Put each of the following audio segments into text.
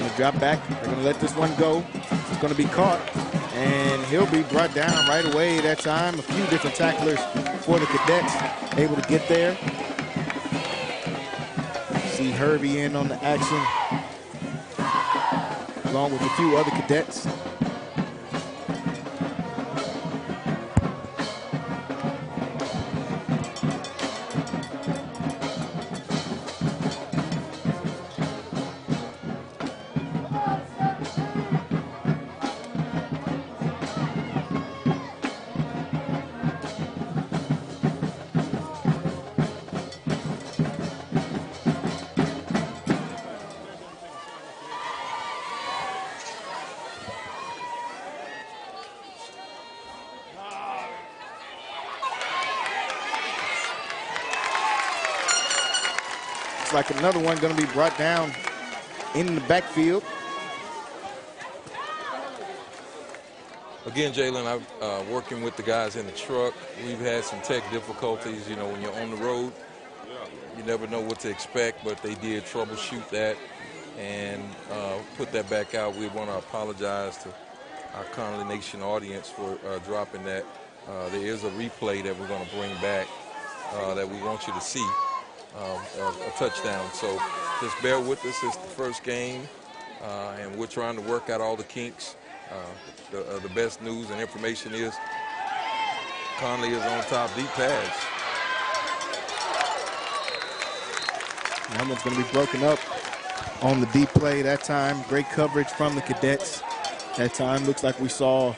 going to drop back. They're going to let this one go. It's going to be caught, and he'll be brought down right away that time. A few different tacklers for the Cadets able to get there. See Hervey in on the action, along with a few other Cadets. Like another one going to be brought down in the backfield. Again, Jalen, I'm working with the guys in the truck. We've had some tech difficulties. You know, when you're on the road, you never know what to expect, but they did troubleshoot that and put that back out. We want to apologize to our Connally Nation audience for dropping that. There is a replay that we're going to bring back that we want you to see. A touchdown. So just bear with us. It's the first game, and we're trying to work out all the kinks. The best news and information is Connally is on top. Deep pass. That one's going to be broken up on the deep play that time. Great coverage from the Cadets. That time looks like we saw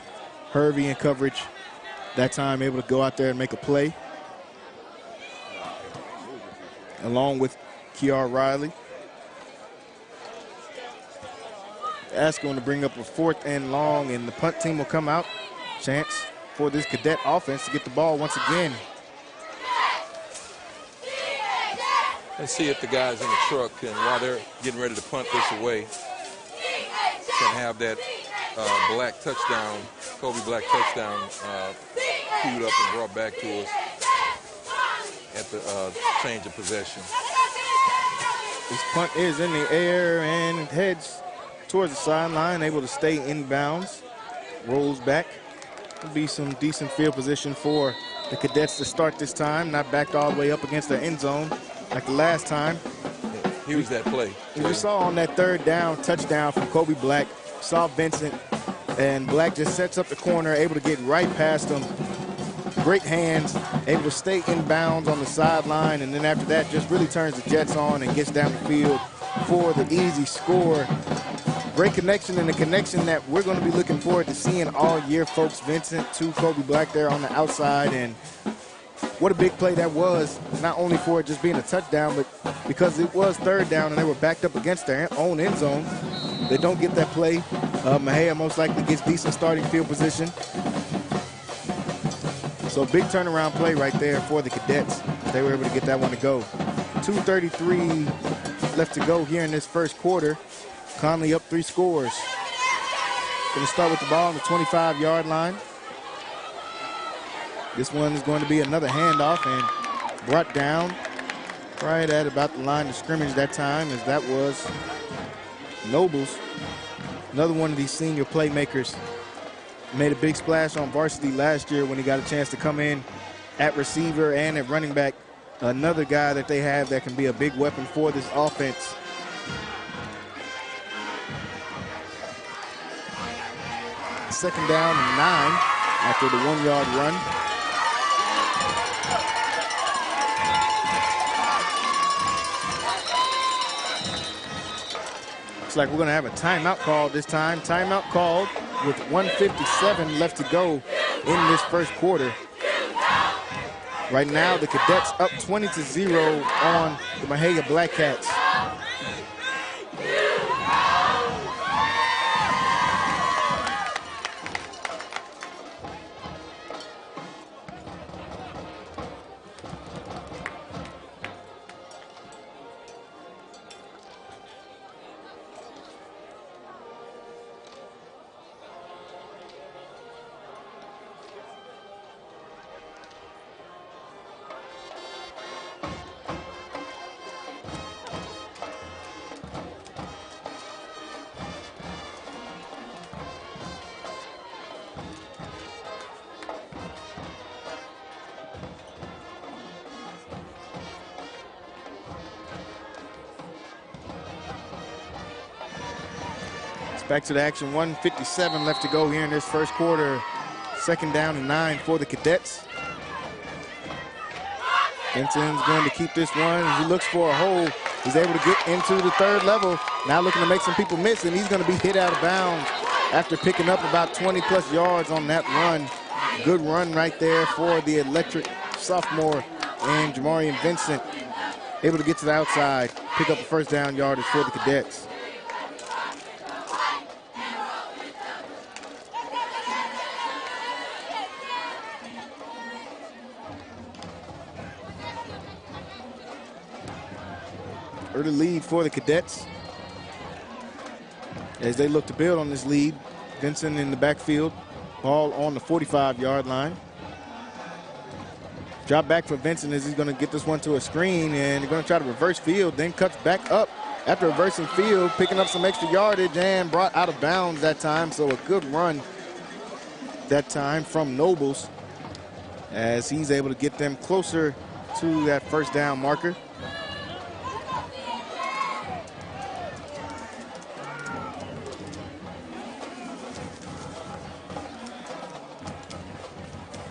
Hervey in coverage. That time able to go out there and make a play, along with Kiara Riley. That's going to bring up a 4th and long, and the punt team will come out. Chance for this Cadet offense to get the ball once again. Let's see if the guys in the truck can, while they're getting ready to punt this away, can have that Black touchdown, Kobe Black touchdown queued up and brought back to us at the change of possession. This punt is in the air and heads towards the sideline, able to stay in bounds. Rolls back. Will be some decent field position for the Cadets to start this time. Not backed all the way up against the end zone like the last time. Here's that play. We saw on that 3rd down touchdown from Kobe Black, saw Vincent, and Black just sets up the corner, able to get right past him. Great hands, able to stay in bounds on the sideline, and then after that just really turns the Jets on and gets down the field for the easy score. Great connection, and the connection that we're going to be looking forward to seeing all year, folks. Vincent to Kobe Black there on the outside, and what a big play that was, not only for it just being a touchdown, but because it was 3rd down and they were backed up against their own end zone. They don't get that play. Mexia most likely gets decent starting field position. So big turnaround play right there for the Cadets. They were able to get that one to go. 2:33 left to go here in this first quarter. Connally up 3 scores. Going to start with the ball on the 25-yard line. This one is going to be another handoff and brought down right at about the line of scrimmage that time, as that was Nobles. Another one of these senior playmakers. Made a big splash on varsity last year when he got a chance to come in at receiver and at running back. Another guy that they have that can be a big weapon for this offense. Second down and 9 after the 1-yard run. Looks like we're going to have a timeout called this time. Timeout called with 1:57 left to go in this first quarter. Right now, the Cadets up 20-0 on the Mexia Black Cats. Back to the action, 1:57 left to go here in this first quarter. 2nd down and 9 for the Cadets. Vincent's going to keep this one. He looks for a hole. He's able to get into the 3rd level. Now looking to make some people miss, and he's going to be hit out of bounds after picking up about 20-plus yards on that run. Good run right there for the electric sophomore and Jamarian Vincent. Able to get to the outside, pick up a 1st down yardage for the Cadets. Early lead for the Cadets as they look to build on this lead. Vincent in the backfield, ball on the 45-yard line. Drop back for Vincent as he's going to get this one to a screen, and they're going to try to reverse field, then cuts back up after reversing field, picking up some extra yardage and brought out of bounds that time. So a good run that time from Nobles as he's able to get them closer to that 1st down marker.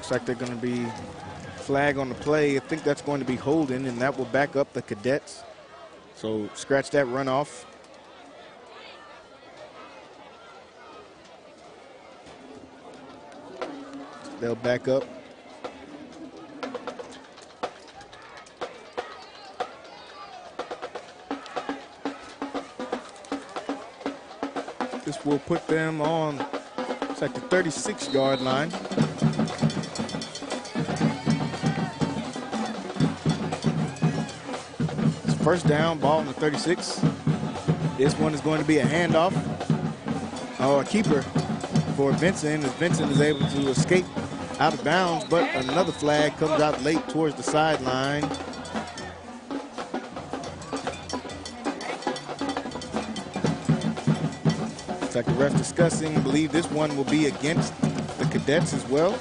Like they're going to be flag on the play. I think that's going to be holding, and that will back up the Cadets. So scratch that run off. They'll back up. This will put them on, it's like the 36-yard line. First down, ball on the 36. This one is going to be a handoff, or a keeper for Vincent, as Vincent is able to escape out of bounds, but another flag comes out late towards the sideline. It's like the ref discussing. I believe this one will be against the Cadets as well.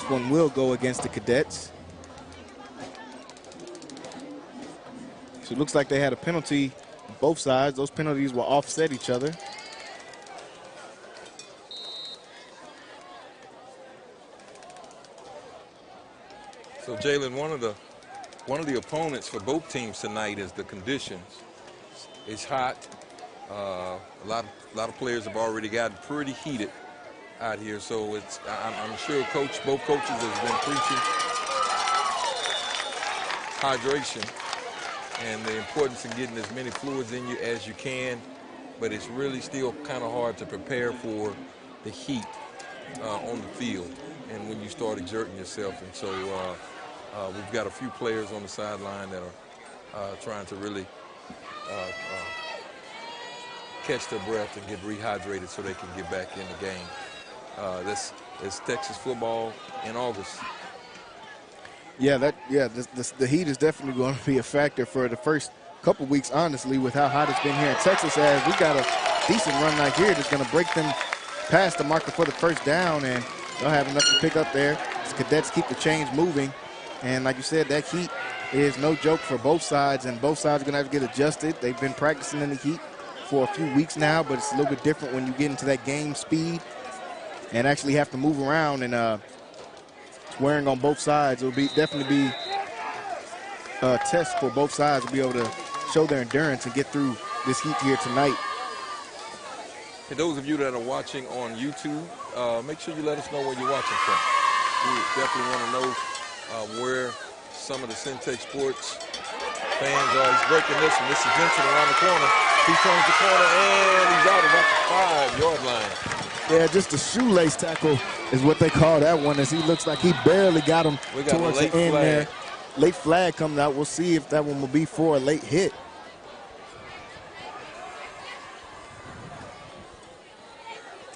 One will go against the Cadets. So it looks like they had a penalty on both sides. Those penalties will offset each other. So Jalen, one of the opponents for both teams tonight is the conditions. It's hot. A lot of players have already gotten pretty heated out here, so I'm sure both coaches have been preaching hydration and the importance of getting as many fluids in you as you can, but it's really still kind of hard to prepare for the heat on the field and when you start exerting yourself. And so we've got a few players on the sideline that are trying to really catch their breath and get rehydrated so they can get back in the game. This is Texas football in August. The heat is definitely going to be a factor for the first couple weeks, honestly, with how hot it's been here in Texas. As we got a decent run right here that's going to break them past the marker for the 1st down, and they'll have enough to pick up there. The Cadets keep the chains moving, and like you said, that heat is no joke for both sides, and both sides are going to have to get adjusted. They've been practicing in the heat for a few weeks now, but it's a little bit different when you get into that game speed and actually have to move around, and wearing on both sides. It'll definitely be a test for both sides to be able to show their endurance and get through this heat here tonight. And those of you that are watching on YouTube, make sure you let us know where you're watching from. We definitely want to know where some of the Centex Sports fans are. He's breaking this one. This is Vincent around the corner. He turns the corner, and he's out about the 5-yard line. Yeah, just a shoelace tackle is what they call that one, as he looks like he barely got him towards the end there. Late flag comes out. We'll see if that one will be for a late hit.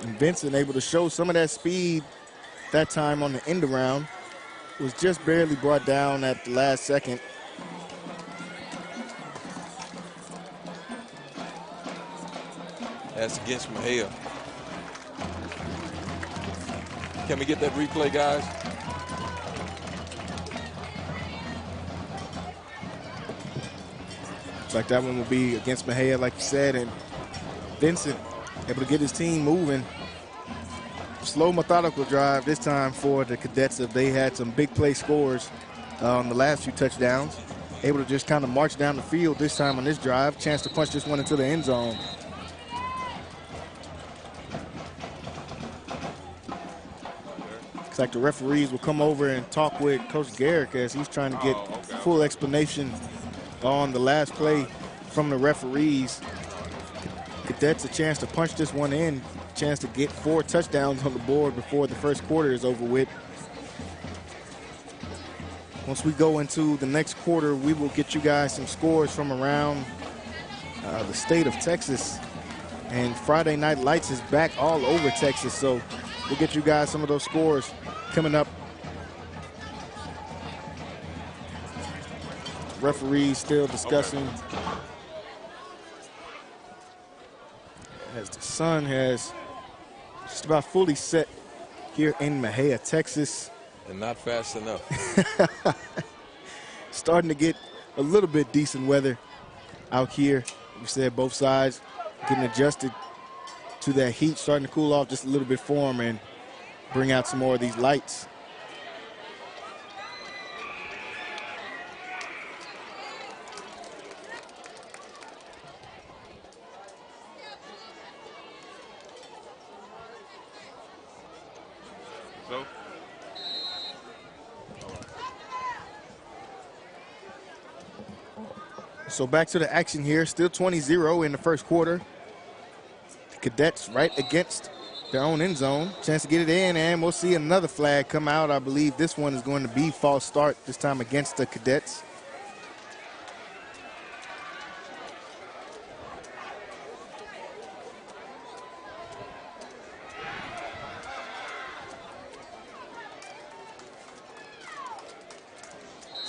And Vincent able to show some of that speed that time on the end around. Was just barely brought down at the last second. That's against Mexia. Can we get that replay, guys? Looks like that one will be against Mexia, like you said, and Vincent able to get his team moving. Slow, methodical drive this time for the Cadets. They had some big play scores on the last few touchdowns. Able to just kind of march down the field this time on this drive. Chance to punch this one into the end zone. Looks like the referees will come over and talk with Coach Garrick as he's trying to get full explanation on the last play from the referees. Cadets a chance to punch this one in, chance to get 4 touchdowns on the board before the first quarter is over with. Once we go into the next quarter, we will get you guys some scores from around the state of Texas. And Friday Night Lights is back all over Texas, so we'll get you guys some of those scores coming up. Referees still discussing as the sun has just about fully set here in Mexia, Texas. And not fast enough. Starting to get a little bit decent weather out here. We said both sides getting adjusted to that heat, starting to cool off just a little bit for them and bring out some more of these lights. So back to the action here, still 20-0 in the first quarter. The Cadets right against their own end zone. Chance to get it in, and we'll see another flag come out. I believe this one is going to be false start, this time against the Cadets.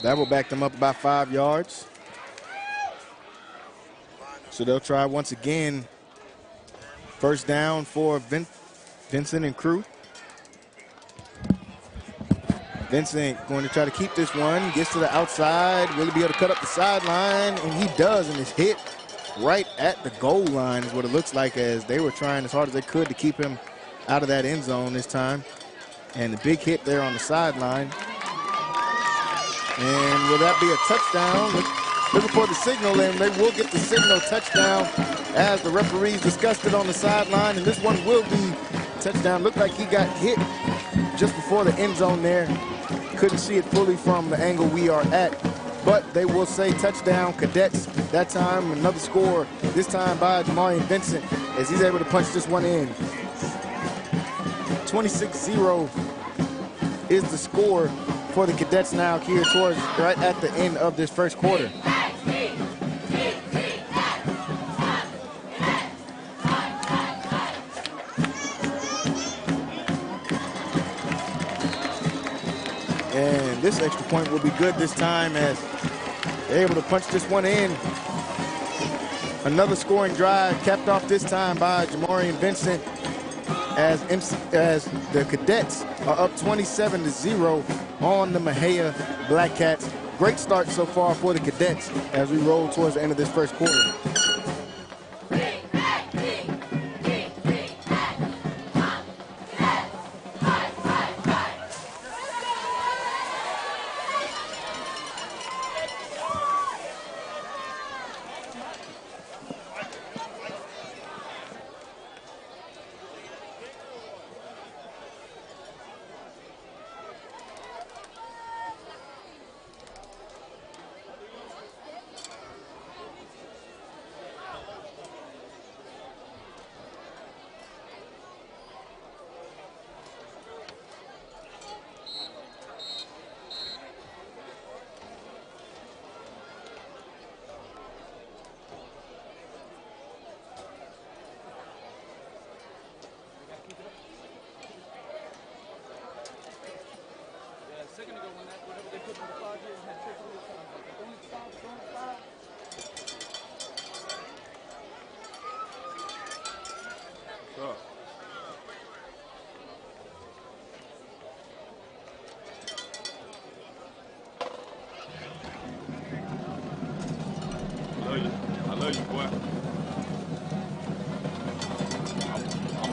That will back them up about 5 yards. So they'll try once again. First down for Vincent and crew. Vincent going to try to keep this one. Gets to the outside. Will he be able to cut up the sideline? And he does, and is hit right at the goal line is what it looks like, as they were trying as hard as they could to keep him out of that end zone this time. And the big hit there on the sideline. And will that be a touchdown? Looking for the signal, and they will get the signal touchdown as the referees discussed it on the sideline, and this one will be touchdown. Looked like he got hit just before the end zone there. Couldn't see it fully from the angle we are at, but they will say touchdown Cadets. That time another score, this time by Jamari Vincent, as he's able to punch this one in. 26-0 is the score for the Cadets now here towards right at the end of this first quarter. And this extra point will be good this time as they're able to punch this one in. Another scoring drive capped off this time by Jamari Vincent as the Cadets are up 27-0 on the Mexia Black Cats. Great start so far for the Cadets as we roll towards the end of this first quarter.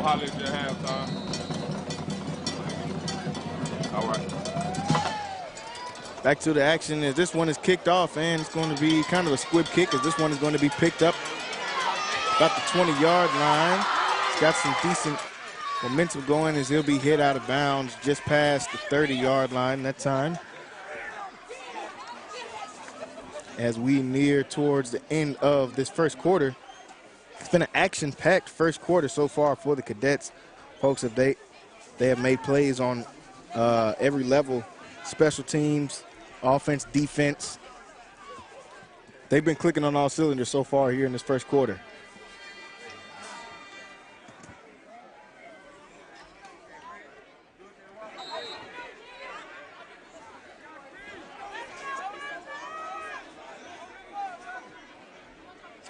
holler at you at halftime. All right. Back to the action as this one is kicked off, and it's going to be kind of a squib kick as this one is going to be picked up about the 20-yard line. He's got some decent momentum going as he'll be hit out of bounds just past the 30-yard line that time. As we near towards the end of this first quarter, it's been an action-packed first quarter so far for the Cadets. Folks, if they have made plays on every level, special teams, offense, defense. They've been clicking on all cylinders so far here in this first quarter.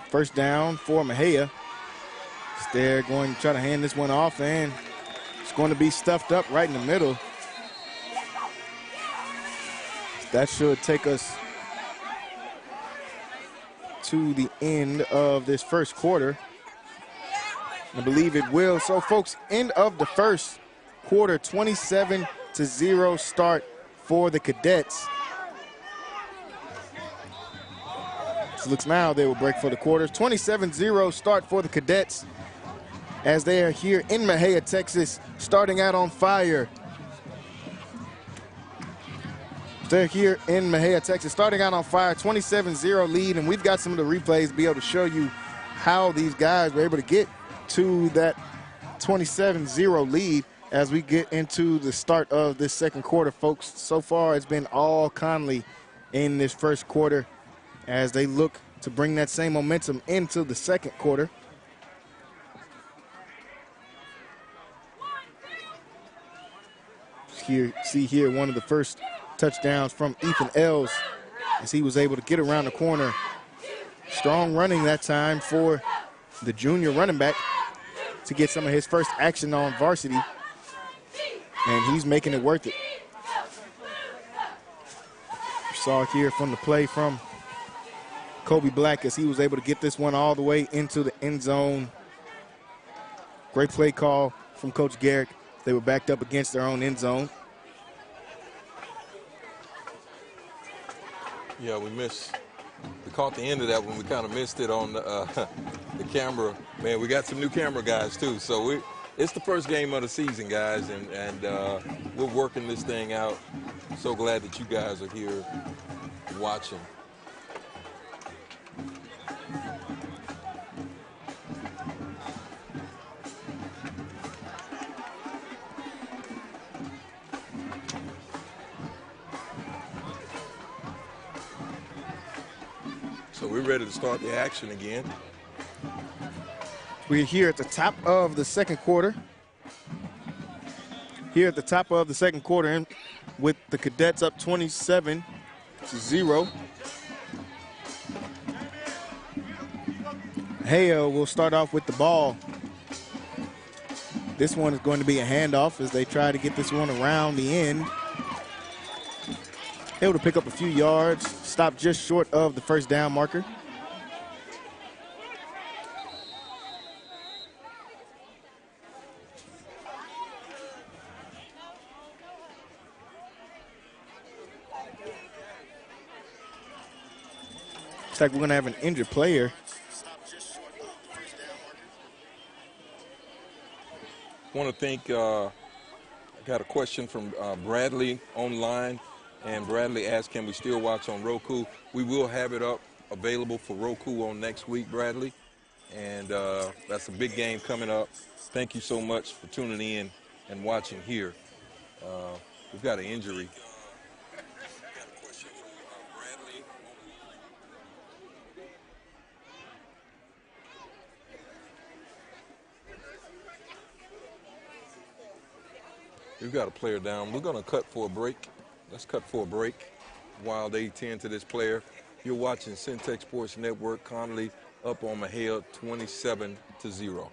First down for Mexia. They're going to try to hand this one off, and it's going to be stuffed up right in the middle. That should take us to the end of this first quarter. I believe it will. So, folks, end of the first quarter, 27-0 start for the Cadets. It looks now they will break for the quarters. 27-0 start for the Cadets as they are here in Mexia, Texas, starting out on fire. They're here in Mexia, Texas, starting out on fire, 27-0 lead, and we've got some of the replays to be able to show you how these guys were able to get to that 27-0 lead as we get into the start of this second quarter, folks. So far, it's been all Connally in this first quarter as they look to bring that same momentum into the second quarter. See here one of the first touchdowns from Ethan Els as he was able to get around the corner. Strong running that time for the junior running back to get some of his first action on varsity, and he's making it worth it. We saw here from the play from Kobe Black as he was able to get this one all the way into the end zone. Great play call from Coach Garrick. They were backed up against their own end zone. Yeah, we missed. We caught the end of that one. We kind of missed it on the camera. Man, we got some new camera guys too. So it's the first game of the season, guys, and we're working this thing out. So glad that you guys are here watching. So we're ready to start the action again. We're here at the top of the second quarter. Here at the top of the second quarter, and with the Cadets up 27-0. Mexia will start off with the ball. This one is going to be a handoff as they try to get this one around the end. Able to pick up a few yards, stop just short of the first down marker. Looks like we're going to have an injured player. I want to thank, I got a question from Bradley online. And Bradley asked, can we still watch on Roku? We will have it up available for Roku on next week, Bradley. And that's a big game coming up. Thank you so much for tuning in and watching here. We've got an injury. We've got a player down. We're going to cut for a break. Let's cut for a break while they tend to this player. You're watching Centex Sports Network. Connally up on Mexia 27-0.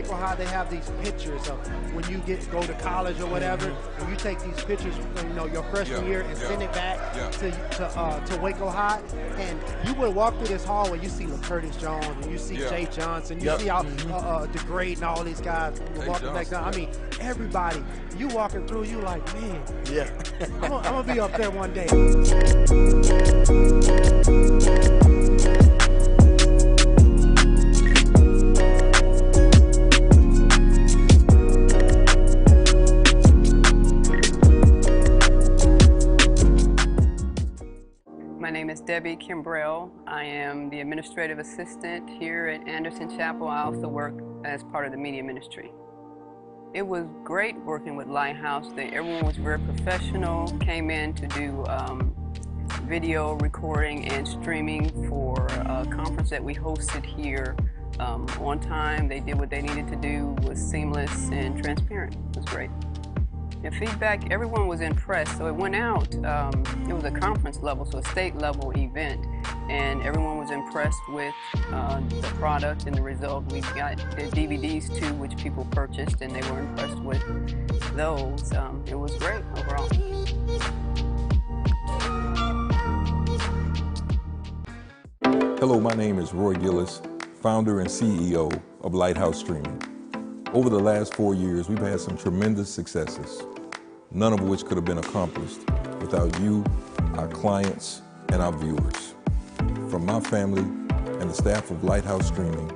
Waco High, they have these pictures of when you go to college or whatever, and you take these pictures from, you know, your freshman year and send it back to Waco High, and you would walk through this hallway, you see Curtis Jones, and you see Jay Johnson, you see all DeGrade and all these guys walking back down. I mean, everybody, you walking through, you like, man, I'm gonna be up there one day. My name is Debbie Kimbrell. I am the administrative assistant here at Anderson Chapel. I also work as part of the media ministry. It was great working with Lighthouse. Everyone was very professional, came in to do video recording and streaming for a conference that we hosted here on time. They did what they needed to do, was seamless and transparent. It was great. And feedback, everyone was impressed. So it went out, it was a conference level, so a state level event, and everyone was impressed with the product and the result. We got the DVDs too, which people purchased, and they were impressed with those. It was great overall. Hello, my name is Roy Gillis, founder and CEO of Lighthouse Streaming. Over the last 4 years, we've had some tremendous successes, none of which could have been accomplished without you, our clients, and our viewers. From my family and the staff of Lighthouse Streaming,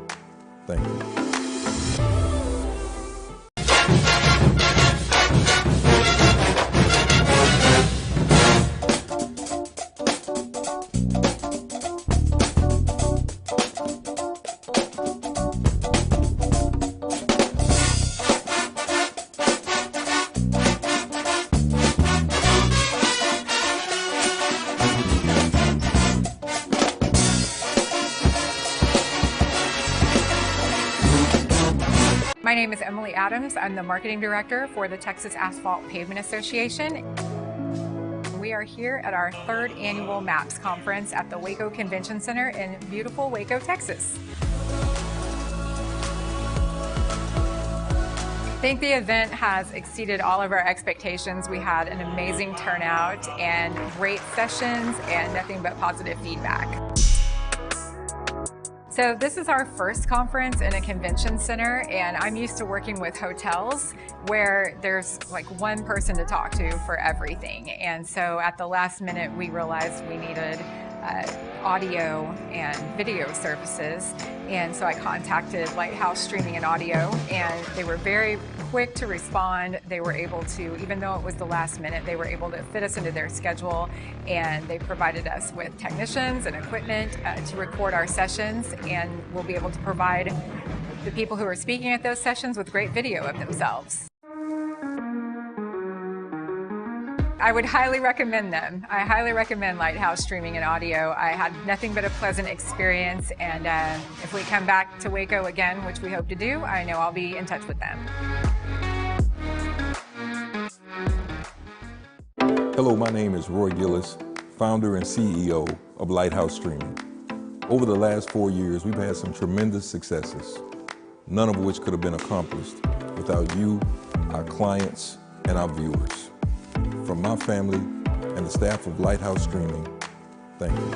thank you. My name is Emily Adams. I'm the marketing director for the Texas Asphalt Pavement Association. We are here at our 3rd annual MAPS conference at the Waco Convention Center in beautiful Waco, Texas. I think the event has exceeded all of our expectations. We had an amazing turnout and great sessions and nothing but positive feedback. So this is our first conference in a convention center, and I'm used to working with hotels where there's like one person to talk to for everything. And so at the last minute, we realized we needed audio and video services. And so I contacted Lighthouse Streaming and Audio, and they were very quick to respond. They were able to, even though it was the last minute, they were able to fit us into their schedule, and they provided us with technicians and equipment to record our sessions, and we'll be able to provide the people who are speaking at those sessions with great video of themselves. I would highly recommend them. I highly recommend Lighthouse Streaming and Audio. I had nothing but a pleasant experience, and if we come back to Waco again, which we hope to do, I know I'll be in touch with them. Hello, my name is Roy Gillis, founder and CEO of Lighthouse Streaming. Over the last 4 years, we've had some tremendous successes, none of which could have been accomplished without you, our clients, and our viewers. From my family and the staff of Lighthouse Streaming, thank you.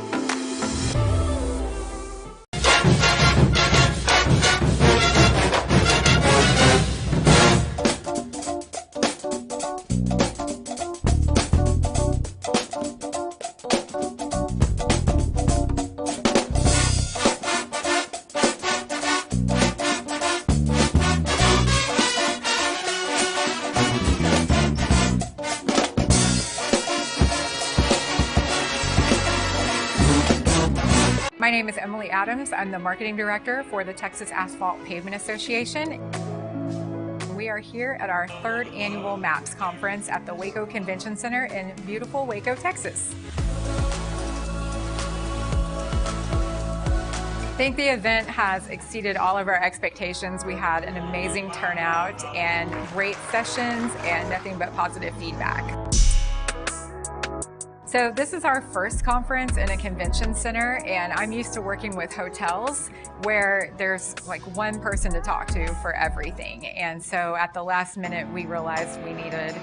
My name is Emily Adams. I'm the marketing director for the Texas Asphalt Pavement Association. We are here at our 3rd annual MAPS conference at the Waco Convention Center in beautiful Waco, Texas. I think the event has exceeded all of our expectations. We had an amazing turnout and great sessions and nothing but positive feedback. So this is our first conference in a convention center, and I'm used to working with hotels where there's like one person to talk to for everything. And so at the last minute, we realized we needed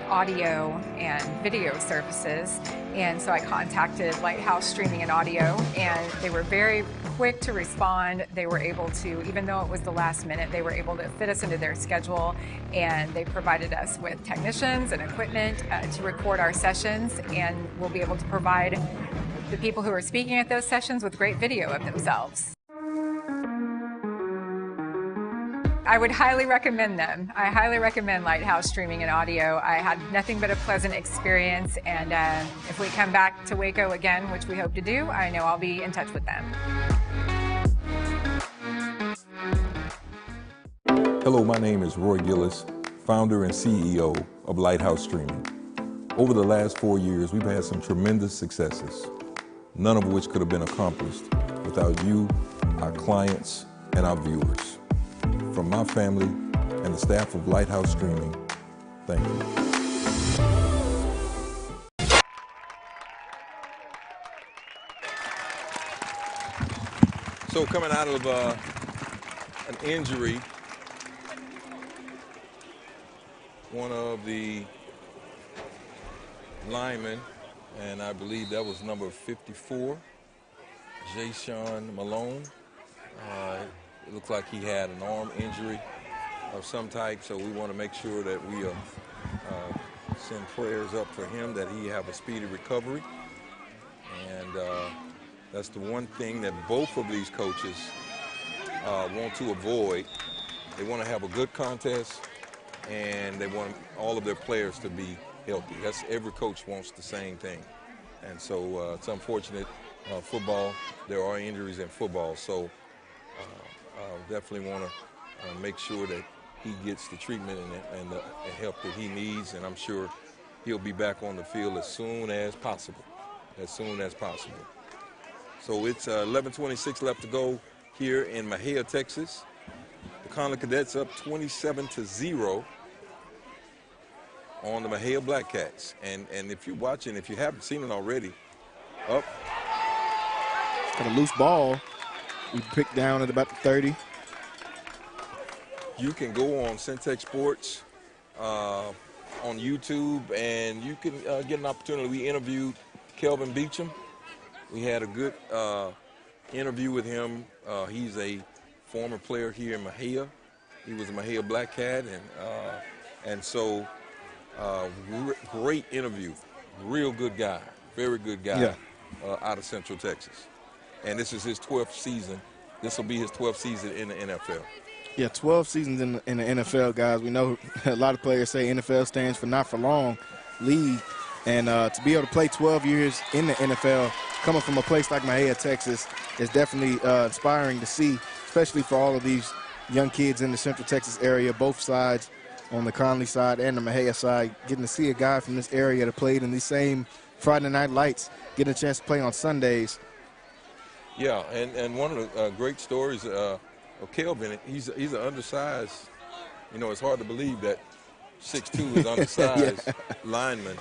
audio and video services. And so I contacted Lighthouse Streaming and Audio, and they were very quick to respond. They were able to, even though it was the last minute, they were able to fit us into their schedule, and they provided us with technicians and equipment to record our sessions, and we'll be able to provide the people who are speaking at those sessions with great video of themselves. I would highly recommend them. I highly recommend Lighthouse Streaming and Audio. I had nothing but a pleasant experience, and if we come back to Waco again, which we hope to do, I know I'll be in touch with them. Hello, my name is Roy Gillis, founder and CEO of Lighthouse Streaming. Over the last 4 years, we've had some tremendous successes, none of which could have been accomplished without you, our clients, and our viewers. From my family and the staff of Lighthouse Streaming, thank you. So coming out of an injury, one of the linemen, and I believe that was number 54, Jay-Sean Malone. It looked like he had an arm injury of some type, so we want to make sure that we send prayers up for him, that he have a speedy recovery. And that's the one thing that both of these coaches want to avoid. They want to have a good contest, and they want all of their players to be healthy. That's every coach wants the same thing. And so it's unfortunate, football, there are injuries in football, so definitely want to make sure that he gets the treatment and the help that he needs, and I'm sure he'll be back on the field as soon as possible. As soon as possible. So it's 11:26 left to go here in Mexia, Texas. The Connally Cadets up 27-0 on the Mexia Black Cats. And if you're watching, if you haven't seen it already, up. Got a loose ball. We picked down at about the 30. You can go on Centex Sports on YouTube, and you can get an opportunity. We interviewed Kelvin Beecham. We had a good interview with him. He's a former player here in Mexia. He was a Mexia Black Cat, and so great interview. Real good guy, very good guy, out of Central Texas. And this is his 12th season. This will be his 12th season in the NFL. Yeah, 12 seasons in the NFL, guys. We know a lot of players say NFL stands for not for long league. And to be able to play 12 years in the NFL, coming from a place like Mexia, Texas, is definitely inspiring to see, especially for all of these young kids in the Central Texas area, both sides, on the Connally side and the Mexia side, getting to see a guy from this area that played in these same Friday Night Lights, getting a chance to play on Sundays. Yeah, and one of the great stories of Kelvin, he's an undersized, you know, it's hard to believe that 6'2" is undersized lineman.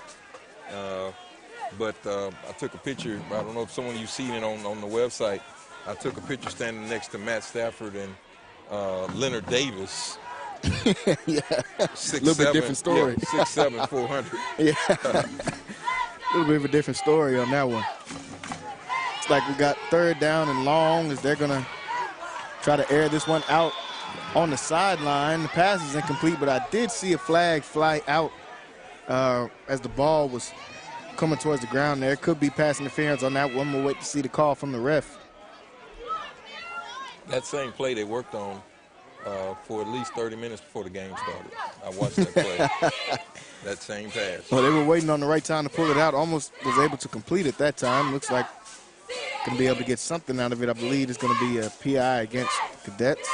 But I took a picture, I don't know if someone you've seen it on the website, I took a picture standing next to Matt Stafford and Leonard Davis. Yeah, a little bit different story. Yeah, 6'7", 400. Yeah, a little bit of a different story on that one. It's like we got third down and long as they're going to try to air this one out on the sideline. The pass is incomplete, but I did see a flag fly out as the ball was coming towards the ground there. Could be pass interference on that one. We'll wait to see the call from the ref. That same play they worked on for at least 30 minutes before the game started. I watched that play. That same pass. Well, they were waiting on the right time to pull it out. Almost was able to complete it that time. Looks like going to be able to get something out of it. I believe it's going to be a PI against Cadets.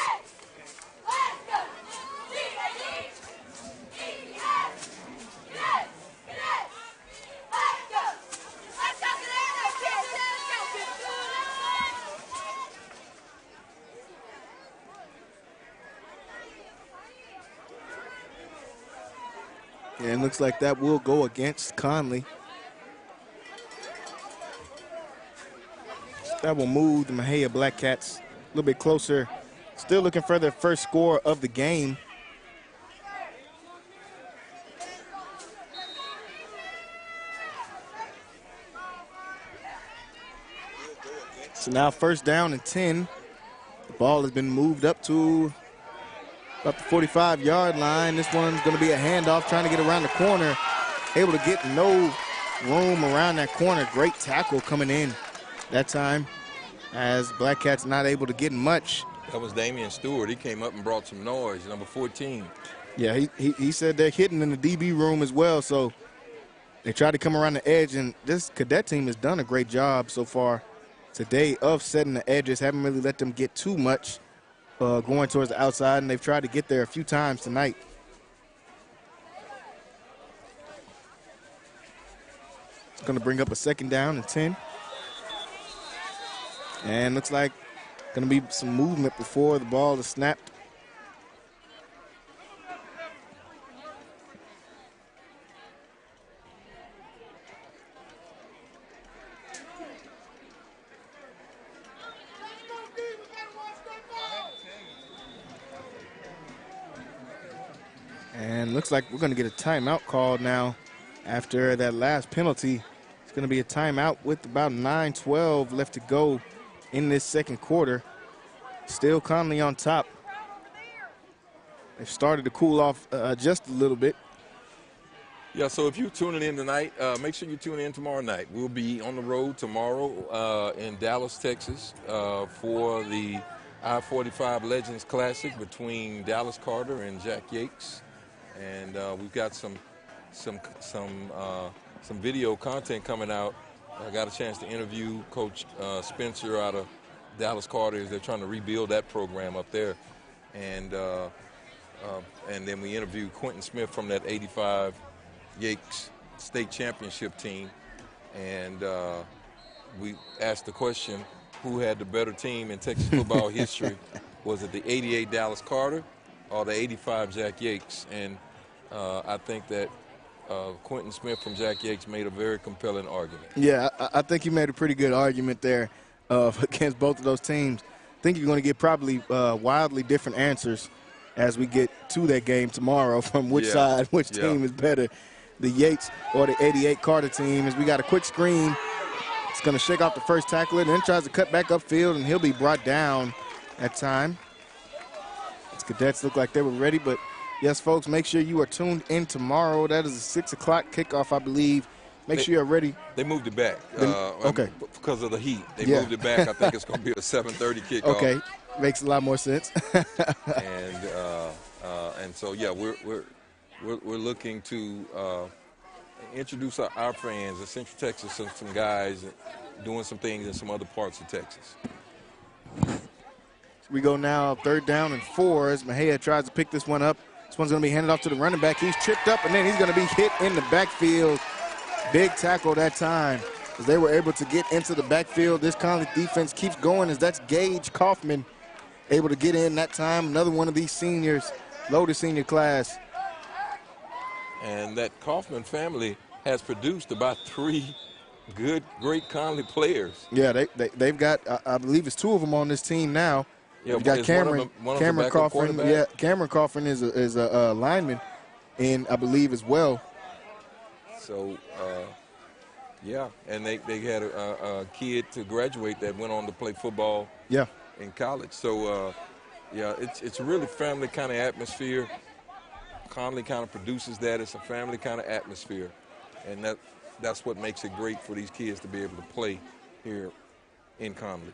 And it looks like that will go against Connally. That will move the Mexia Black Cats a little bit closer. Still looking for their first score of the game. So now first down and 10. The ball has been moved up to about the 45-yard line. This one's going to be a handoff, trying to get around the corner. Able to get no room around that corner. Great tackle coming in that time, as Black Cats not able to get much. That was Damian Stewart. He came up and brought some noise, number 14. Yeah, he said they're hitting in the DB room as well, so they tried to come around the edge, and this Cadet team has done a great job so far today of setting the edges. Haven't really let them get too much going towards the outside, and they've tried to get there a few times tonight. It's going to bring up a second down and 10. And looks like going to be some movement before the ball is snapped. And looks like we're going to get a timeout called now after that last penalty. It's going to be a timeout with about 9:12 left to go in this second quarter. Still Connally on top. They've started to cool off just a little bit. Yeah, so if you're tuning in tonight, make sure you tune in tomorrow night. We'll be on the road tomorrow in Dallas, Texas for the I-45 Legends Classic between Dallas Carter and Jack Yates. And we've got some video content coming out. I got a chance to interview Coach Spencer out of Dallas Carter as they're trying to rebuild that program up there. And then we interviewed Quentin Smith from that 85 Yates State Championship team. And we asked the question, who had the better team in Texas football history? Was it the 88 Dallas Carter or the 85 Jack Yates? And I think that Quentin Smith from Jack Yates made a very compelling argument. Yeah, I think he made a pretty good argument there against both of those teams. I think you're going to get probably wildly different answers as we get to that game tomorrow from which side, which team is better, the Yates or the 88 Carter team. As we got a quick screen, it's going to shake off the first tackler and then tries to cut back upfield, and he'll be brought down at time. As Cadets look like they were ready, but yes, folks, make sure you are tuned in tomorrow. That is a 6 o'clock kickoff, I believe. Make sure you're ready. They moved it back. Okay. Because of the heat. They moved it back. I think it's going to be a 7:30 kickoff. Okay. Makes a lot more sense. And so, yeah, we're looking to introduce our fans in Central Texas, some guys doing some things in some other parts of Texas. We go now 3rd down and 4 as Mexia tries to pick this one up. This one's going to be handed off to the running back. He's tripped up, and then he's going to be hit in the backfield. Big tackle that time as they were able to get into the backfield. This Connally defense keeps going as that's Gage Kaufman able to get in that time. Another one of these seniors, loaded senior class. And that Kaufman family has produced about 3 great Connally players. Yeah, they've got, I believe it's 2 of them on this team now. Yeah, we've got Cameron Kaufman. Yeah, Cameron Kaufman is a lineman, and I believe as well. So, yeah, and they had a kid to graduate that went on to play football. Yeah. In college. So, yeah, it's a really family kind of atmosphere. Connally kind of produces that. It's a family kind of atmosphere, and that's what makes it great for these kids to be able to play here in Connally.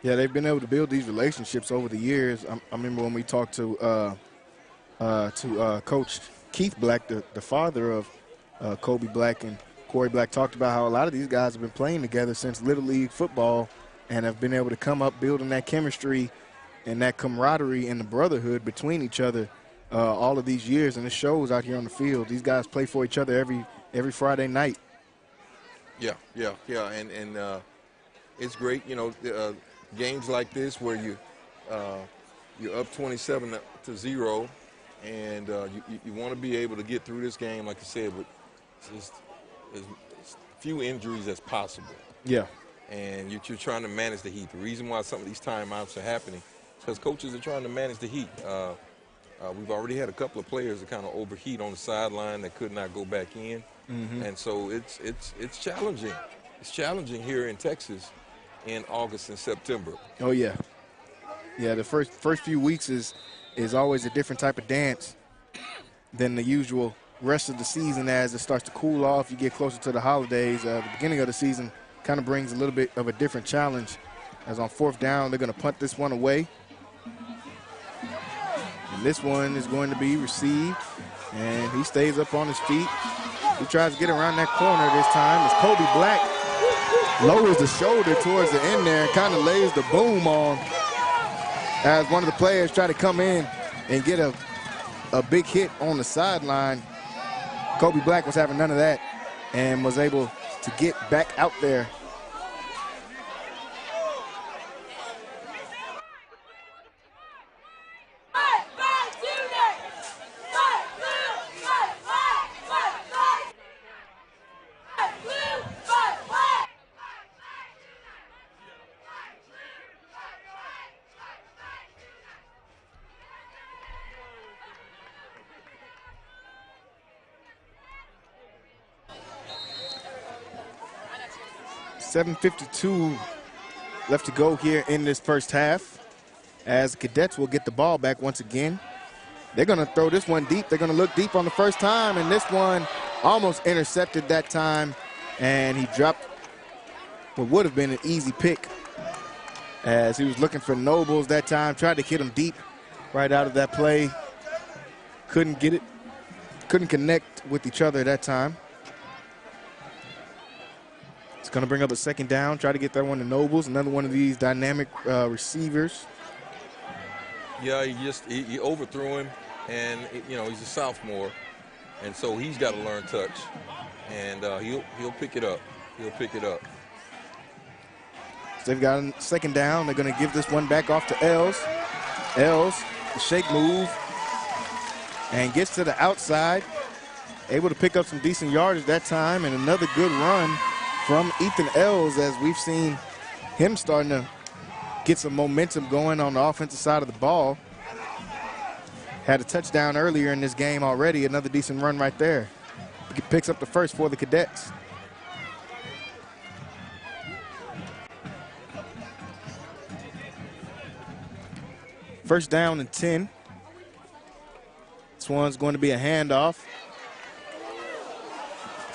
Yeah, they've been able to build these relationships over the years. I remember when we talked to Coach Keith Black, the father of Kobe Black and Corey Black, talked about how a lot of these guys have been playing together since Little League football and have been able to come up building that chemistry and that camaraderie and the brotherhood between each other all of these years, and it shows out here on the field. These guys play for each other every Friday night. Yeah, and it's great, you know, games like this where you're up 27-0, and you want to be able to get through this game, like I said, with just as few injuries as possible. Yeah. and you're trying to manage the heat. The reason why some of these timeouts are happening is because coaches are trying to manage the heat. We've already had a couple of players that kind of overheat on the sideline that could not go back in, and so it's challenging. It's challenging here in Texas in August and September. Oh yeah, yeah. The first few weeks is always a different type of dance than the usual rest of the season. As it starts to cool off, you get closer to the holidays. The beginning of the season kind of brings a little bit of a different challenge. As on 4th down, they're going to punt this one away. And this one is going to be received, and he stays up on his feet. He tries to get around that corner this time as Kobe Black lowers the shoulder towards the end there and kind of lays the boom on as one of the players try to come in and get a big hit on the sideline. Kobe Black was having none of that and was able to get back out there. .752 left to go here in this first half, as the Cadets will get the ball back once again. They're going to throw this one deep. They're going to look deep on the first time, and this one almost intercepted that time, and he dropped what would have been an easy pick as he was looking for Nobles that time, tried to hit him deep right out of that play. Couldn't get it, couldn't connect with each other that time. It's going to bring up a 2nd down, try to get that one to Nobles, another one of these dynamic receivers. Yeah, he overthrew him, and he's a sophomore, and so he's got to learn touch, and he'll pick it up. He'll pick it up. So they've got a 2nd down. They're going to give this one back off to Els. Els, the shake move, and gets to the outside, able to pick up some decent yardage that time, and another good run from Ethan Els, as we've seen him starting to get some momentum going on the offensive side of the ball. Had a touchdown earlier in this game already, another decent run right there. He picks up the first for the Cadets. First down and 10. This one's going to be a handoff.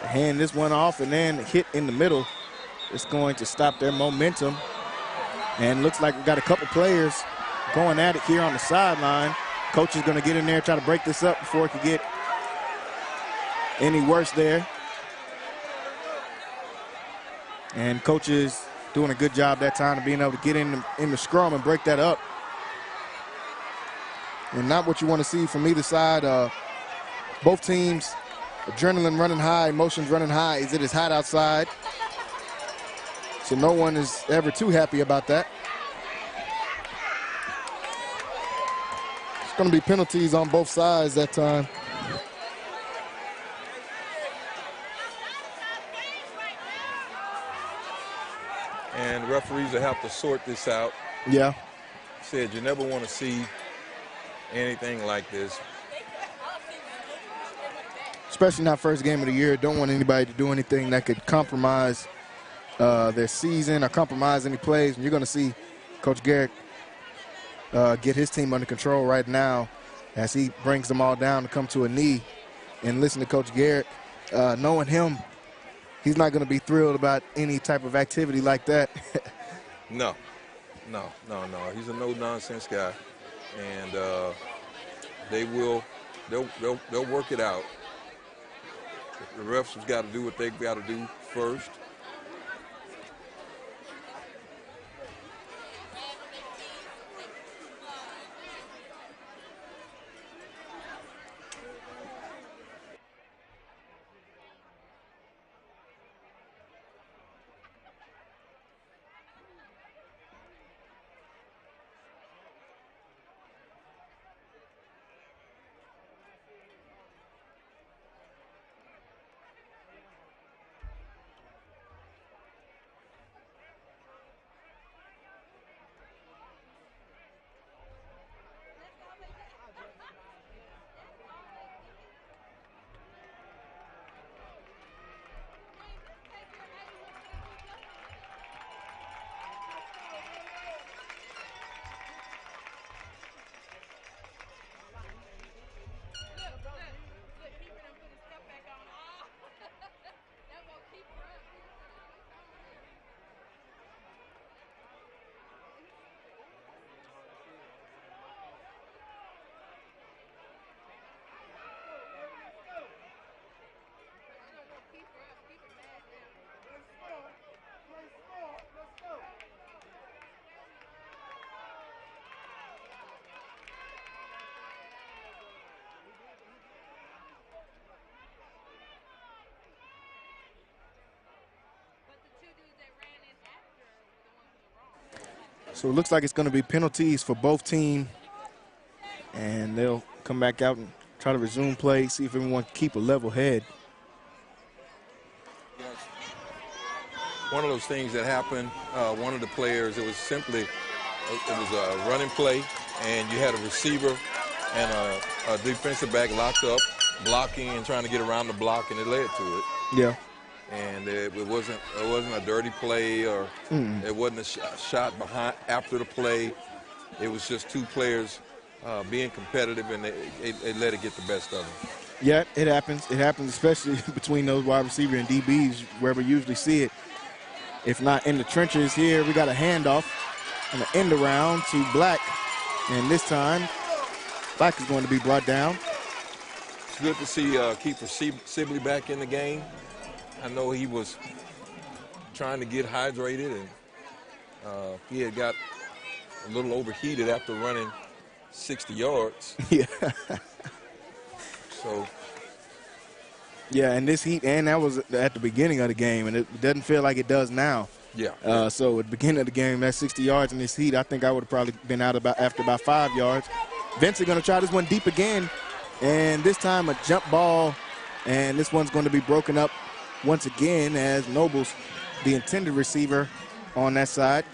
Hand this one off and then hit in the middle. It's going to stop their momentum. And looks like we've got a couple players going at it here on the sideline. Coach is going to get in there, try to break this up before it could get any worse there. And coach is doing a good job that time of being able to get in the scrum and break that up. And not what you want to see from either side. Both teams, adrenaline running high, emotions running high. It is hot outside. So no one is ever too happy about that. It's going to be penalties on both sides that time. And referees will have to sort this out. Yeah. Said you never want to see anything like this. Especially not first game of the year. Don't want anybody to do anything that could compromise their season or compromise any plays. And you're going to see Coach Garrett get his team under control right now as he brings them all down to come to a knee. And listen to Coach Garrett. Knowing him, he's not going to be thrilled about any type of activity like that. No. He's a no-nonsense guy. And they'll work it out. The refs have got to do what they've got to do first. So it looks like it's going to be penalties for both teams. And they'll come back out and try to resume play, see if everyone can keep a level head. One of those things that happened, one of the players, it was simply, it was a running play, and you had a receiver and a defensive back locked up, blocking and trying to get around the block, and it led to it. Yeah. And it wasn't a dirty play, or it wasn't a shot behind after the play. It was just two players being competitive, and they let it get the best of them. Yeah, it happens. It happens, especially between those wide receiver and DBs, where we usually see it. If not in the trenches here, we got a handoff and an end around to Black. And this time, Black is going to be brought down. It's good to see Kiefer Sibley back in the game. I know he was trying to get hydrated, and he had got a little overheated after running 60 yards. Yeah. So. Yeah, and this heat, and that was at the beginning of the game, and it doesn't feel like it does now. Yeah. So at the beginning of the game, that 60 yards in this heat, I think I would have probably been out after about 5 yards. Vincent going to try this one deep again, and this time a jump ball, and this one's going to be broken up once again as Nobles, the intended receiver on that side,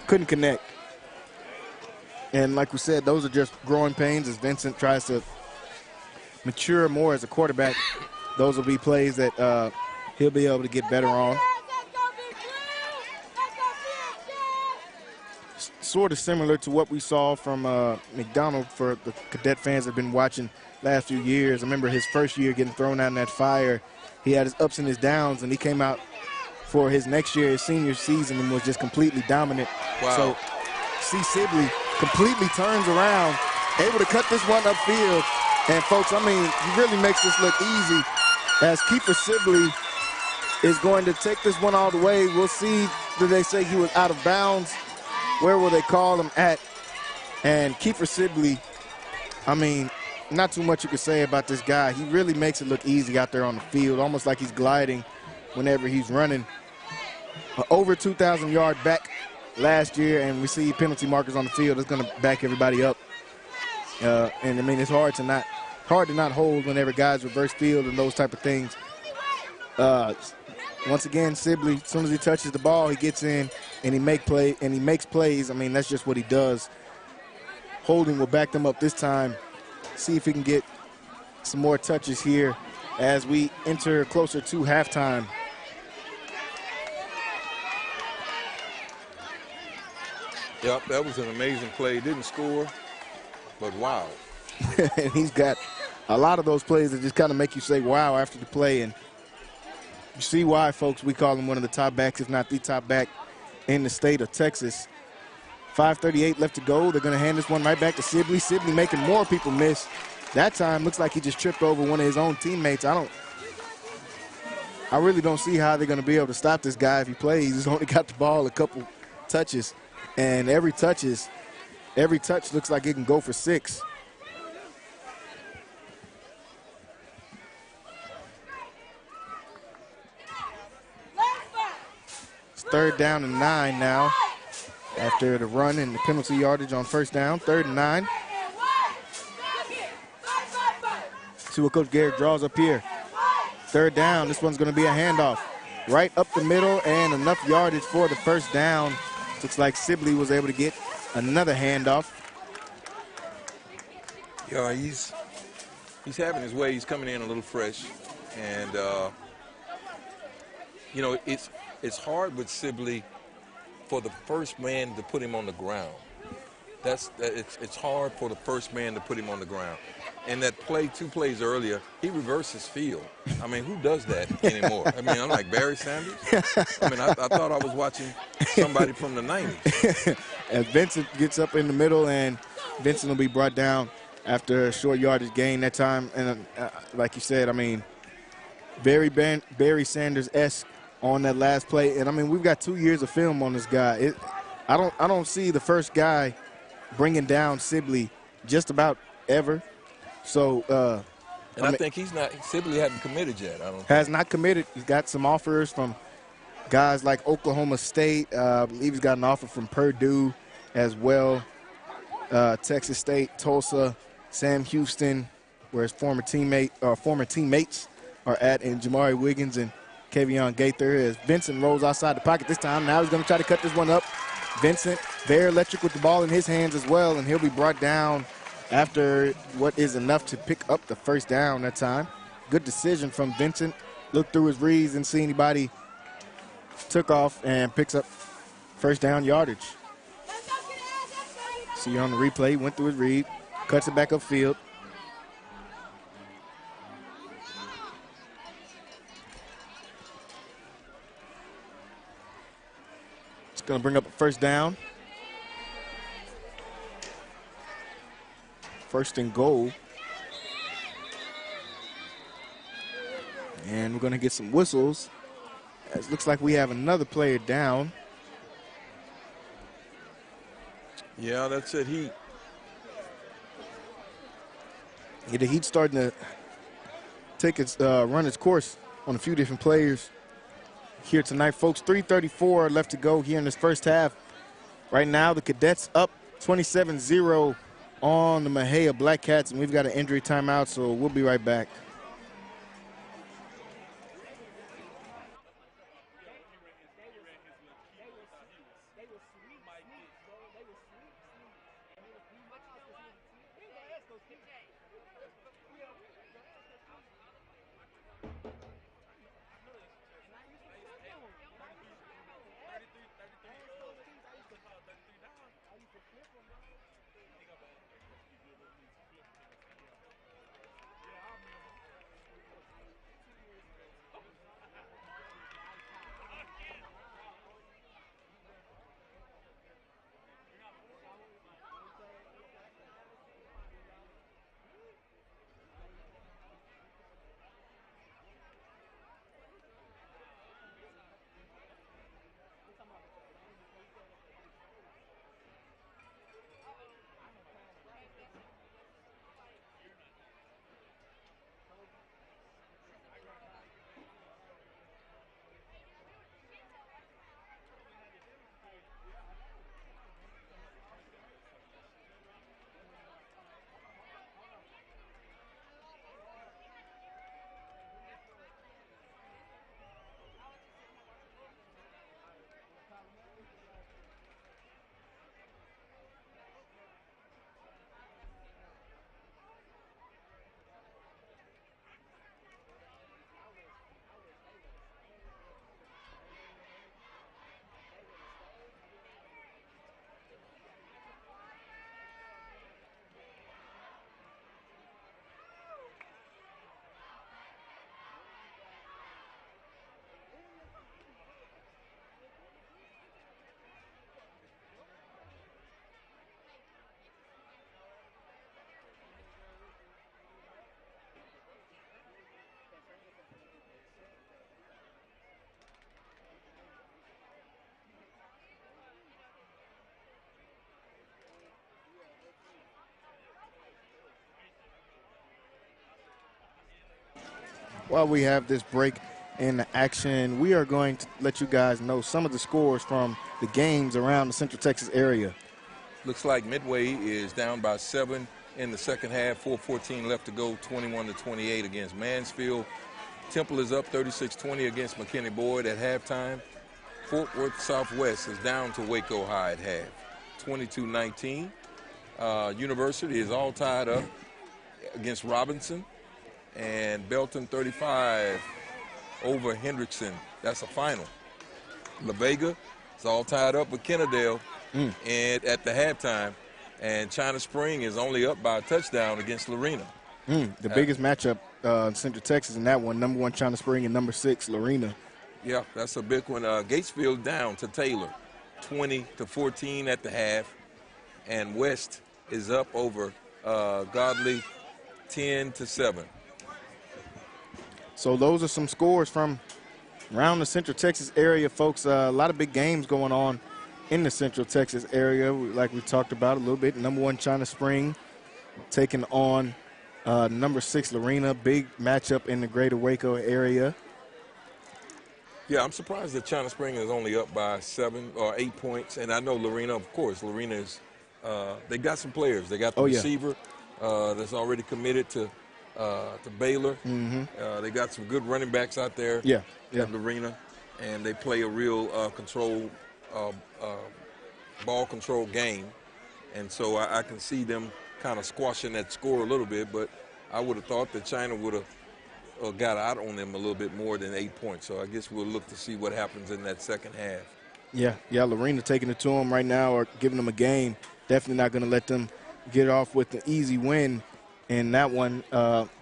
couldn't connect. And like we said, those are just growing pains as Vincent tries to mature more as a quarterback. Those will be plays that he'll be able to get better on. Sort of similar to what we saw from McDonald for the Cadet fans that have been watching last few years. I remember his first year getting thrown out in that fire. He had his ups and his downs, and he came out for his next year, his senior season, and was just completely dominant. Wow. So see Sibley completely turns around, able to cut this one upfield. And folks, I mean, he really makes this look easy as Kiefer Sibley is going to take this one all the way. We'll see, do they say he was out of bounds? Where will they call him at? And Kiefer Sibley, I mean, not too much you can say about this guy. He really makes it look easy out there on the field, almost like he's gliding whenever he's running. Over 2,000-yard back last year, and we see penalty markers on the field. It's going to back everybody up. And I mean, it's hard to not hold whenever guys reverse field and those type of things. Once again, Sibley, as soon as he touches the ball, he gets in and he makes plays. I mean, that's just what he does. Holding will back them up this time. See if he can get some more touches here as we enter closer to halftime. Yep, that was an amazing play. He didn't score, but wow. And he's got a lot of those plays that just kind of make you say wow after the play. And you see why, folks, we call him one of the top backs, if not the top back in the state of Texas. 5:38 left to go. They're going to hand this one right back to Sibley. Sibley making more people miss. That time looks like he just tripped over one of his own teammates. I really don't see how they're going to be able to stop this guy if he plays. He's only got the ball a couple touches, and every touch looks like it can go for 6. It's 3rd down and 9 now after the run and the penalty yardage on 1st down. 3rd and 9. See what Coach Garrett draws up here. 3rd down. This one's going to be a handoff right up the middle and enough yardage for the 1st down. Looks like Sibley was able to get another handoff. Yeah, he's having his way. He's coming in a little fresh, and you know, it's hard with Sibley for the first man to put him on the ground. It's hard for the first man to put him on the ground. And that play, 2 plays earlier, he reverses field. I mean, who does that anymore? I mean, I'm like Barry Sanders. I mean, I thought I was watching somebody from the 90s. As Vincent gets up in the middle, and Vincent will be brought down after a short yardage gain that time. And like you said, I mean, Barry Sanders-esque on that last play. And I mean, we've got 2 years of film on this guy. I don't see the first guy bringing down Sibley just about ever. So, I think Sibley hadn't committed yet. Has not committed. He's got some offers from guys like Oklahoma State. I believe he's got an offer from Purdue as well. Texas State, Tulsa, Sam Houston, where his former teammates are at, and Jamari Wiggins and Kavion Gaither. As Vincent rolls outside the pocket this time. Now he's going to try to cut this one up. Vincent, very electric with the ball in his hands as well, and he'll be brought down after what is enough to pick up the first down that time. Good decision from Vincent. Looked through his reads and see anybody, took off and picks up first down yardage. See on the replay, went through his read, cuts it back upfield. It's going to bring up a first down. First and goal. And we're going to get some whistles. It looks like we have another player down. Yeah, that's it, Heat. Yeah, the Heat starting to take its run its course on a few different players here tonight, folks. 3:34 left to go here in this first half. Right now, the Cadets up 27-0 on the Mexia Black Cats, and we've got an injury timeout, so we'll be right back. While we have this break in action, we are going to let you guys know some of the scores from the games around the Central Texas area. Looks like Midway is down by 7 in the second half, 4:14 left to go, 21-28 against Mansfield. Temple is up 36-20 against McKinney Boyd at halftime. Fort Worth Southwest is down to Waco High at half, 22-19. University is all tied up against Robinson. And Belton 35 over Hendrickson. That's a final. La Vega is all tied up with Kennedale and at the halftime. And China Spring is only up by a touchdown against Lorena. The biggest matchup in Central Texas in that one, number 1 China Spring and number 6 Lorena. Yeah, that's a big one. Gatesfield down to Taylor, 20-14 at the half. And West is up over Godly, 10-7. So those are some scores from around the Central Texas area, folks. A lot of big games going on in the Central Texas area, like we talked about a little bit. Number 1 China Spring taking on number 6 Lorena. Big matchup in the greater Waco area. Yeah, I'm surprised that China Spring is only up by 7 or 8 points. And I know Lorena, of course, Lorena is, they got some players. They got the receiver that's already committed to Baylor. They got some good running backs out there at Lorena. And they play a real ball control game. And so I can see them kind of squashing that score a little bit. But I would have thought that China would have got out on them a little bit more than 8 points. So I guess we'll look to see what happens in that second half. Yeah, Lorena taking it to them right now or giving them a game. Definitely not going to let them get off with an easy win in that one.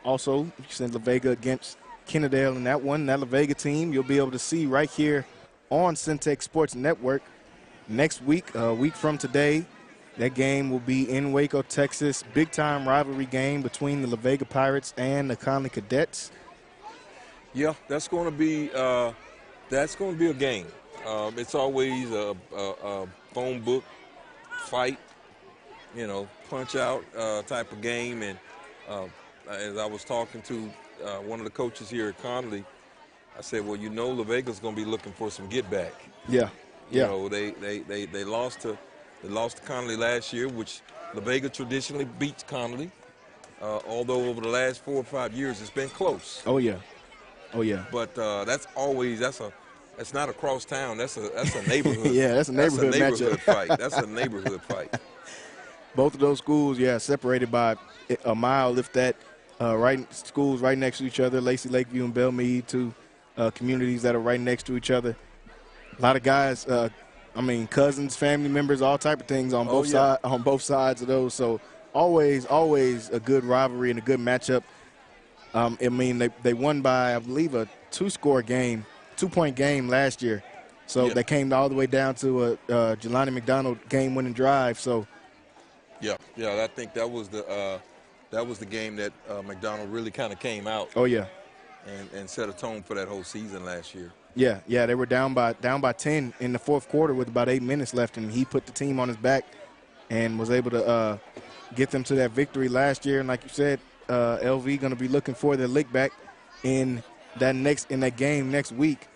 Also, you send La Vega against Kennedale in that one. That La Vega team you'll be able to see right here on Centex Sports Network next week, a week from today. That game will be in Waco, Texas. Big-time rivalry game between the La Vega Pirates and the Connally Cadets. Yeah, that's going to be a game. It's always a phone book fight, punch out type of game. And as I was talking to one of the coaches here at Connally, I said, well, La Vega's going to be looking for some get back. Yeah. They lost to Connally last year, which La Vega traditionally beats Connally. Although over the last 4 or 5 years it's been close. Oh yeah. But that's not a cross town. That's a neighborhood. Yeah, that's a neighborhood matchup. fight. That's a neighborhood fight. Both of those schools, separated by a mile, if that. Schools right next to each other. Lacey, Lakeview, and Belmead, two communities that are right next to each other. A lot of guys. Cousins, family members, all type of things on both sides of those. So always a good rivalry and a good matchup. They won by, I believe, a 2-point game last year. So they came all the way down to a Jelani McDonald game-winning drive. So yeah, I think that was the game that McDonald really kind of came out. Oh yeah, and set a tone for that whole season last year. Yeah, they were down by 10 in the fourth quarter with about 8 minutes left, and he put the team on his back and was able to get them to that victory last year. And like you said, LV going to be looking for their lick back in that game next week.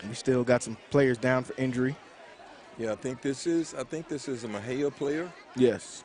We still got some players down for injury. Yeah, I think this is a Mexia player. Yes.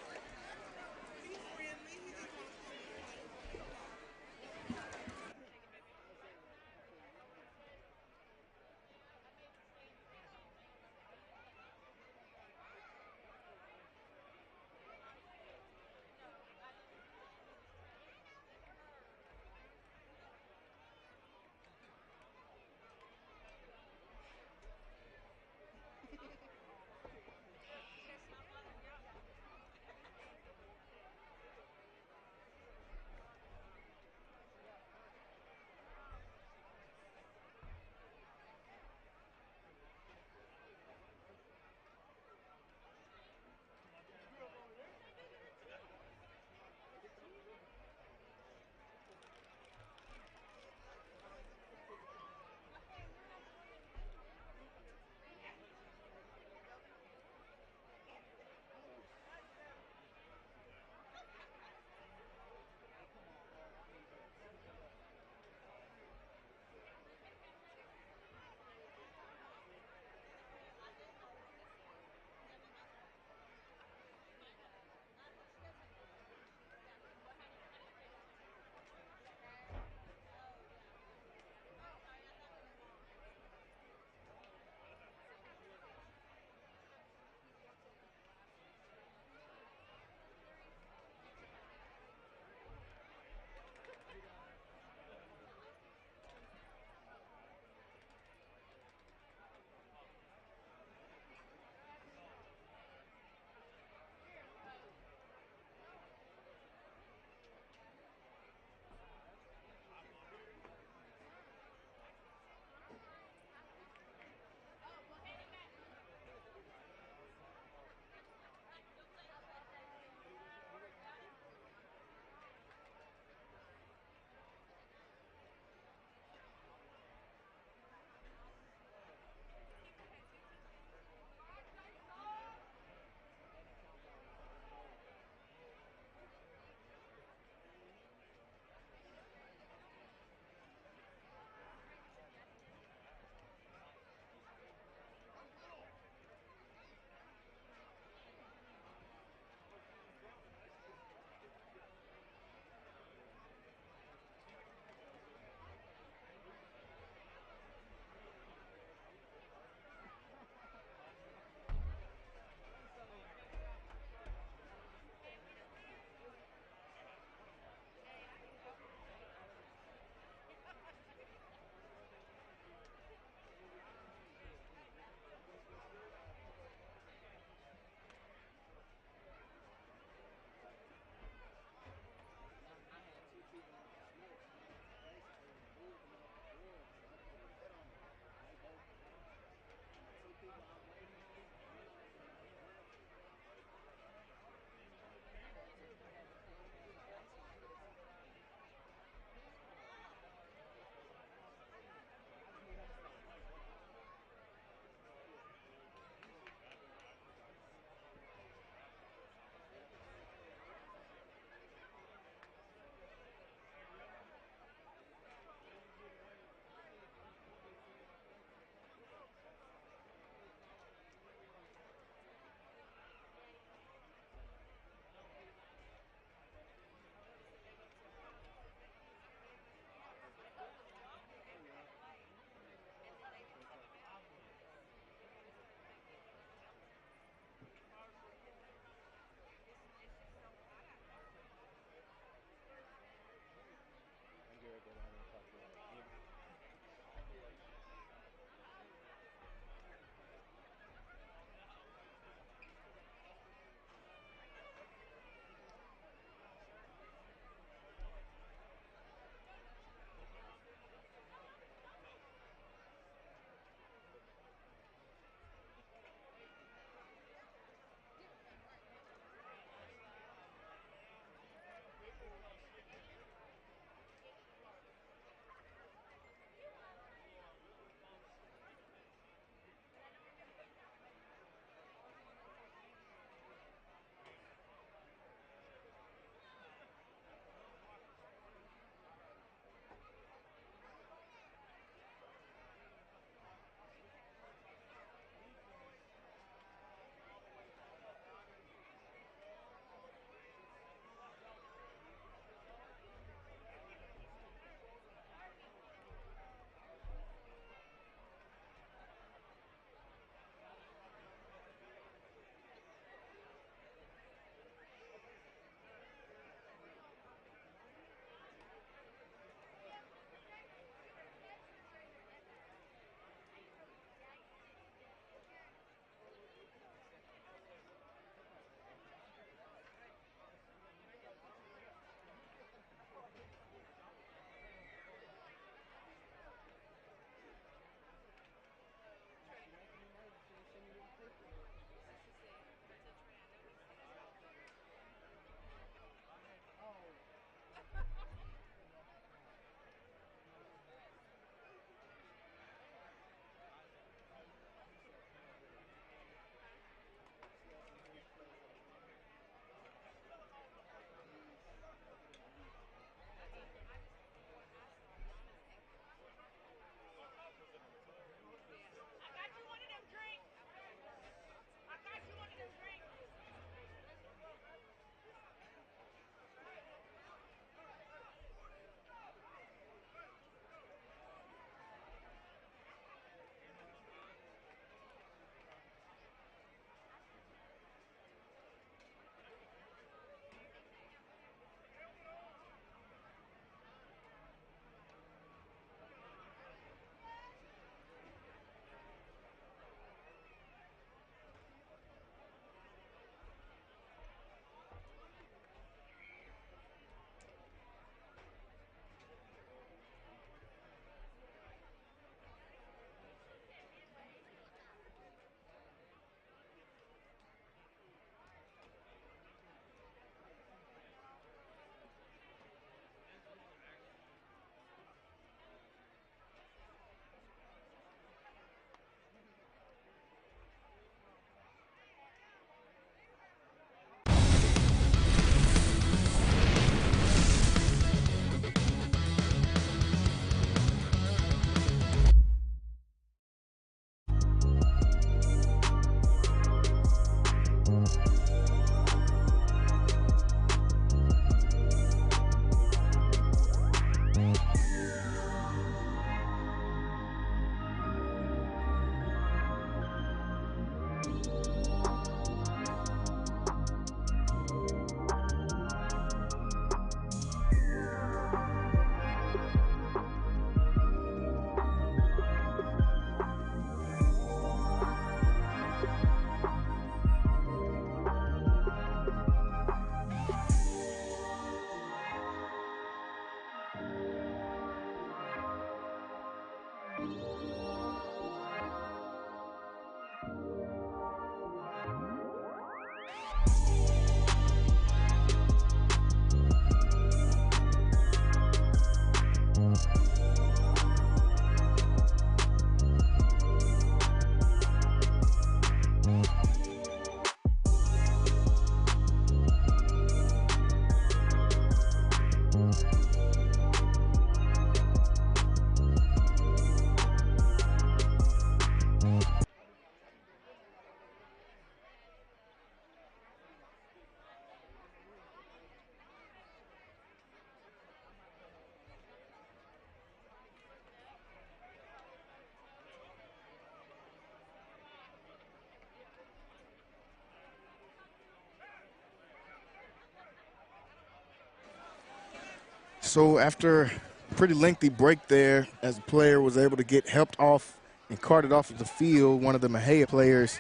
So after a pretty lengthy break there, as the player was able to get helped off and carted off of the field, one of the Mexia players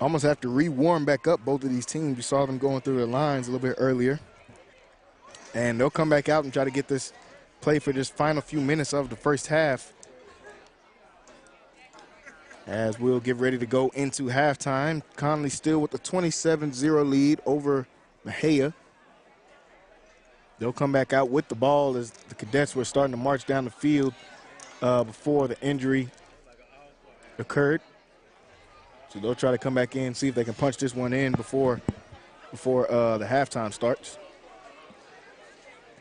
almost have to re-warm back up both of these teams. You saw them going through their lines a little bit earlier. And they'll come back out and try to get this play for just final few minutes of the first half, as we'll get ready to go into halftime. Connally still with the 27-0 lead over Mexia. They'll come back out with the ball as the Cadets were starting to march down the field before the injury occurred. So they'll try to come back in, see if they can punch this one in before the halftime starts.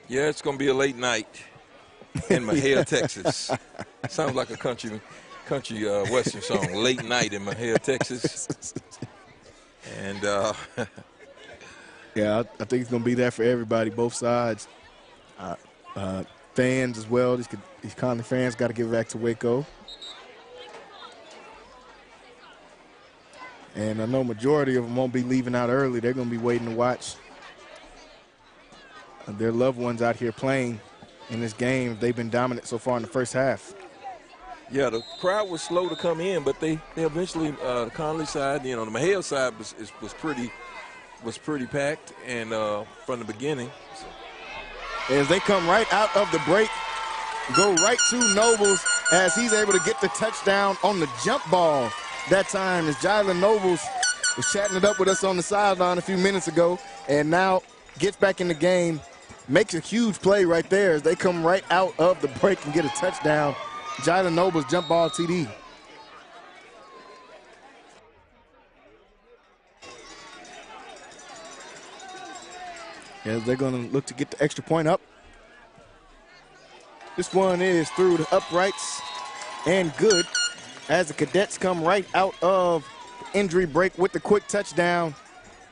Yeah, it's going to be a late night in Mexia, Texas. Sounds like a country western song. Late night in Mexia, Texas. And yeah, I think it's going to be there for everybody, both sides. Fans as well. These Connally fans got to get back to Waco. And I know majority of them won't be leaving out early. They're going to be waiting to watch their loved ones out here playing in this game. They've been dominant so far in the first half. Yeah, the crowd was slow to come in, but they eventually, the Connally side, the Mexia side was pretty packed, and from the beginning. So. As they come right out of the break, go right to Nobles as he's able to get the touchdown on the jump ball that time, as Jylan Nobles was chatting it up with us on the sideline a few minutes ago, and now gets back in the game, makes a huge play right there as they come right out of the break and get a touchdown. Jylan Nobles jump ball TD. As they're going to look to get the extra point up. This one is through the uprights and good, as the Cadets come right out of the injury break with the quick touchdown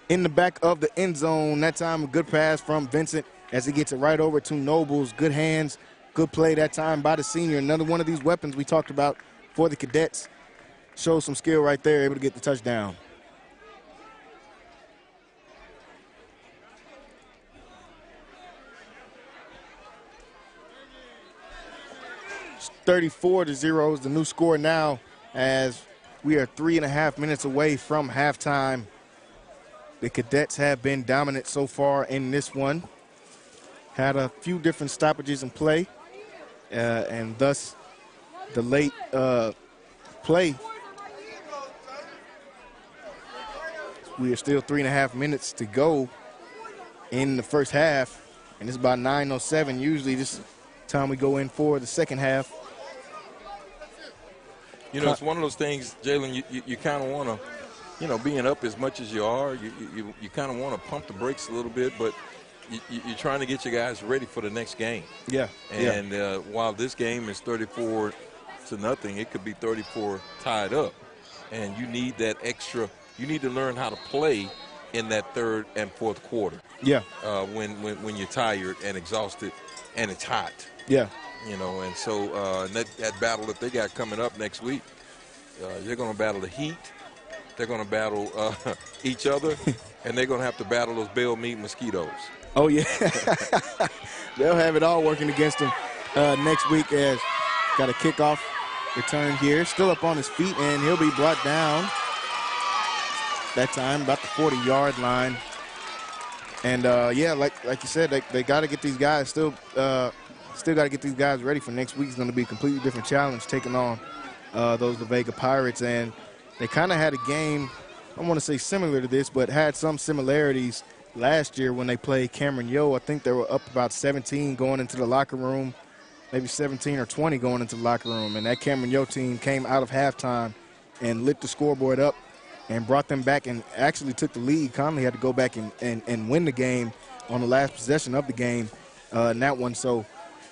in the back of the end zone. That time a good pass from Vincent as he gets it right over to Nobles. Good hands, good play that time by the senior. Another one of these weapons we talked about for the Cadets. Shows some skill right there, able to get the touchdown. It's 34-0 is the new score now, as we are 3.5 minutes away from halftime. The Cadets have been dominant so far in this one. Had a few different stoppages in play, and thus the late play. We are still 3.5 minutes to go in the first half, and it's about 9:07. Usually this time we go in for the second half. It's one of those things, Jalen, you kind of want to, being up as much as you are, you kind of want to pump the brakes a little bit, but you're trying to get your guys ready for the next game. Yeah. And while this game is 34-0, it could be 34 tied up. And you need that extra. You need to learn how to play in that third and fourth quarter. Yeah. When you're tired and exhausted and it's hot. Yeah. And so that battle that they got coming up next week, they're going to battle the heat. They're going to battle each other, and they're going to have to battle those bell meat mosquitoes. Oh, yeah. They'll have it all working against them next week, as got a kickoff return here. Still up on his feet, and he'll be brought down that time about the 40-yard line. And, yeah, like you said, they got to get these guys still still got to get these guys ready for next week. It's going to be a completely different challenge taking on those La Vega Pirates. And they kind of had a game, I want to say similar to this, but had some similarities last year when they played Cameron Yo. I think they were up about 17 going into the locker room, maybe 17 or 20 going into the locker room. And that Cameron Yo team came out of halftime and lit the scoreboard up and brought them back and actually took the lead. Connally had to go back and win the game on the last possession of the game in that one. So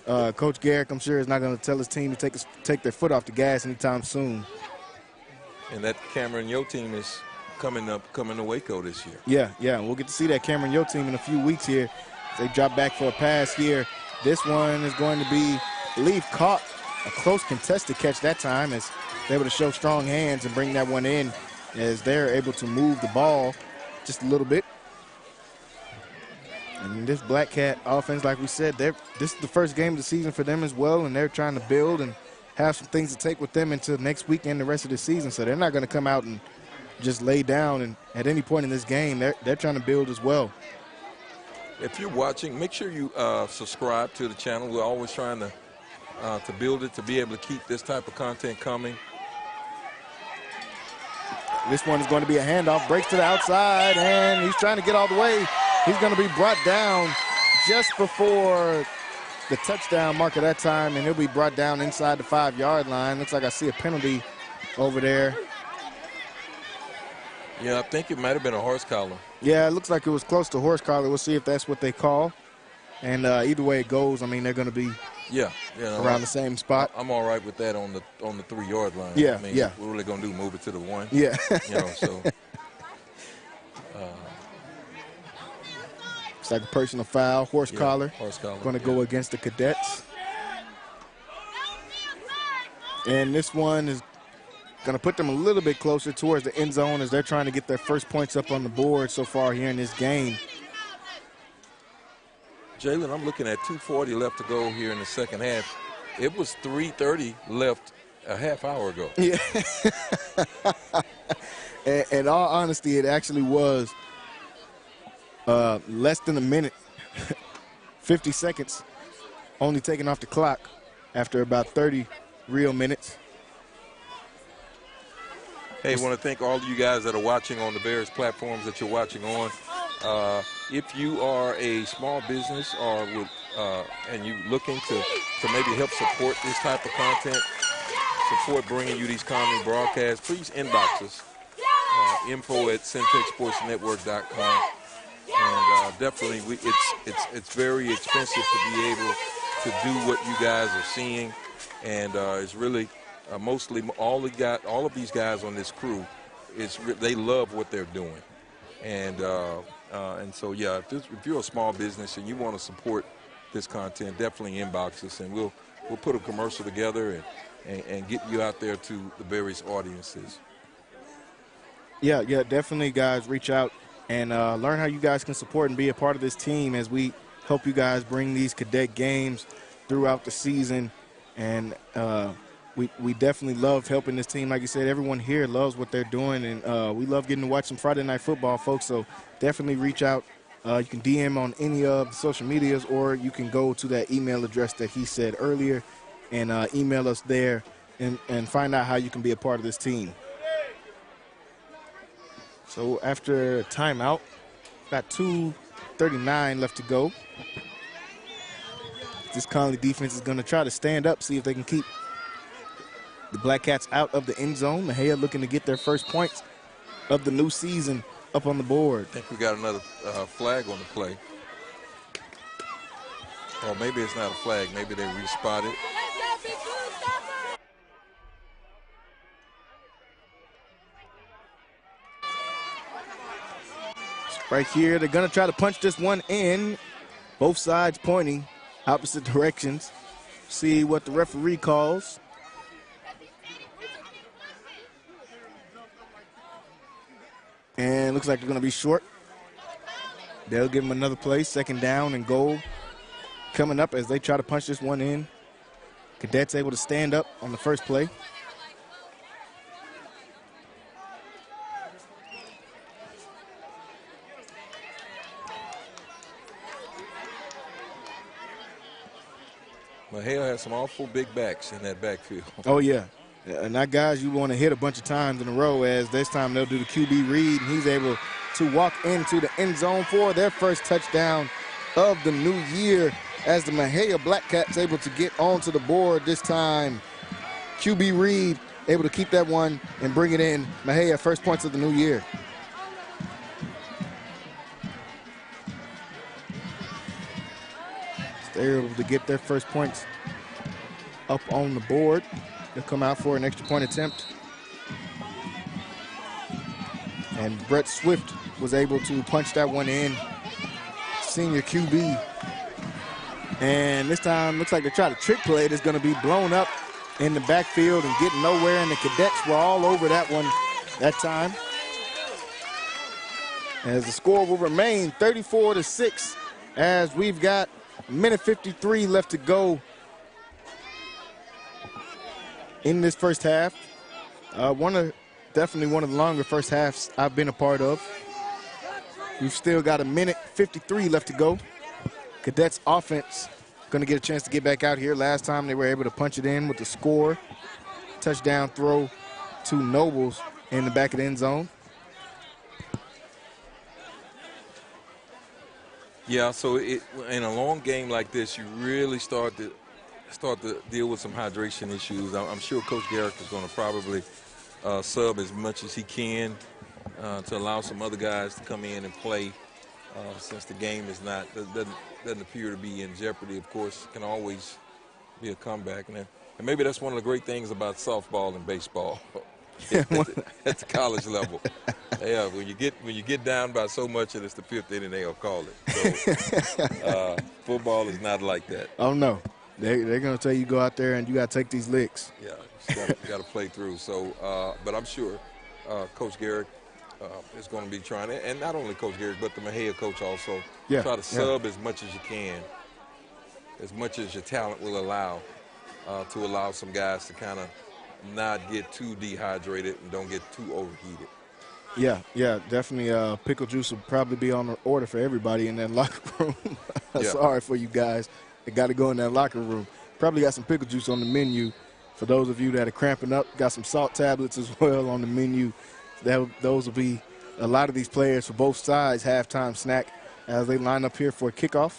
Coach Garrick, I'm sure, is not going to tell his team to take their foot off the gas anytime soon. And that Cameron Yo team is coming to Waco this year. Yeah, we'll get to see that Cameron Yo team in a few weeks here. They drop back for a pass here. This one is going to be, I believe, caught a close contested catch that time, as they're able to show strong hands and bring that one in, as they're able to move the ball just a little bit. And this Black Cat offense, like we said, this is the first game of the season for them as well, and they're trying to build and have some things to take with them into next week and the rest of the season. So they're not going to come out and just lay down, and at any point in this game, they're trying to build as well. If you're watching, make sure you subscribe to the channel. We're always trying to build it, to be able to keep this type of content coming. This one is going to be a handoff, breaks to the outside, and he's trying to get all the way. He's going to be brought down just before the touchdown mark of that time, and he'll be brought down inside the 5-yard line. Looks like I see a penalty over there. Yeah, I think it might have been a horse collar. Yeah, it looks like it was close to horse collar. We'll see if that's what they call. And either way it goes, I mean, they're going to be around the same spot. I'm all right with that on the 3-yard line. Yeah, I mean, yeah. What are they going to do, move it to the 1? Yeah. So. It's like a personal foul, horse collar. Horse collar. Going to go against the Cadets. And this one is going to put them a little bit closer towards the end zone as they're trying to get their first points up on the board so far here in this game. Jalen, I'm looking at 2:40 left to go here in the second half. It was 3:30 left a half hour ago. Yeah. In all honesty, it actually was less than a minute, 50 seconds only taken off the clock after about 30 real minutes. Hey, I want to thank all of you guys that are watching on the various platforms that you're watching on. If you are a small business or and you're looking to maybe help support this type of content, support bringing you these comedy broadcasts, please inbox us, info@centexsportsnetwork.com. And definitely, it's very expensive to be able to do what you guys are seeing, and it's really mostly all of these guys on this crew. They love what they're doing, and so yeah, if you're a small business and you want to support this content, definitely inbox us, and we'll put a commercial together and get you out there to the various audiences. Yeah, definitely, guys, reach out and learn how you guys can support and be a part of this team as we help you guys bring these cadet games throughout the season. And we definitely love helping this team. Like you said, everyone here loves what they're doing, and we love getting to watch some Friday Night Football, folks. So definitely reach out. You can DM on any of the social medias, or you can go to that email address that he said earlier and email us there and find out how you can be a part of this team. So after a timeout, got 2:39 left to go. This Connally defense is going to try to stand up, see if they can keep the Black Cats out of the end zone. Mexia looking to get their first points of the new season up on the board. I think we got another flag on the play. Or maybe it's not a flag. Maybe they respotted. Right here, they're going to try to punch this one in. Both sides pointing opposite directions. See what the referee calls. And looks like they're going to be short. They'll give them another play, second down and goal. Coming up as they try to punch this one in. Cadets able to stand up on the first play. Mexia has some awful big backs in that backfield. Oh, yeah. And that guys you want to hit a bunch of times in a row, as this time they'll do the QB read, and he's able to walk into the end zone for their first touchdown of the new year, as the Mexia Black Cats able to get onto the board this time. QB read able to keep that one and bring it in. Mexia first points of the new year. So they're able to get their first points up on the board. They'll come out for an extra point attempt. And Brett Swift was able to punch that one in. Senior QB. And this time looks like they try to trick play it. It's going to be blown up in the backfield and getting nowhere, and the Cadets were all over that one that time. As the score will remain 34-6, as we've got a minute 53 left to go in this first half. Definitely one of the longer first halves I've been a part of. We've still got a minute 53 left to go. Cadets offense going to get a chance to get back out here. Last time they were able to punch it in with the score. Touchdown throw to Nobles in the back of the end zone. Yeah, so in a long game like this, you really start to deal with some hydration issues. I'm sure Coach Garrick is going to probably sub as much as he can to allow some other guys to come in and play, since the game is doesn't appear to be in jeopardy. Of course, it can always be a comeback, and maybe that's one of the great things about softball and baseball at the college level. Yeah, when you get down by so much and it's the fifth inning, they'll call it. So football is not like that. Oh no, they're going to tell you go out there and you got to take these licks. Yeah, you got to play through. So, but I'm sure Coach Garrick is going to be trying, and not only Coach Garrick, but the Mexia coach also, try to sub as much as you can, as much as your talent will allow, to allow some guys to kind of not get too dehydrated and don't get too overheated. Yeah, definitely. Pickle juice will probably be on the order for everybody in that locker room. Sorry for you guys that got to go in that locker room. Probably got some pickle juice on the menu. For those of you that are cramping up, got some salt tablets as well on the menu. Those will be a lot of these players for both sides halftime snack as they line up here for kickoff.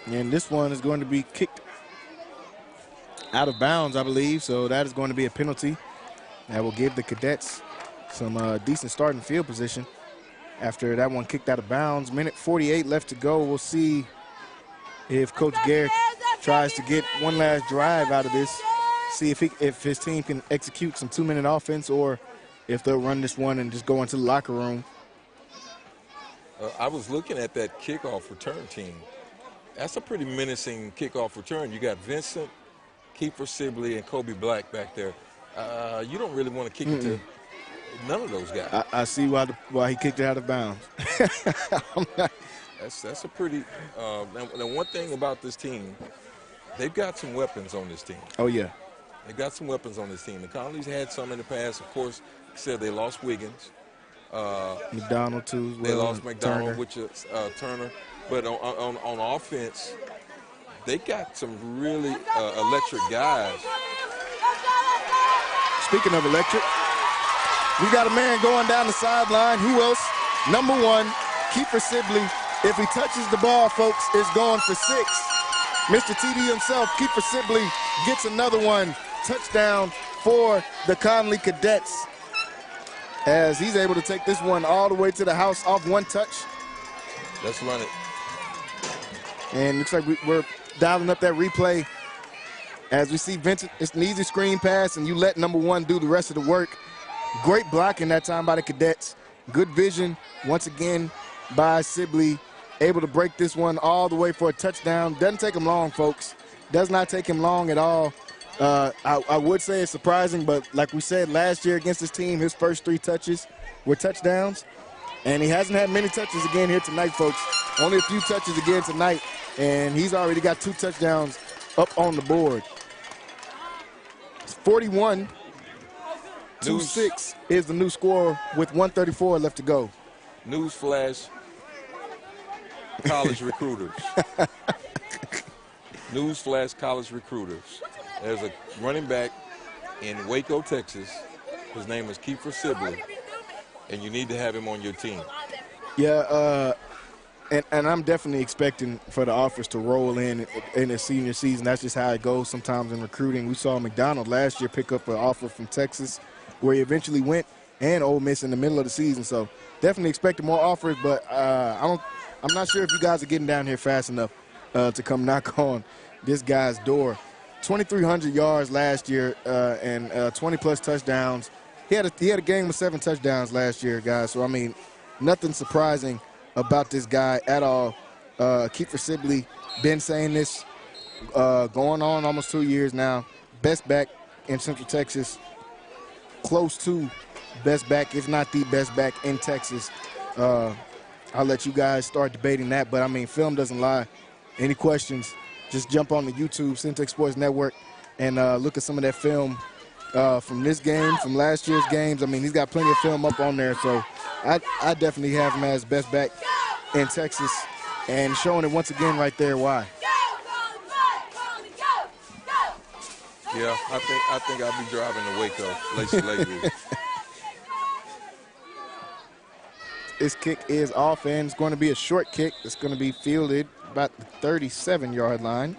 And this one is going to be kicked out of bounds, I believe. So that is going to be a penalty. That will give the Cadets some decent starting field position after that one kicked out of bounds. Minute 48 left to go. We'll see if Coach Garrick tries to get one last drive out of this. See if his team can execute some 2-minute offense, or if they'll run this one and just go into the locker room. I was looking at that kickoff return team. That's a pretty menacing kickoff return. You got Vincent, Kiefer Sibley, and Kobe Black back there. You don't really want to kick it to none of those guys. I see why he kicked it out of bounds. That's a pretty the one thing about this team, they've got some weapons on this team. Oh, yeah. They've got some weapons on this team. The Connally's had some in the past. Of course, like I said, they lost Wiggins. McDonald, too. They lost McDonald, which is Turner. But on offense, they got some really electric guys. Speaking of electric, we got a man going down the sideline. Who else? Number 1, Kiefer Sibley. If he touches the ball, folks, it's going for 6. Mr. TD himself, Kiefer Sibley, gets another one. Touchdown for the Connally Cadets, as he's able to take this one all the way to the house off one touch. Let's run it. And looks like we're dialing up that replay. As we see Vincent, it's an easy screen pass, and you let number 1 do the rest of the work. Great blocking that time by the Cadets. Good vision, once again, by Sibley. Able to break this one all the way for a touchdown. Doesn't take him long, folks. Does not take him long at all. I would say it's surprising, but like we said last year against this team, his first 3 touches were touchdowns. And he hasn't had many touches again here tonight, folks. Only a few touches again tonight, and he's already got 2 touchdowns up on the board. It's 41-6 is the new score with 1:34 left to go. Newsflash, college recruiters. Newsflash, college recruiters. There's a running back in Waco, Texas. His name is Sibley, and you need to have him on your team. Yeah, and I'm definitely expecting for the offers to roll in his senior season. That's just how it goes sometimes in recruiting. We saw McDonald last year pick up an offer from Texas, where he eventually went, and Ole Miss in the middle of the season. So definitely expecting more offers, but I'm not sure if you guys are getting down here fast enough to come knock on this guy's door. 2,300 yards last year and 20-plus touchdowns. He had a game with 7 touchdowns last year, guys. So, I mean, nothing surprising about this guy at all. Sibley, been saying this going on almost 2 years now. Best back in Central Texas. Close to best back, if not the best back in Texas. I'll let you guys start debating that, but, I mean, film doesn't lie. Any questions, just jump on the YouTube, Centex Sports Network, and look at some of that film from this game, from last year's games. I mean, he's got plenty of film up on there, so I definitely have him as best back in Texas, and showing it once again right there why. Yeah, I think I'll be driving to Waco lately. This kick is off, and it's going to be a short kick. It's going to be fielded about the 37-yard line.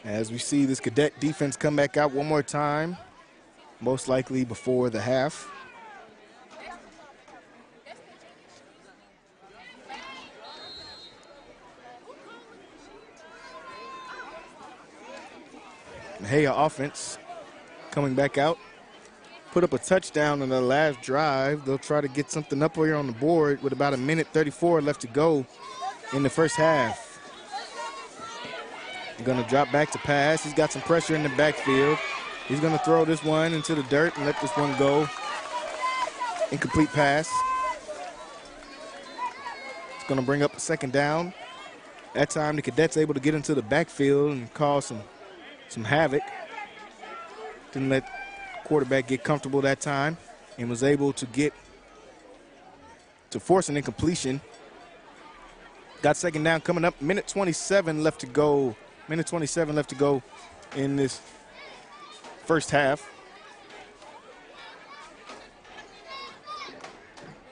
As we see this Cadet defense come back out one more time, most likely before the half. Mexia offense coming back out. Put up a touchdown on the last drive. They'll try to get something up here on the board with about 1:34 left to go in the first half. Going to drop back to pass. He's got some pressure in the backfield. He's going to throw this one into the dirt and let this one go. Incomplete pass. It's going to bring up a second down. That time the Cadets able to get into the backfield and cause some havoc. Didn't let quarterback get comfortable that time and was able to force an incompletion. Got second down coming up. 1:27 left to go. 1:27 left to go in this first half.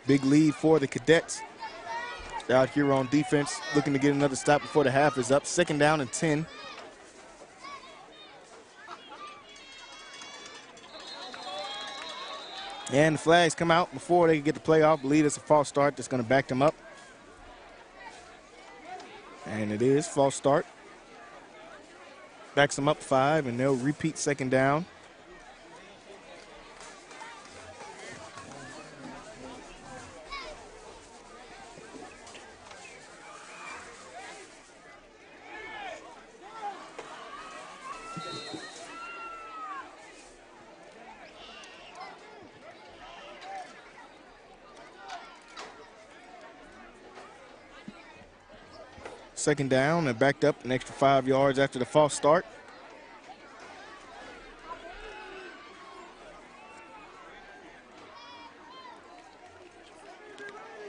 Big lead for the Cadets. They're out here on defense, looking to get another stop before the half is up. Second down and 10. And the flags come out before they can get the play off. Believe it's a false start that's going to back them up. And it is false start. Backs them up 5, and they'll repeat second down. Second down, and backed up an extra 5 yards after the false start.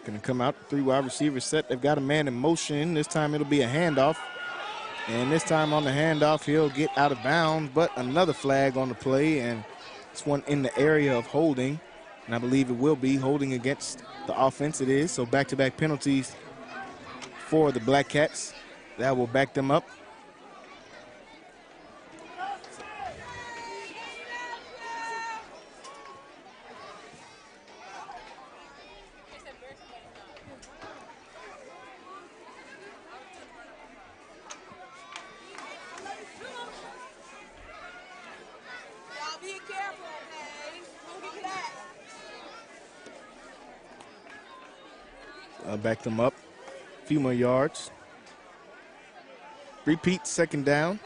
Going to come out, 3 wide receivers set. They've got a man in motion. This time it'll be a handoff. And this time on the handoff, he'll get out of bounds, but another flag on the play, and this one in the area of holding. And I believe it will be holding against the offense. It is, so back-to-back penalties for the Black Cats. That will back them up. Back them up a few more yards. Repeat second down.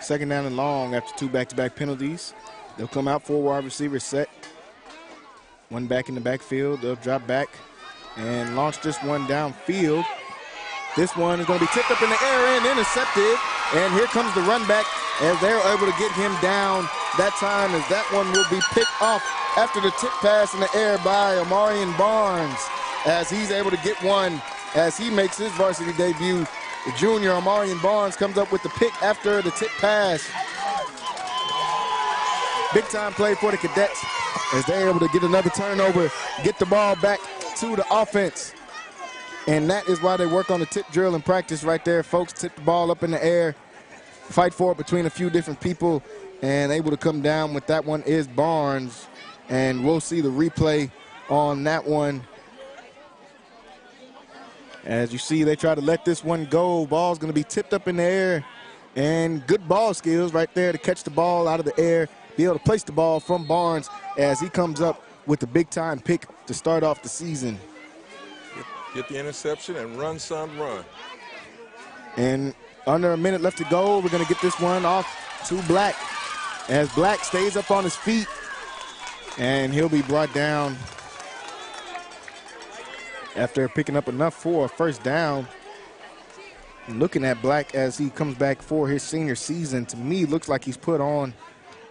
Second down and long after 2 back-to-back penalties. They'll come out 4 wide receivers set. 1 back in the backfield. They'll drop back and launch this one downfield. This one is going to be tipped up in the air and intercepted. And here comes the run back as they're able to get him down that time, as that one will be picked off after the tip pass in the air by Omarion Barnes, as he's able to get one as he makes his varsity debut. The junior Omarion Barnes comes up with the pick after the tip pass. Big time play for the Cadets as they're able to get another turnover, get the ball back to the offense. And that is why they work on the tip drill in practice right there, folks. Tip the ball up in the air, fight for it between a few different people, and able to come down with that one is Barnes. And we'll see the replay on that one. As you see, they try to let this one go. Ball's going to be tipped up in the air, and good ball skills right there to catch the ball out of the air, be able to place the ball from Barnes as he comes up with the big-time pick to start off the season. Get the interception and run, son, run. And under a minute left to go, we're going to get this one off to Black as Black stays up on his feet, and he'll be brought down after picking up enough for a first down. Looking at Black as he comes back for his senior season, to me, looks like he's put on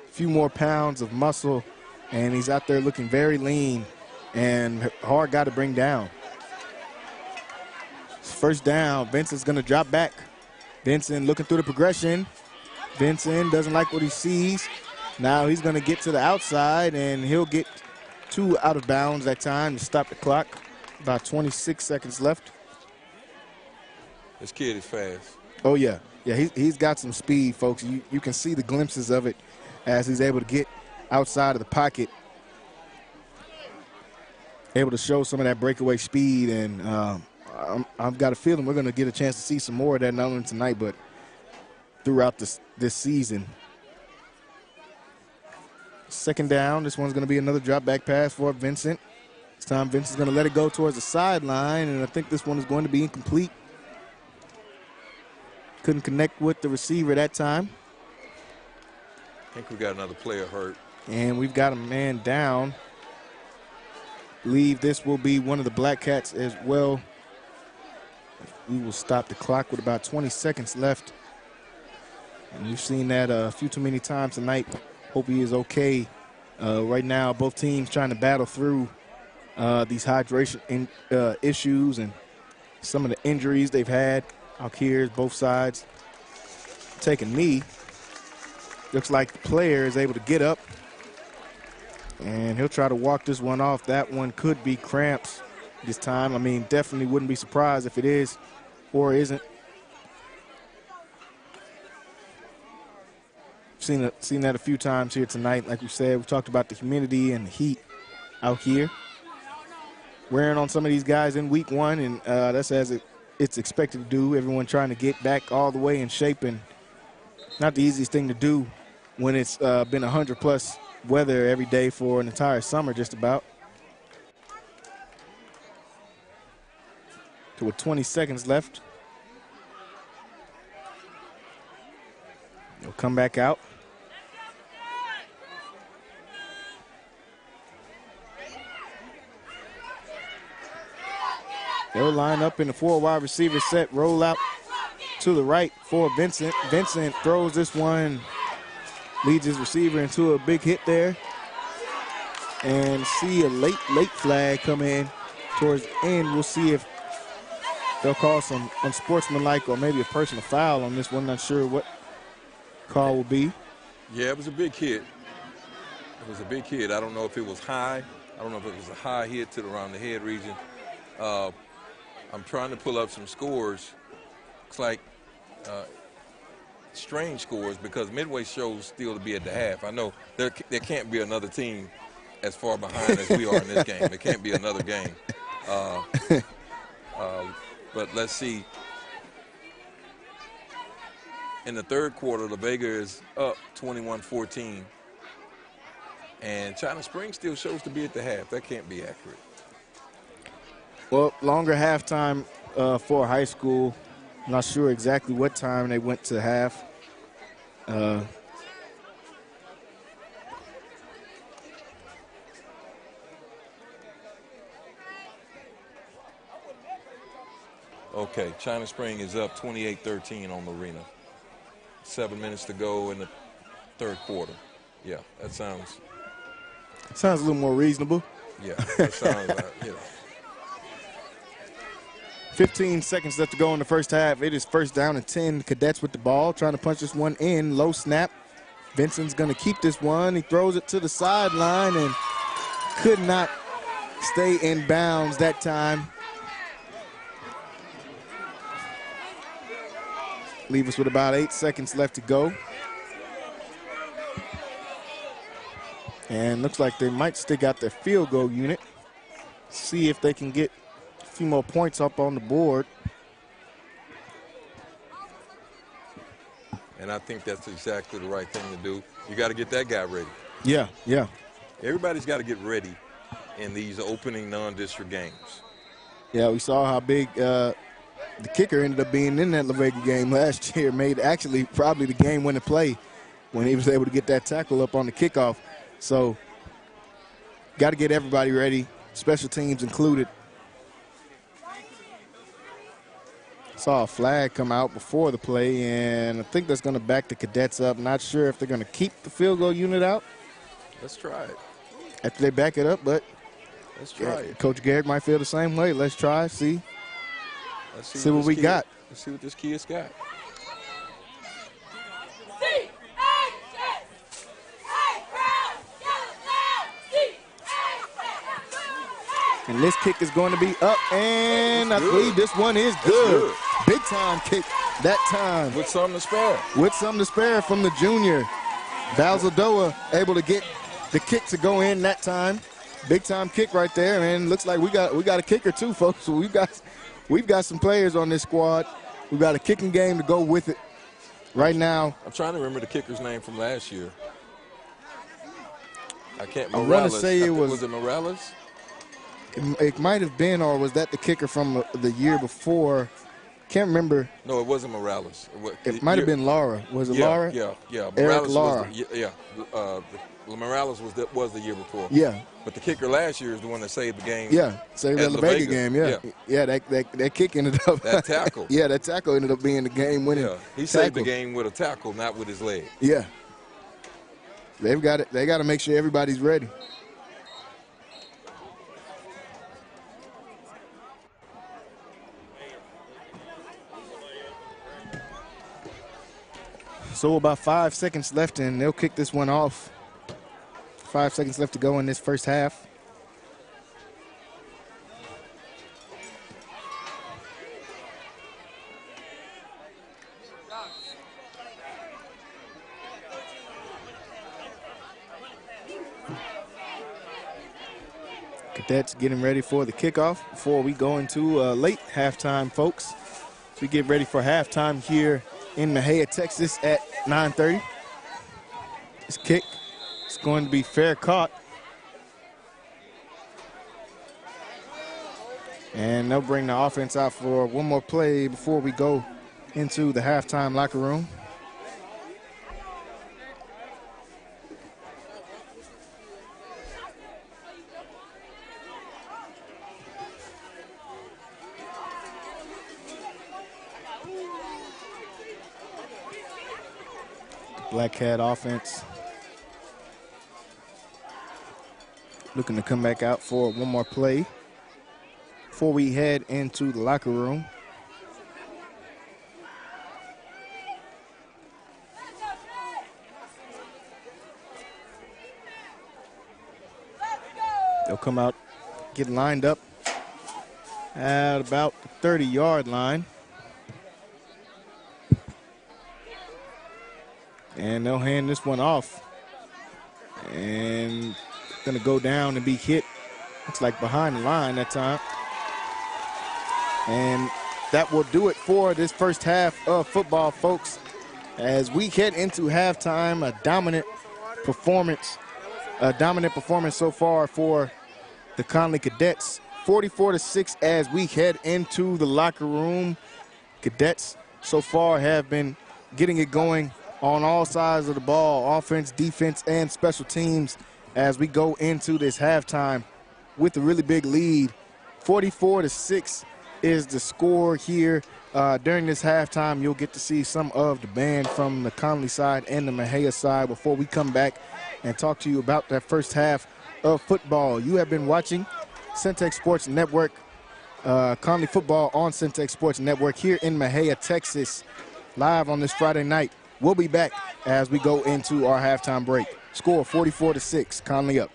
a few more pounds of muscle, and he's out there looking very lean and hard guy to bring down. First down, Vincent's going to drop back. Vincent looking through the progression. Vincent doesn't like what he sees. Now he's going to get to the outside, and he'll get 2 out of bounds that time to stop the clock. About 26 seconds left. This kid is fast. Oh, yeah. Yeah, he's got some speed, folks. You can see the glimpses of it as he's able to get outside of the pocket. Able to show some of that breakaway speed, and I've got a feeling we're going to get a chance to see some more of that, not only tonight, but throughout this season. Second down, this one's going to be another drop back pass for Vincent. This time Vincent's going to let it go towards the sideline, and I think this one is going to be incomplete. Couldn't connect with the receiver that time. I think we got another player hurt. And we've got a man down. Believe this will be one of the Black Cats as well. We will stop the clock with about 20 seconds left. And you've seen that a few too many times tonight. Hope he is okay. Right now, both teams trying to battle through these hydration issues and some of the injuries they've had. Out here, both sides take a knee. Looks like the player is able to get up, and he'll try to walk this one off. That one could be cramps this time. I mean, definitely wouldn't be surprised if it is or isn't. Seen that a few times here tonight. Like we said, we talked about the humidity and the heat out here. Wearing on some of these guys in week 1, and that's as it's expected to do. Everyone trying to get back all the way in shape, and not the easiest thing to do when it's been 100+ weather every day for an entire summer just about. So with 20 seconds left, he'll come back out. They'll line up in the 4 wide receiver set, roll out to the right for Vincent. Vincent throws this one, leads his receiver into a big hit there. And see a late flag come in towards the end. We'll see if they'll call some unsportsmanlike or maybe a personal foul on this one. Not sure what call will be. Yeah, it was a big hit. It was a big hit. I don't know if it was high. I don't know if it was a high hit to around the head region. I'm trying to pull up some scores. Looks like strange scores because Midway shows still to be at the half. I know there can't be another team as far behind as we are in this game. There can't be another game. But let's see. In the third quarter, La Vega is up 21-14. And China Springs still shows to be at the half. That can't be accurate. Well, longer halftime for high school. I'm not sure exactly what time they went to half. Okay, China Spring is up 28-13 on Marina. 7 minutes to go in the third quarter. Yeah, that sounds a little more reasonable. Yeah, that sounds 15 seconds left to go in the first half. It is first down and 10. Cadets with the ball, trying to punch this one in. Low snap. Vincent's going to keep this one. He throws it to the sideline and could not stay in bounds that time. Leave us with about 8 seconds left to go. And looks like they might stick out their field goal unit. See if they can get a few more points up on the board. And I think that's exactly the right thing to do. You got to get that guy ready. Yeah, yeah. Everybody's got to get ready in these opening non-district games. Yeah, we saw how big the kicker ended up being in that La Vega game last year. Made actually probably the game-winning play when he was able to get that tackle up on the kickoff. So, got to get everybody ready, special teams included. Saw a flag come out before the play, and I think that's going to back the Cadets up. Not sure if they're going to keep the field goal unit out. Let's try it. After they back it up, but let's try it. Coach Garrett might feel the same way. Let's try, see what we got. Let's see what this kid's got. And this kick is going to be up, and I believe this one is good. Big time kick that time. With something to spare. With something to spare from the junior. Balzadoa able to get the kick to go in that time. Big time kick right there, and looks like we got a kicker too, folks. So we've got some players on this squad. We've got a kicking game to go with it right now. I'm trying to remember the kicker's name from last year. I can't. I want to say was it Morales? It might have been, or was that the kicker from the year before? Can't remember. No, it wasn't Morales. It might have been Laura. Was it Laura? Yeah. Eric Morales Laura. Morales was the year before. Yeah. But the kicker last year is the one that saved the game. Yeah, saved the La Vega game. Yeah. That kick ended up. That tackle. Yeah, that tackle ended up being the game-winning. Yeah, he saved the game with a tackle, not with his leg. Yeah. They've got it. They got to make sure everybody's ready. So about 5 seconds left, and they'll kick this one off. 5 seconds left to go in this first half. Cadets getting ready for the kickoff before we go into late halftime, folks. So we get ready for halftime here in Mexia, Texas at 9:30. This kick is going to be fair caught. And they'll bring the offense out for one more play before we go into the halftime locker room. Black Cat offense looking to come back out for one more play before we head into the locker room. They'll come out, get lined up at about the 30-yard line. And they'll hand this one off. And going to go down and be hit. Looks like behind the line that time. And that will do it for this first half of football, folks. As we head into halftime, a dominant performance so far for the Connally Cadets. 44-6 as we head into the locker room. Cadets so far have been getting it going on all sides of the ball, offense, defense, and special teams, as we go into this halftime with a really big lead. 44-6 is the score here. During this halftime, you'll get to see some of the band from the Connally side and the Mexia side before we come back and talk to you about that first half of football. You have been watching Centex Sports Network, Connally football on Centex Sports Network here in Mexia, Texas, live on this Friday night. We'll be back as we go into our halftime break. Score 44-6, Connally up.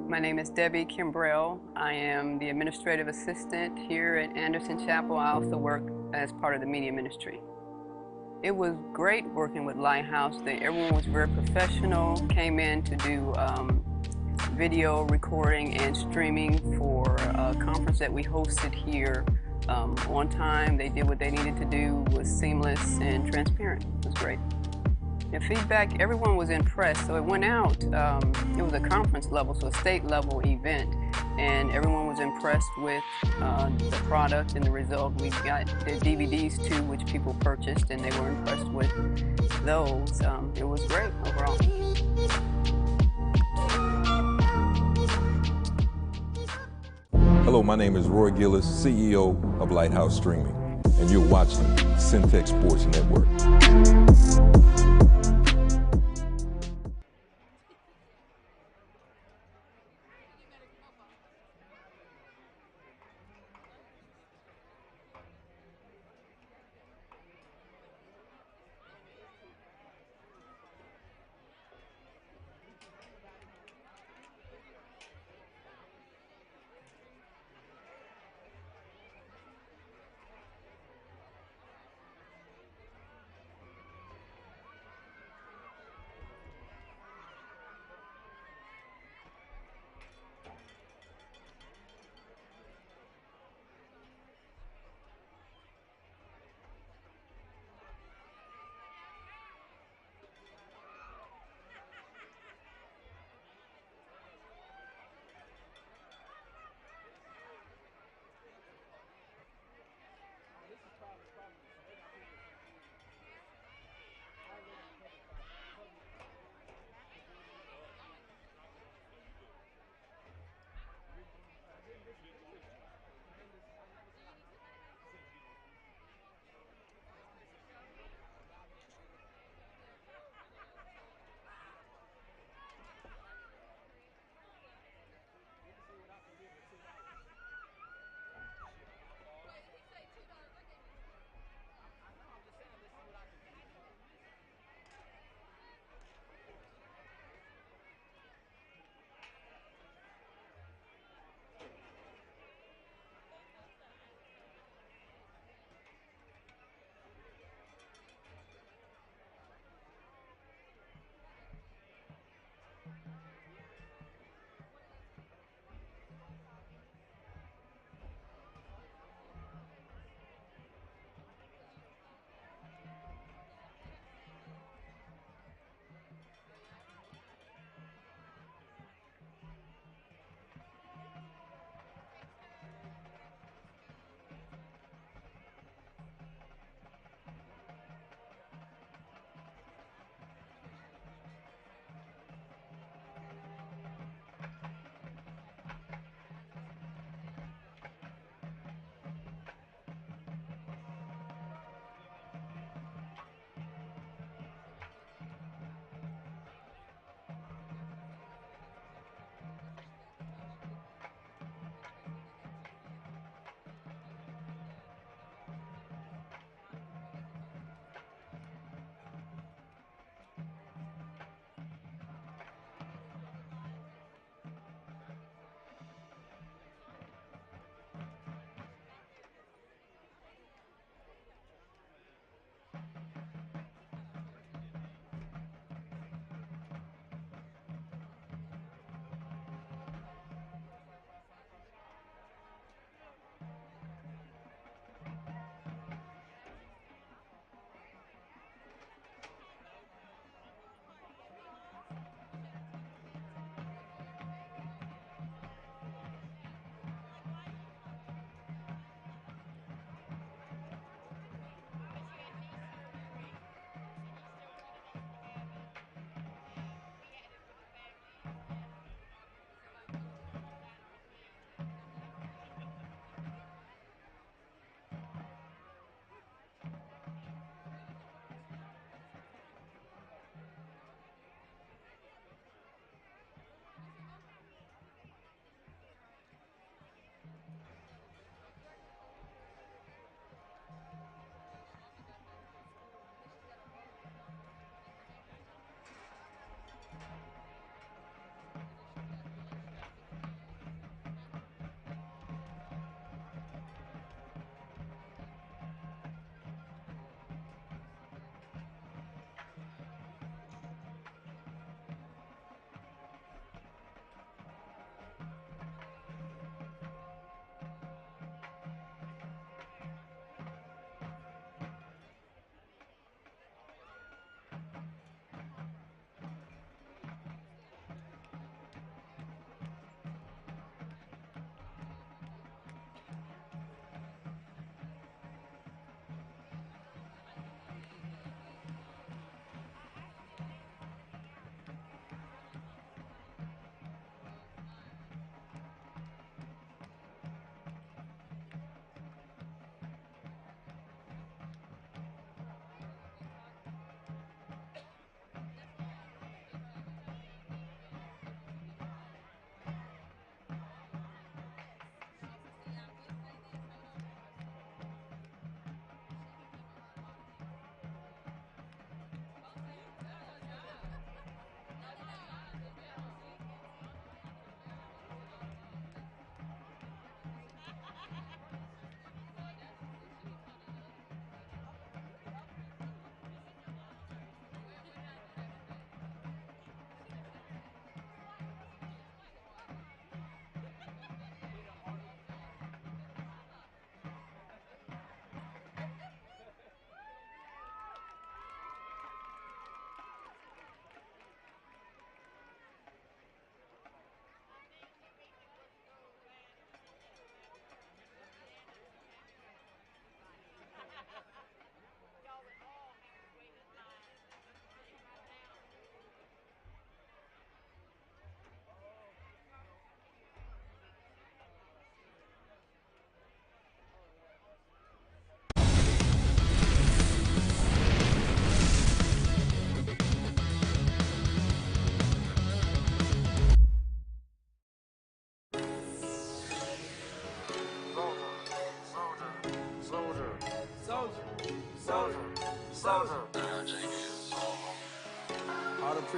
My name is Debbie Kimbrell. I am the administrative assistant here at Anderson Chapel. I also work as part of the media ministry. It was great working with Lighthouse. Everyone was very professional, came in to do video recording and streaming for a conference that we hosted here on time. They did what they needed to do, was seamless and transparent. It was great. The feedback, everyone was impressed. So it went out, it was a conference level, so a state level event, and everyone was impressed with the product and the result. We got the DVDs too, which people purchased, and they were impressed with those. It was great overall. Hello, my name is Roy Gillis, CEO of Lighthouse Streaming, and you're watching Centex Sports Network.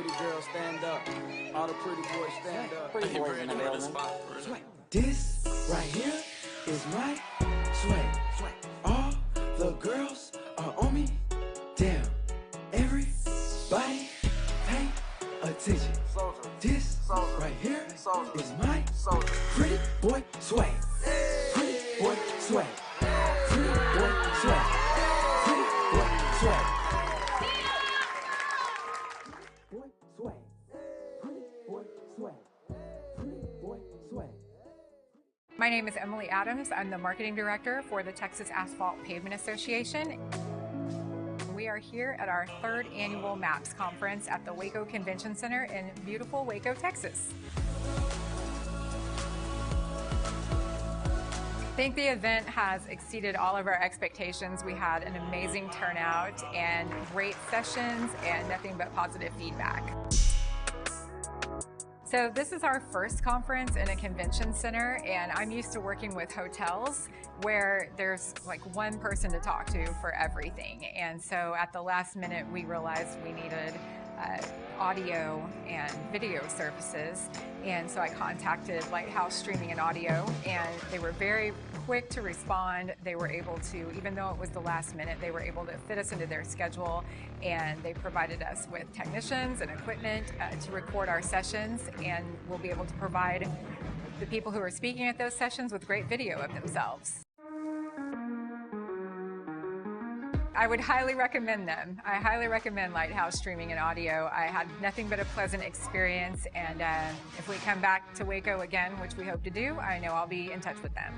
pretty girls stand up. All the pretty boys stand up. Pretty boys in the building. This right here is my swag. All the girls are on me. Damn, everybody pay attention. This right here is my pretty boy swag. Pretty boy swag. Pretty boy swag. Pretty boy swag. Boy swag. Pretty boy swag. Pretty boy swag. My name is Emily Adams. I'm the marketing director for the Texas Asphalt Pavement Association. We are here at our 3rd annual MAPS conference at the Waco Convention Center in beautiful Waco, Texas. I think the event has exceeded all of our expectations. We had an amazing turnout and great sessions and nothing but positive feedback. So this is our first conference in a convention center, and I'm used to working with hotels where there's like one person to talk to for everything. And so at the last minute, we realized we needed audio and video services. And so I contacted Lighthouse Streaming and Audio, and they were very quick to respond. They were able to, even though it was the last minute, they were able to fit us into their schedule, and they provided us with technicians and equipment to record our sessions, and we'll be able to provide the people who are speaking at those sessions with great video of themselves. I would highly recommend them. I highly recommend Lighthouse Streaming and Audio. I had nothing but a pleasant experience, and if we come back to Waco again, which we hope to do, I know I'll be in touch with them.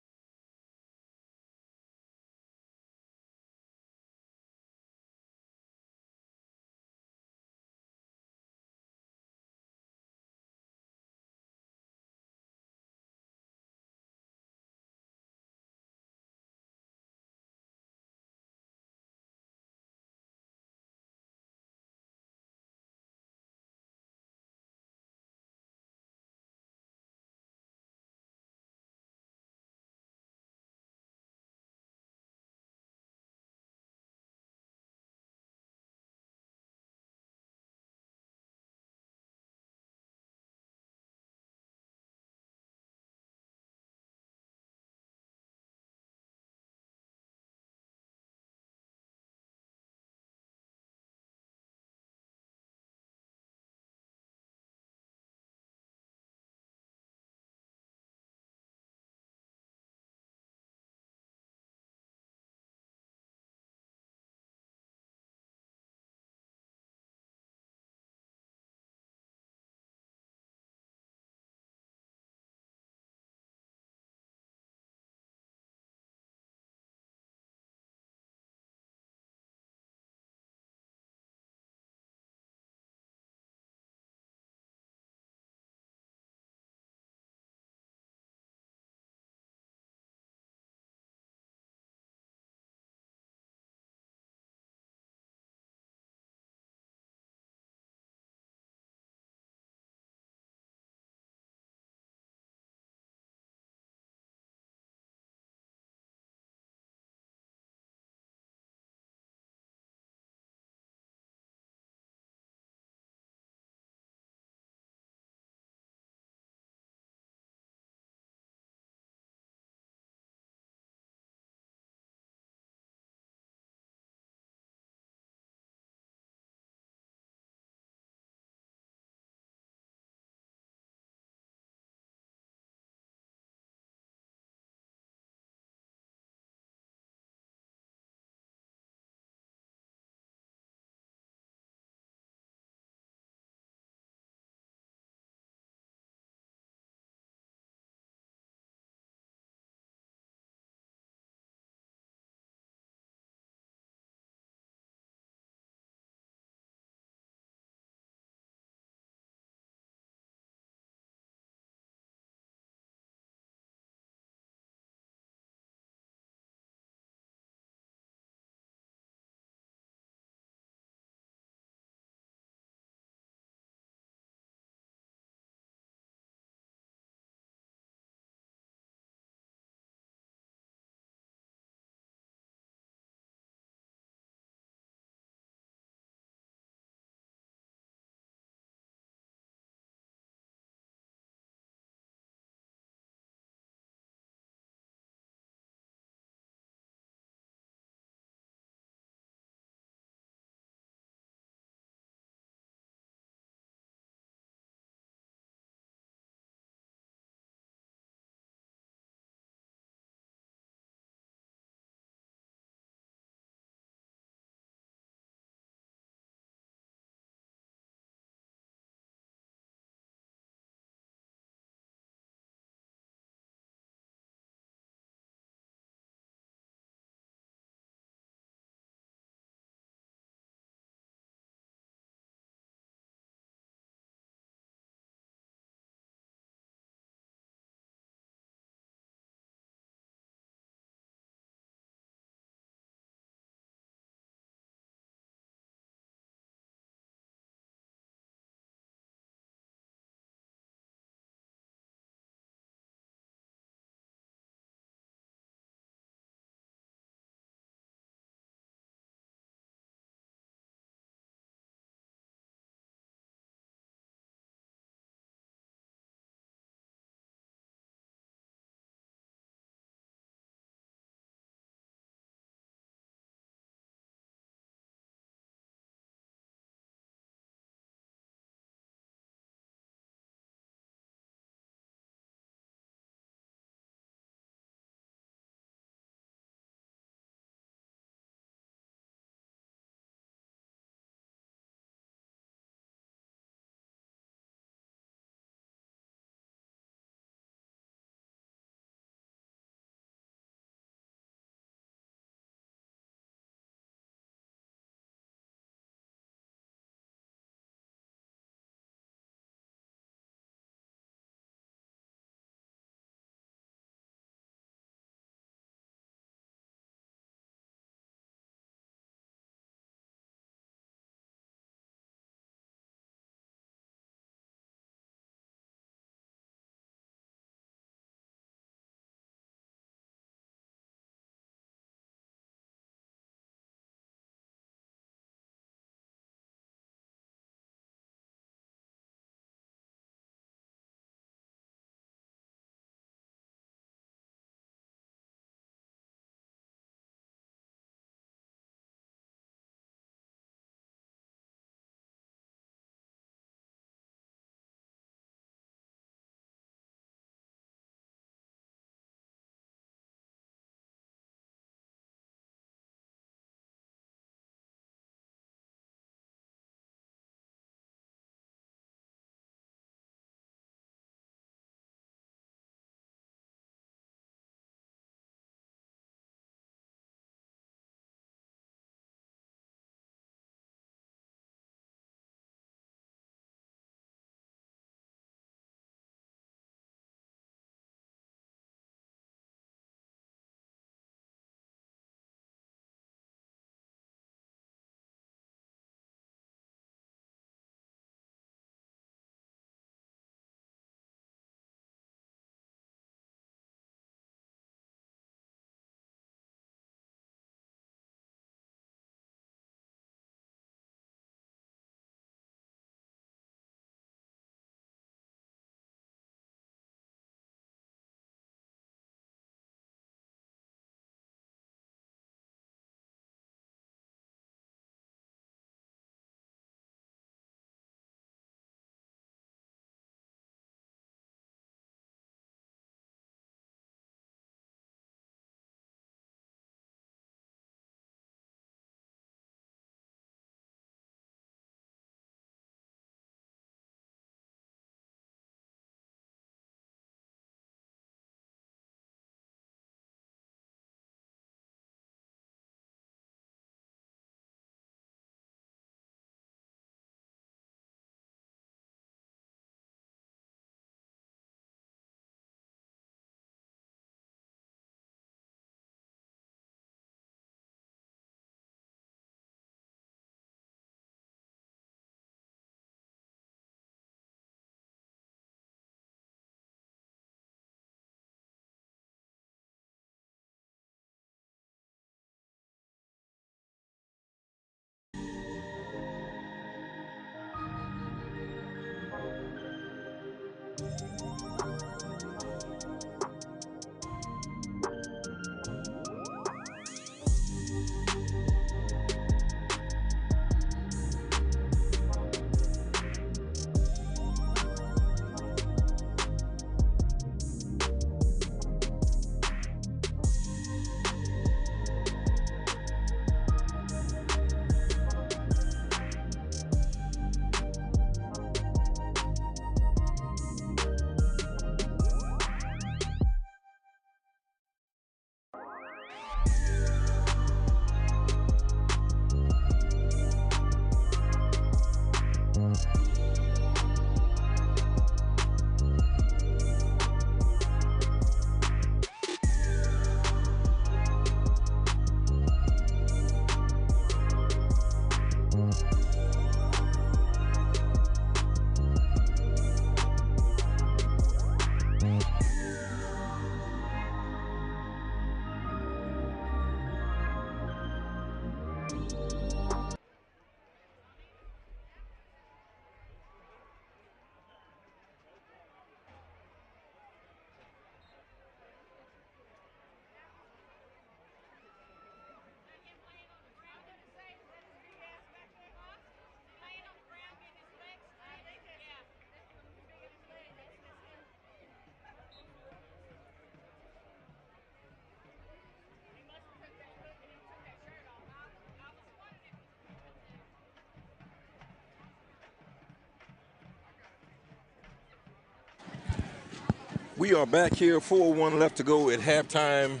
We are back here, 4:01 left to go at halftime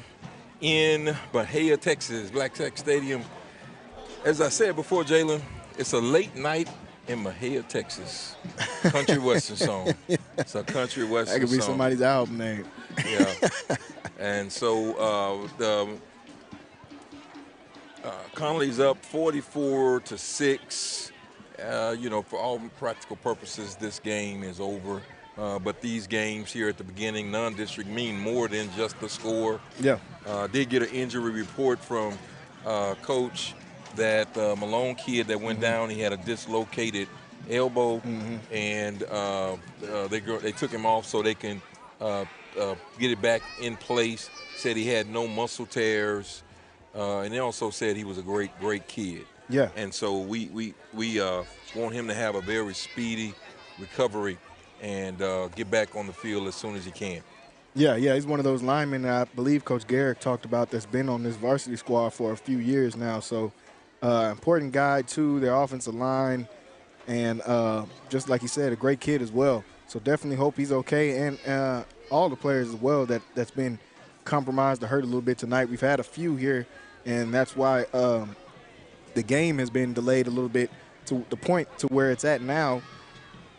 in Mexia, Texas, Black Tech Stadium. As I said before, Jalen, it's a late night in Mexia, Texas. Country Western song. It's a country Western song. That could be somebody's album name. Yeah. And so Connally's up 44-6. For all practical purposes, this game is over. But these games here at the beginning, non-district, mean more than just the score. Yeah. Did get an injury report from Coach that Malone kid that went down, he had a dislocated elbow, and they took him off so they can get it back in place. Said he had no muscle tears, and they also said he was a great kid. Yeah. And so we want him to have a very speedy recovery and get back on the field as soon as he can. Yeah, he's one of those linemen I believe Coach Garrick talked about that's been on this varsity squad for a few years now. So important guy to their offensive line, and just like he said, a great kid as well. So definitely hope he's okay, and all the players as well that's been compromised or hurt a little bit tonight. We've had a few here, and that's why the game has been delayed a little bit to the point to where it's at now.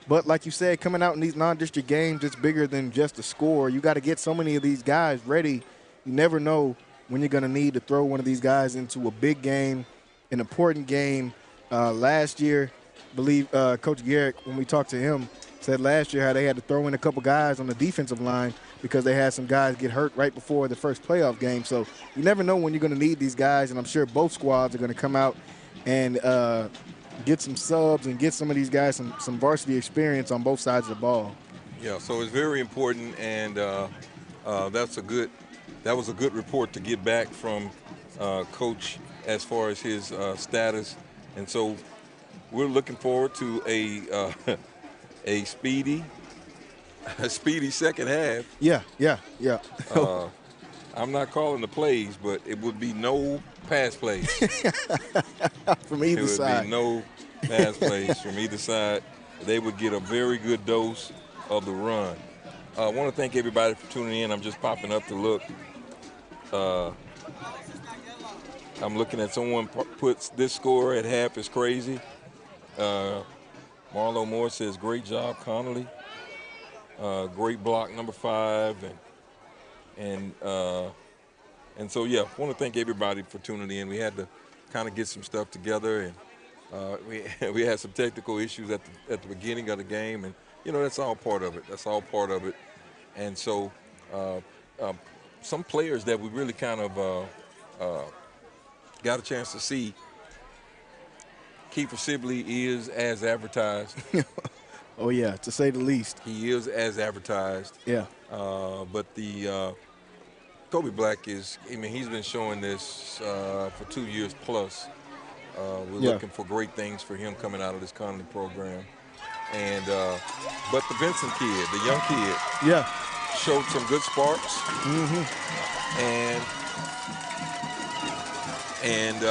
But like you said, coming out in these non-district games, it's bigger than just a score. You got to get so many of these guys ready. You never know when you're going to need to throw one of these guys into a big game, an important game. Last year, I believe Coach Garrick, when we talked to him, said last year how they had to throw in a couple guys on the defensive line because they had some guys get hurt right before the first playoff game. So you never know when you're going to need these guys, and I'm sure both squads are going to come out and get some subs and get some of these guys some varsity experience on both sides of the ball. Yeah, so it's very important, and that was a good report to get back from Coach as far as his status. And so we're looking forward to a speedy second half. Yeah. I'm not calling the plays, but it would be no pass plays. From either side. There would be no pass plays from either side. They would get a very good dose of the run. I want to thank everybody for tuning in. I'm just popping up to look. I'm looking at someone puts this score at half is crazy. Marlo Moore says, great job, Connally. Great block, number 5. And so, yeah, I want to thank everybody for tuning in. We had to kind of get some stuff together, and we had some technical issues at the beginning of the game, and, that's all part of it. And so some players that we really kind of got a chance to see, Kiefer Sibley is as advertised. Oh, yeah, to say the least. He is as advertised. Yeah. But the Kobe Black is, I mean, he's been showing this for 2 years plus. We're looking for great things for him coming out of this Connally program. And but the Vincent kid, the young kid, showed some good sparks. And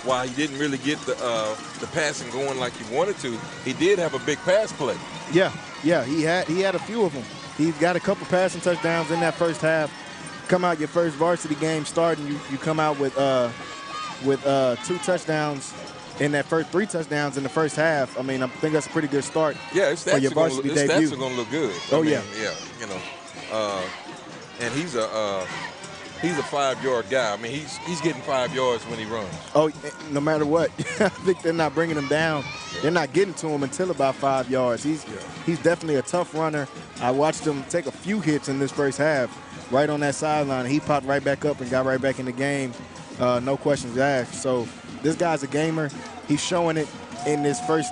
while he didn't really get the passing going like he wanted to, he did have a big pass play. Yeah, he had a few of them. He's got a couple passing touchdowns in that first half. Come out your first varsity game starting, you come out with 2 touchdowns in that first 3 touchdowns in the first half. I mean, I think that's a pretty good start for your varsity debut. His stats are going to look good. Yeah, you know, and he's a 5-yard guy. I mean, he's getting 5 yards when he runs. Oh, no matter what. I think they're not bringing him down. They're not getting to him until about 5 yards. He's definitely a tough runner. I watched him take a few hits in this first half right on that sideline. He popped right back up and got right back in the game. No questions asked. So this guy's a gamer. He's showing it in this first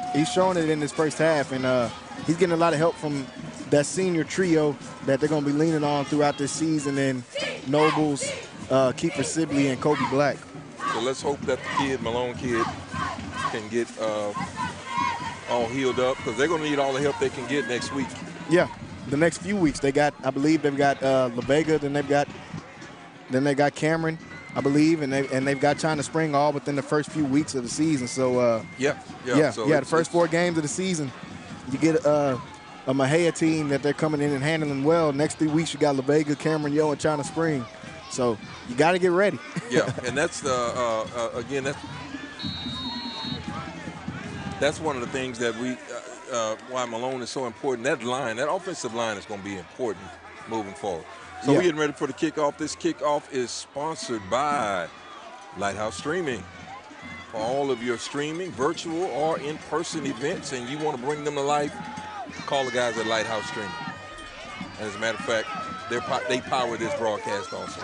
half, and he's getting a lot of help from that senior trio that they're going to be leaning on throughout this season in Nobles, Kiefer Sibley, and Kobe Black. So let's hope that the Malone kid, can get all healed up, because they're going to need all the help they can get next week. Yeah, the next few weeks I believe they've got La Vega, then they got Cameron, I believe, and they've got China Spring all within the first few weeks of the season. So the first 4 games of the season, you get a Mexia team that they're coming in and handling well. Next 3 weeks, you got La Vega, Cameron, Yo, and China Spring. So you got to get ready. Yeah, and that's again, that's one of the things that why Malone is so important. That offensive line is going to be important moving forward. So we're getting ready for the kickoff. This kickoff is sponsored by Lighthouse Streaming. For all of your streaming, virtual or in-person events, and you want to bring them to life, call the guys at Lighthouse Streaming. As a matter of fact, they power this broadcast also.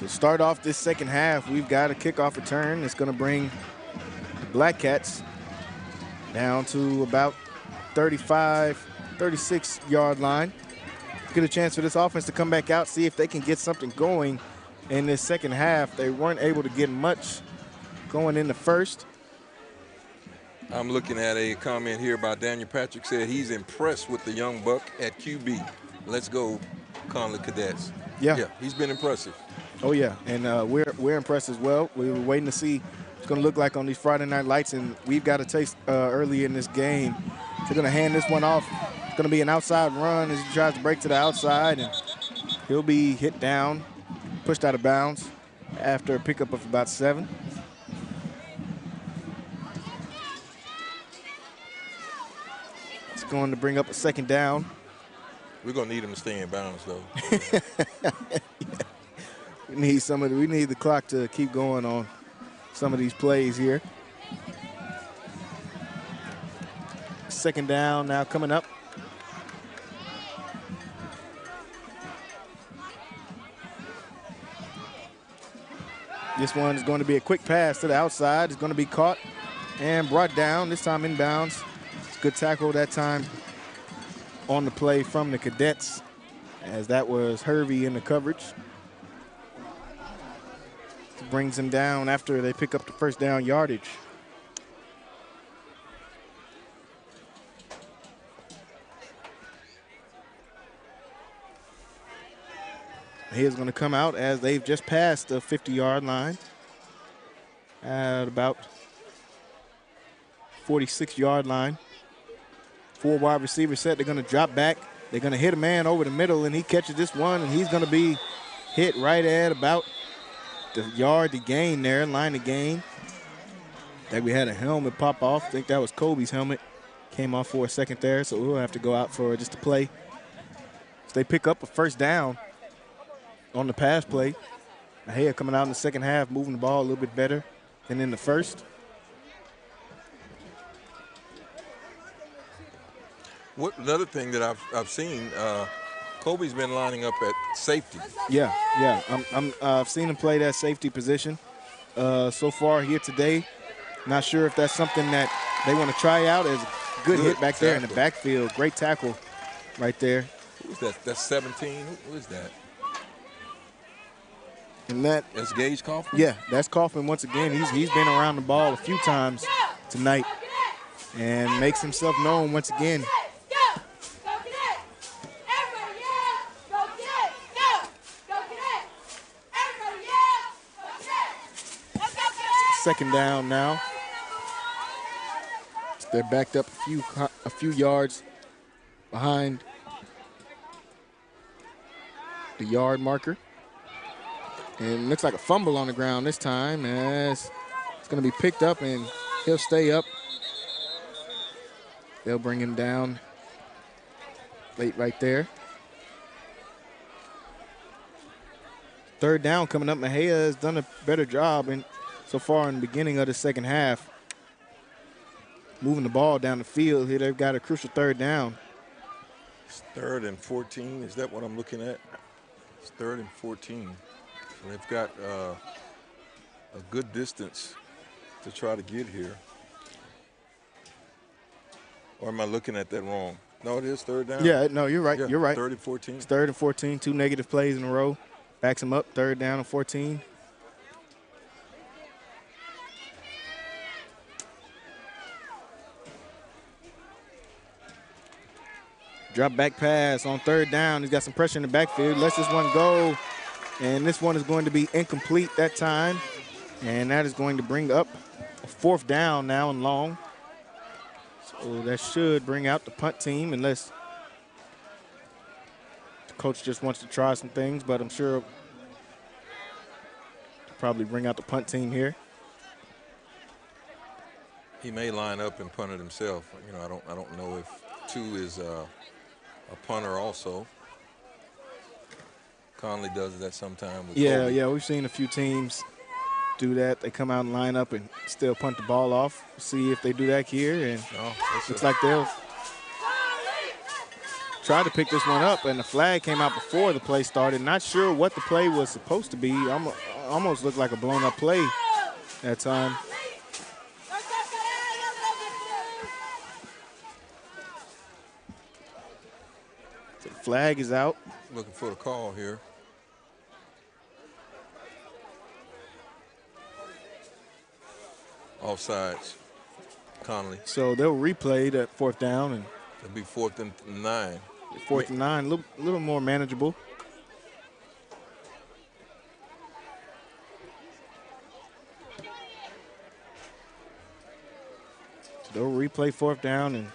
To start off this second half, we've got a kickoff return. It's going to bring the Black Cats down to about 35, 36-yard line. Get a chance for this offense to come back out, see if they can get something going in this second half. They weren't able to get much going in the first. I'm looking at a comment here by Daniel Patrick, said he's impressed with the young buck at QB. Let's go, Connally Cadets. Yeah, he's been impressive. Oh, yeah, and we're impressed as well. We were waiting to see what it's going to look like on these Friday night lights, and we've got a taste early in this game. So they're going to hand this one off. It's going to be an outside run as he tries to break to the outside, and he'll be hit down, pushed out of bounds after a pickup of about 7. It's going to bring up a second down. We're going to need him to stay in bounds, though. We need the clock to keep going on some of these plays here. Second down now coming up. This one is going to be a quick pass to the outside. It's going to be caught and brought down, this time inbounds. It's a good tackle that time on the play from the Cadets, as that was Hervey in the coverage. It brings him down after they pick up the first down yardage. He is going to come out as they've just passed the 50-yard line at about 46-yard line. 4 wide receivers set. They're going to drop back. They're going to hit a man over the middle, and he catches this one, and he's going to be hit right at about the yard to gain there, line to gain. I think we had a helmet pop off. I think that was Kobe's helmet. Came off for a second there, so we'll have to go out for just a play. So they pick up a first down on the pass play. Mexia coming out in the second half, moving the ball a little bit better than in the first. Another thing that I've seen, Kobe's been lining up at safety. Yeah. I've seen him play that safety position so far here today. Not sure if that's something that they want to try out, as Good hit back there in the backfield. Great tackle right there. Who's that? That's 17. Who is that? And that's Gage Kaufman? Yeah, that's Kaufman once again. He's been around the ball a few times tonight and makes himself known once again. Second down now. They're backed up a few yards behind the yard marker. And looks like a fumble on the ground this time as it's going to be picked up and he'll stay up. They'll bring him down late right there. Third down coming up. Mexia has done a better job so far in the beginning of the second half. Moving the ball down the field here. They've got a crucial third down. It's 3rd and 14. Is that what I'm looking at? It's 3rd and 14. So they've got a good distance to try to get here. Or am I looking at that wrong? No, it is 3rd down. Yeah, no, you're right. Yeah, You're right. 3rd and 14. It's 3rd and 14. 2 negative plays in a row. Backs him up. 3rd down and 14. Drop back pass on 3rd down. He's got some pressure in the backfield. Lets this one go. And this one is going to be incomplete that time. And that is going to bring up a 4th down now and long. So that should bring out the punt team unless the coach just wants to try some things, but I'm sure he'll probably bring out the punt team here. He may line up and punt it himself. You know, I don't know if 2 is a punter also. Connally does that sometime with Yeah, Kobe. yeah, we've seen a few teams do that. They come out and line up and still punt the ball off. See if they do that here, and looks like they'll try to pick this one up, and the flag came out before the play started. Not sure what the play was supposed to be. Almost looked like a blown-up play that time. So the flag is out. Looking for the call here. Offsides, Connally. So they'll replay that 4th down, and it'll be 4th and 9. 4th and 9, a little more manageable. So they'll replay 4th down, and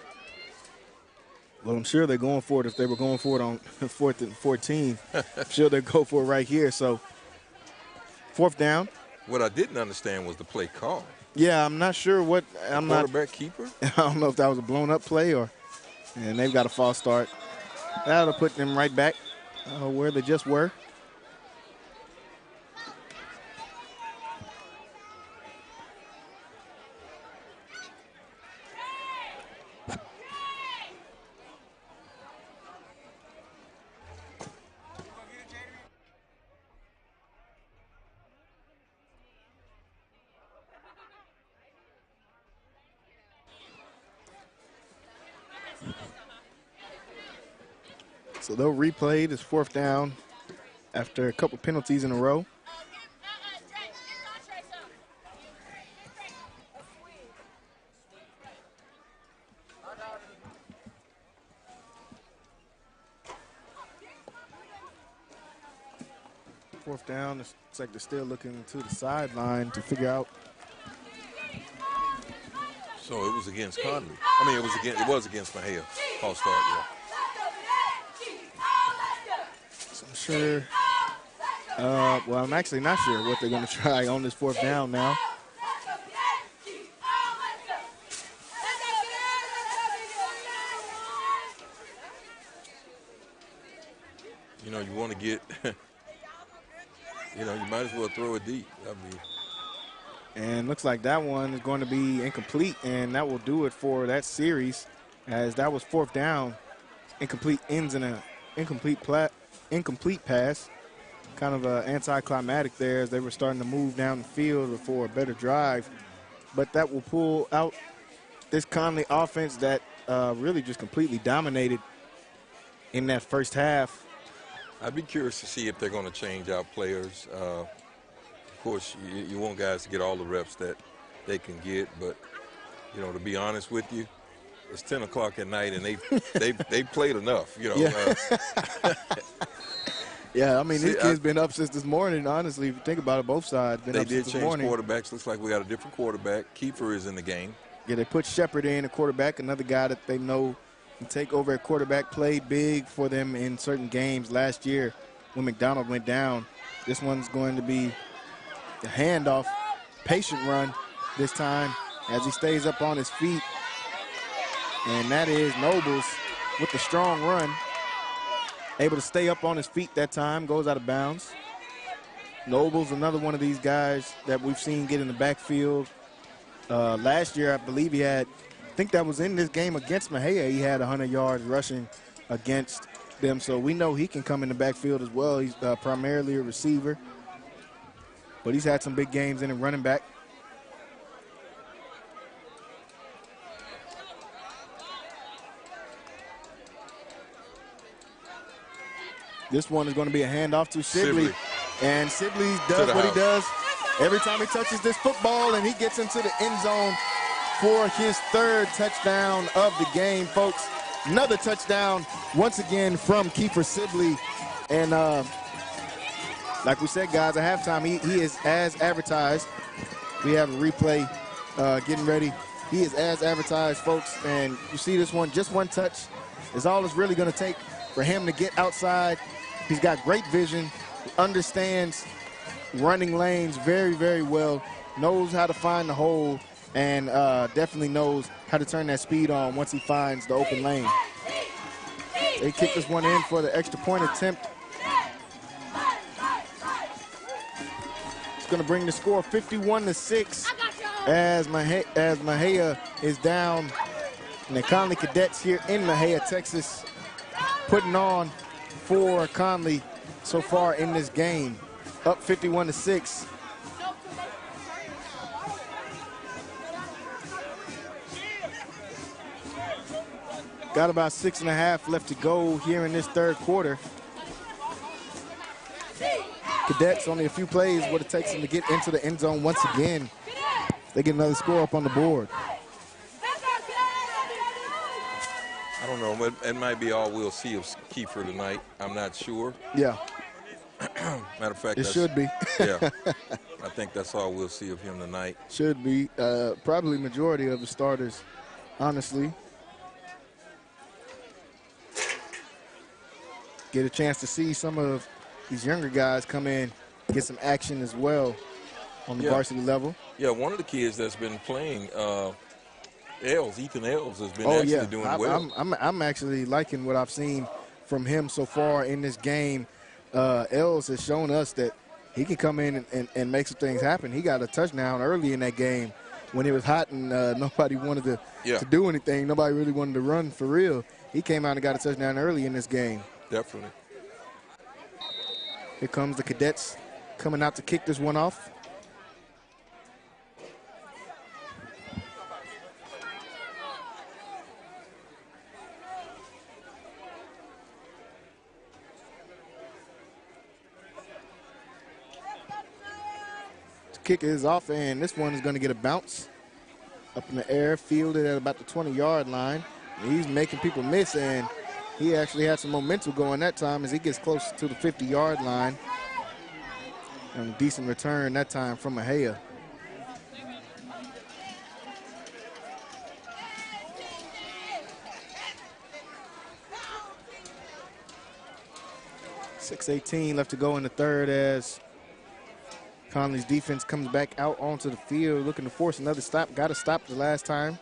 well, I'm sure they're going for it. If they were going for it on 4th and 14, I'm sure they'll go for it right here. So 4th down. What I didn't understand was the play call. Yeah, I'm not sure what. Quarterback keeper? I don't know if that was a blown-up play and they've got a false start. That'll put them right back where they just were. So they'll replay this 4th down after a couple penalties in a row. Fourth down, it's like they're still looking to the sideline to figure out. So it was against Connally. I mean, it was against Mexia. False start, yeah. I'm sure, well, I'm actually not sure what they're going to try on this 4th down now. You know, you want to get, you know, you might as well throw it deep. And looks like that one is going to be incomplete, and that will do it for that series, as that was 4th down. Incomplete ends in an incomplete pass. Kind of anticlimactic there as they were starting to move down the field for a better drive. But that will pull out this Connally offense that really just completely dominated in that first half. I'd be curious to see if they're going to change out players. Of course, you want guys to get all the reps that they can get, but you know, to be honest with you, it's 10 o'clock at night, and they played enough. You know. Yeah. Yeah, I mean, these kids been up since this morning. Honestly, if you think about it, both sides been up since this morning. They did change quarterbacks. Looks like we got a different quarterback. Kiefer is in the game. Yeah, they put Shepard in, a quarterback, another guy that they know can take over at quarterback. Played big for them in certain games last year when McDonald went down. This one's going to be the handoff, patient run this time as he stays up on his feet. And that is Nobles with the strong run. Able to stay up on his feet that time, goes out of bounds. Nobles, another one of these guys that we've seen get in the backfield. Last year, I believe he had, I think that was in this game against Mexia, he had 100 yards rushing against them. So we know he can come in the backfield as well. He's primarily a receiver, but he's had some big games in a running back. This one is going to be a handoff to Sibley. And Sibley does what he does every time he touches this football, and he gets into the end zone for his third touchdown of the game, folks. Another touchdown once again from Kiefer Sibley. And like we said, guys, at halftime, he is as advertised. We have a replay getting ready. He is as advertised, folks. And you see this one, just one touch is all it's really going to take for him to get outside. He's got great vision, understands running lanes very, very well, knows how to find the hole, and definitely knows how to turn that speed on once he finds the open lane. They kick this one in for the extra point attempt. It's going to bring the score 51-6 as Mexia is down. And the Connally Cadets here in Mexia, Texas, putting on for Connally so far in this game, up 51-6. Got about 6.5 left to go here in this third quarter. Cadets only a few plays what it takes them to get into the end zone once again. They get another score up on the board. I don't know, but it might be all we'll see of Kiefer tonight. I'm not sure. Yeah. Matter of fact, it should be. Yeah. I think that's all we'll see of him tonight. Should be. Probably majority of the starters, honestly. Get a chance to see some of these younger guys come in, get some action as well on the varsity level. Yeah, one of the kids that's been playing, Ethan Ells has been doing well. I'm actually liking what I've seen from him so far in this game. Ells has shown us that he can come in and make some things happen. He got a touchdown early in that game when it was hot and nobody wanted to do anything. Nobody really wanted to run for real. He came out and got a touchdown early in this game. Definitely. Here comes the Cadets coming out to kick this one off. Kick is off, and this one is going to get a bounce up in the air, fielded at about the 20-yard line. And he's making people miss, and he actually had some momentum going that time as he gets close to the 50-yard line. And a decent return that time from Mexia. .6:18 left to go in the third as Connally's defense comes back out onto the field looking to force another stop. Got to stop the last time.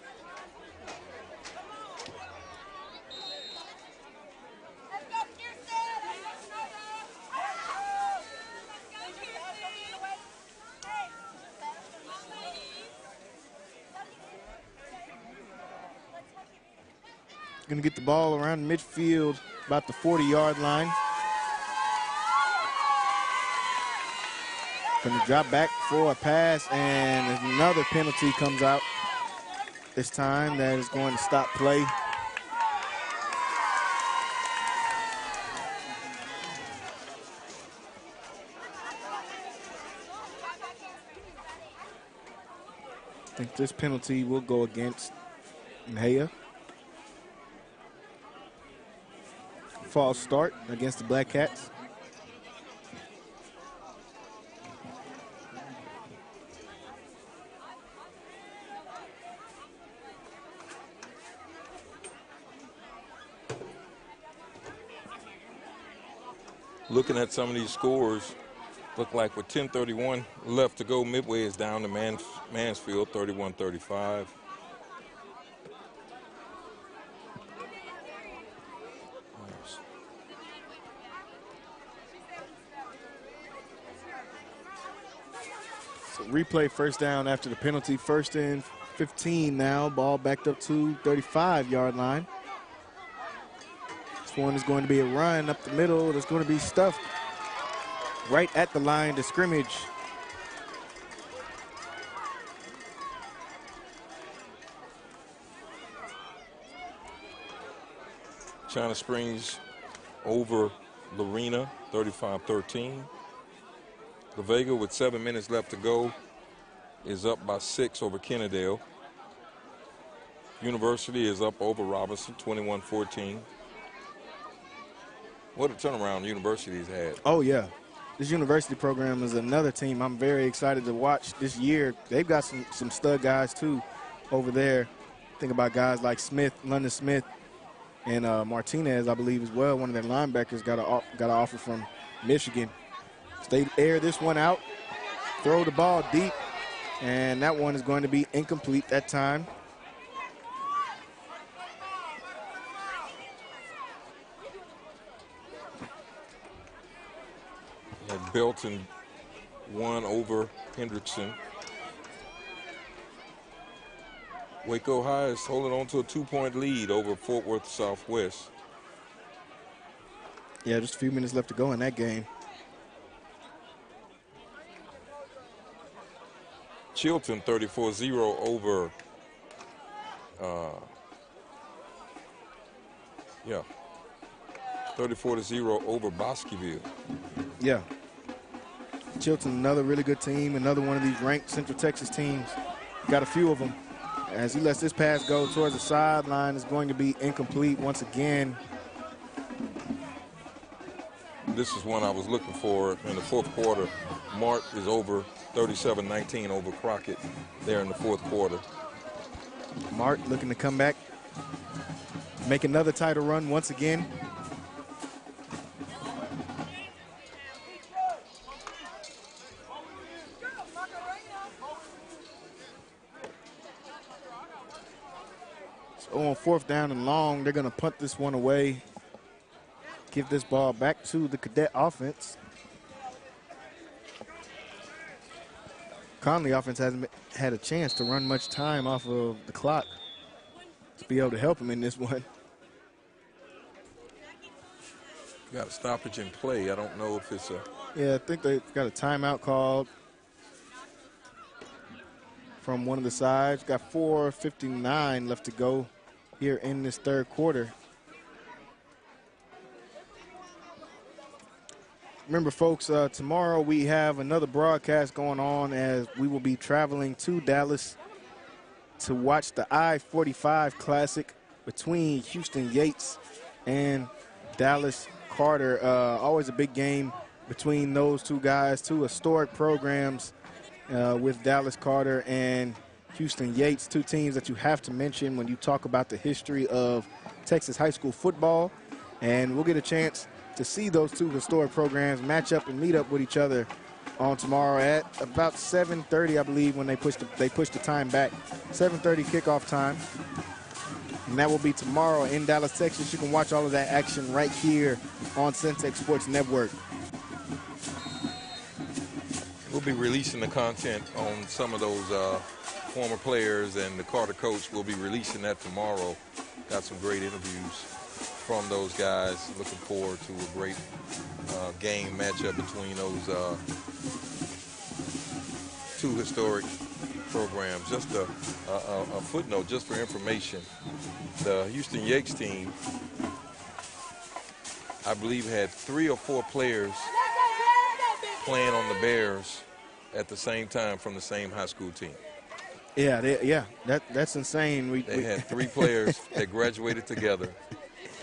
Going to get the ball around midfield, about the 40-yard line. Going to drop back for a pass, and another penalty comes out this time that is going to stop play. think this penalty will go against Mexia. False start against the Black Cats. Looking at some of these scores, look like with 10:31 left to go, Midway is down to Mansfield, 31-35. So replay first down after the penalty. 1st and 15 now. Ball backed up to 35-yard line. This one is going to be a run up the middle. That's going to be stuffed right at the line to scrimmage. China Springs over Lorena, 35-13. La Vega, with 7 minutes left to go, is up by 6 over Kennedale. University is up over Robinson, 21-14. What a turnaround University's had. Oh, yeah. This University program is another team I'm very excited to watch this year. They've got some stud guys, too, over there. Think about guys like Smith, London Smith, and Martinez, I believe, as well. One of their linebackers got an offer from Michigan. So they air this one out, throw the ball deep, and that one is going to be incomplete that time. And Belton won over Hendrickson. Waco High is holding on to a 2-point lead over Fort Worth Southwest. Yeah, just a few minutes left to go in that game. Chilton 34-0 over, 34-0 over Bosqueville. Yeah. Chilton, another really good team, another one of these ranked Central Texas teams. Got a few of them. As he lets this pass go towards the sideline, is going to be incomplete once again. This is one I was looking for in the 4th quarter. Mart is over 37-19 over Crockett there in the 4th quarter. Mart looking to come back, make another title run once again. So on 4th down and long, they're going to punt this one away. Give this ball back to the Cadet offense. Connally offense hasn't had a chance to run much time off of the clock to be able to help him in this one. Got a stoppage in play. I don't know if it's a... Yeah, I think they've got a timeout called from one of the sides. Got 4:59 left to go here in this 3rd quarter. Remember, folks, tomorrow we have another broadcast going on as we will be traveling to Dallas to watch the I-45 Classic between Houston Yates and Dallas Carter. Always a big game between those two guys, two historic programs with Dallas Carter and Houston Yates, two teams that you have to mention when you talk about the history of Texas high school football. And we'll get a chance to see those two historic programs match up and meet up with each other on tomorrow at about 7:30, I believe, when they push the time back. 7:30 kickoff time. And that will be tomorrow in Dallas, Texas. You can watch all of that action right here on Centex Sports Network. We'll be releasing the content on some of those former players, and the Carter coach will be releasing that tomorrow. Got some great interviews from those guys. Looking forward to a great game matchup between those two historic programs. Just a footnote, just for information. The Houston Yates team, I believe, had 3 or 4 players playing on the Bears at the same time from the same high school team. Yeah, that's insane. They had 3 players that graduated together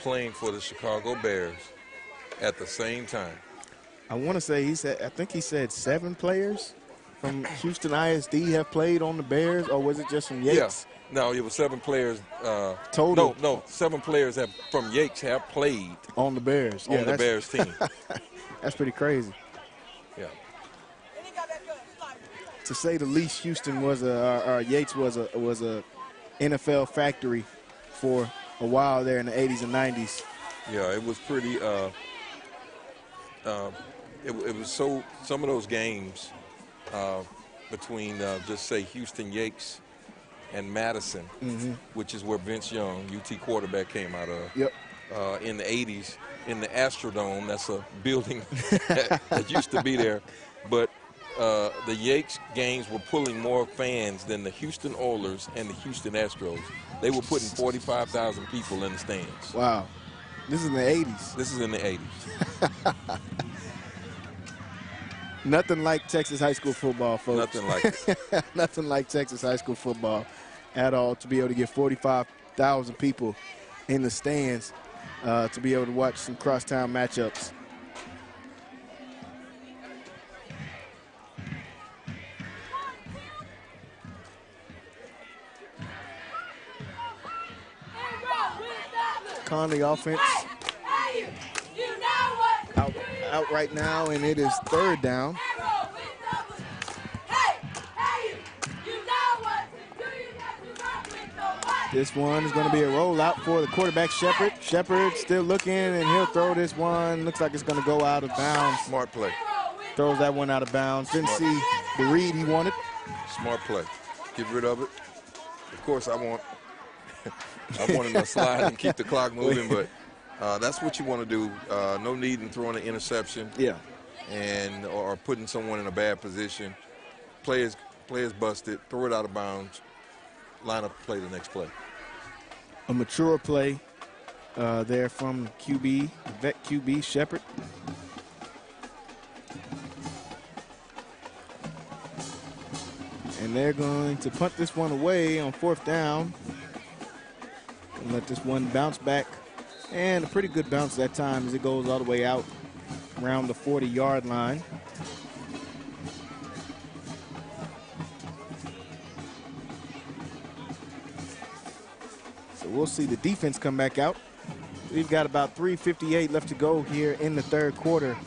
playing for the Chicago Bears at the same time. I want to say I think he said 7 players from Houston ISD have played on the Bears, or was it just from Yates? Yeah. No, it was 7 players. Total? No, 7 players from Yates have played on the Bears. On the Bears team. That's pretty crazy. Yeah. To say the least, Houston was Yates was a NFL factory for a while there in the 80s and 90s. Yeah, it was pretty. It was so, some of those games between just say Houston Yates and Madison, which is where Vince Young, UT quarterback, came out of. Yep. In the 80s, in the Astrodome, that's a building that used to be there, but the Yates games were pulling more fans than the Houston Oilers and the Houston Astros. They were putting 45,000 people in the stands. Wow. This is in the 80s. This is in the 80s. Nothing like Texas high school football, folks. Nothing like it. Nothing like Texas high school football at all, to be able to get 45,000 people in the stands to be able to watch some crosstown matchups. Connally offense out right now, and it is 3rd down. This one is going to be a rollout for the quarterback, Shepard. Shepard still looking, and he'll throw this one. Looks like it's going to go out of bounds. Smart play. Throws that one out of bounds. Didn't see the read he wanted. Smart play. Get rid of it. Of course, I want him to slide and keep the clock moving, but that's what you want to do. No need in throwing an interception. Yeah. Or putting someone in a bad position. Players busted. Throw it out of bounds. Line up, play the next play. A mature play there from QB, vet QB Shepard. And they're going to punt this one away on 4th down. And let this one bounce back. And a pretty good bounce that time as it goes all the way out around the 40-yard line. So we'll see the defense come back out. We've got about 3:58 left to go here in the 3rd quarter.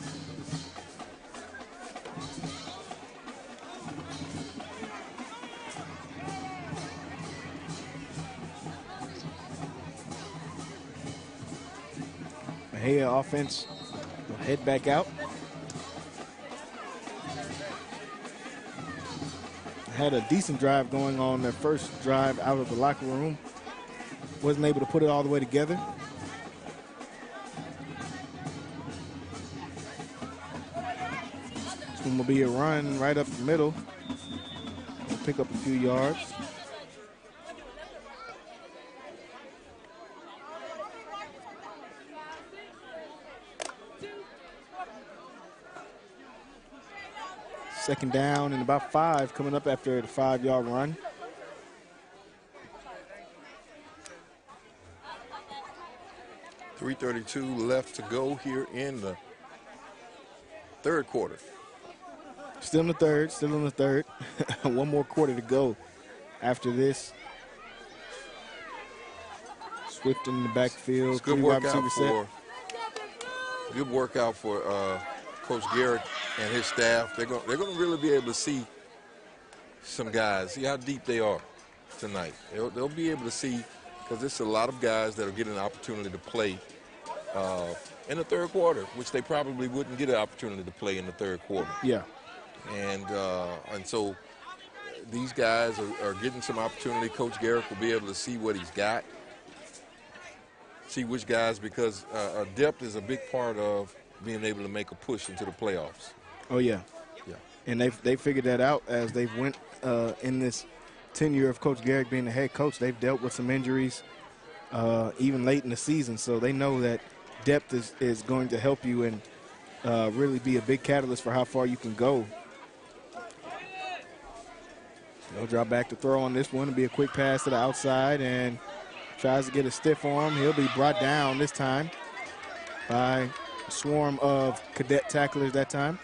Mexia offense will head back out. Had a decent drive going on their first drive out of the locker room. Wasn't able to put it all the way together. This one will be a run right up the middle. We'll pick up a few yards. Second down and about 5 coming up after the 5-yard run. .332 left to go here in the 3rd quarter. Still in the 3rd. One more quarter to go after this. Swift in the backfield. It's good workout for Coach Garrett and his staff. They're going to really be able to see some guys, see how deep they are tonight. They'll be able to see, because there's a lot of guys that are getting an opportunity to play in the 3rd quarter, which they probably wouldn't get an opportunity to play in the 3rd quarter. Yeah. And so these guys are getting some opportunity. Coach Garrett will be able to see what he's got, see which guys, because depth is a big part of being able to make a push into the playoffs. Oh, yeah. Yeah. And they figured that out as they've went in this tenure of Coach Garrett being the head coach. They've dealt with some injuries even late in the season, so they know that depth is going to help you and really be a big catalyst for how far you can go. He'll drop back to throw on this one. It'll be a quick pass to the outside and tries to get a stiff arm. He'll be brought down this time by a swarm of cadet tacklers that time.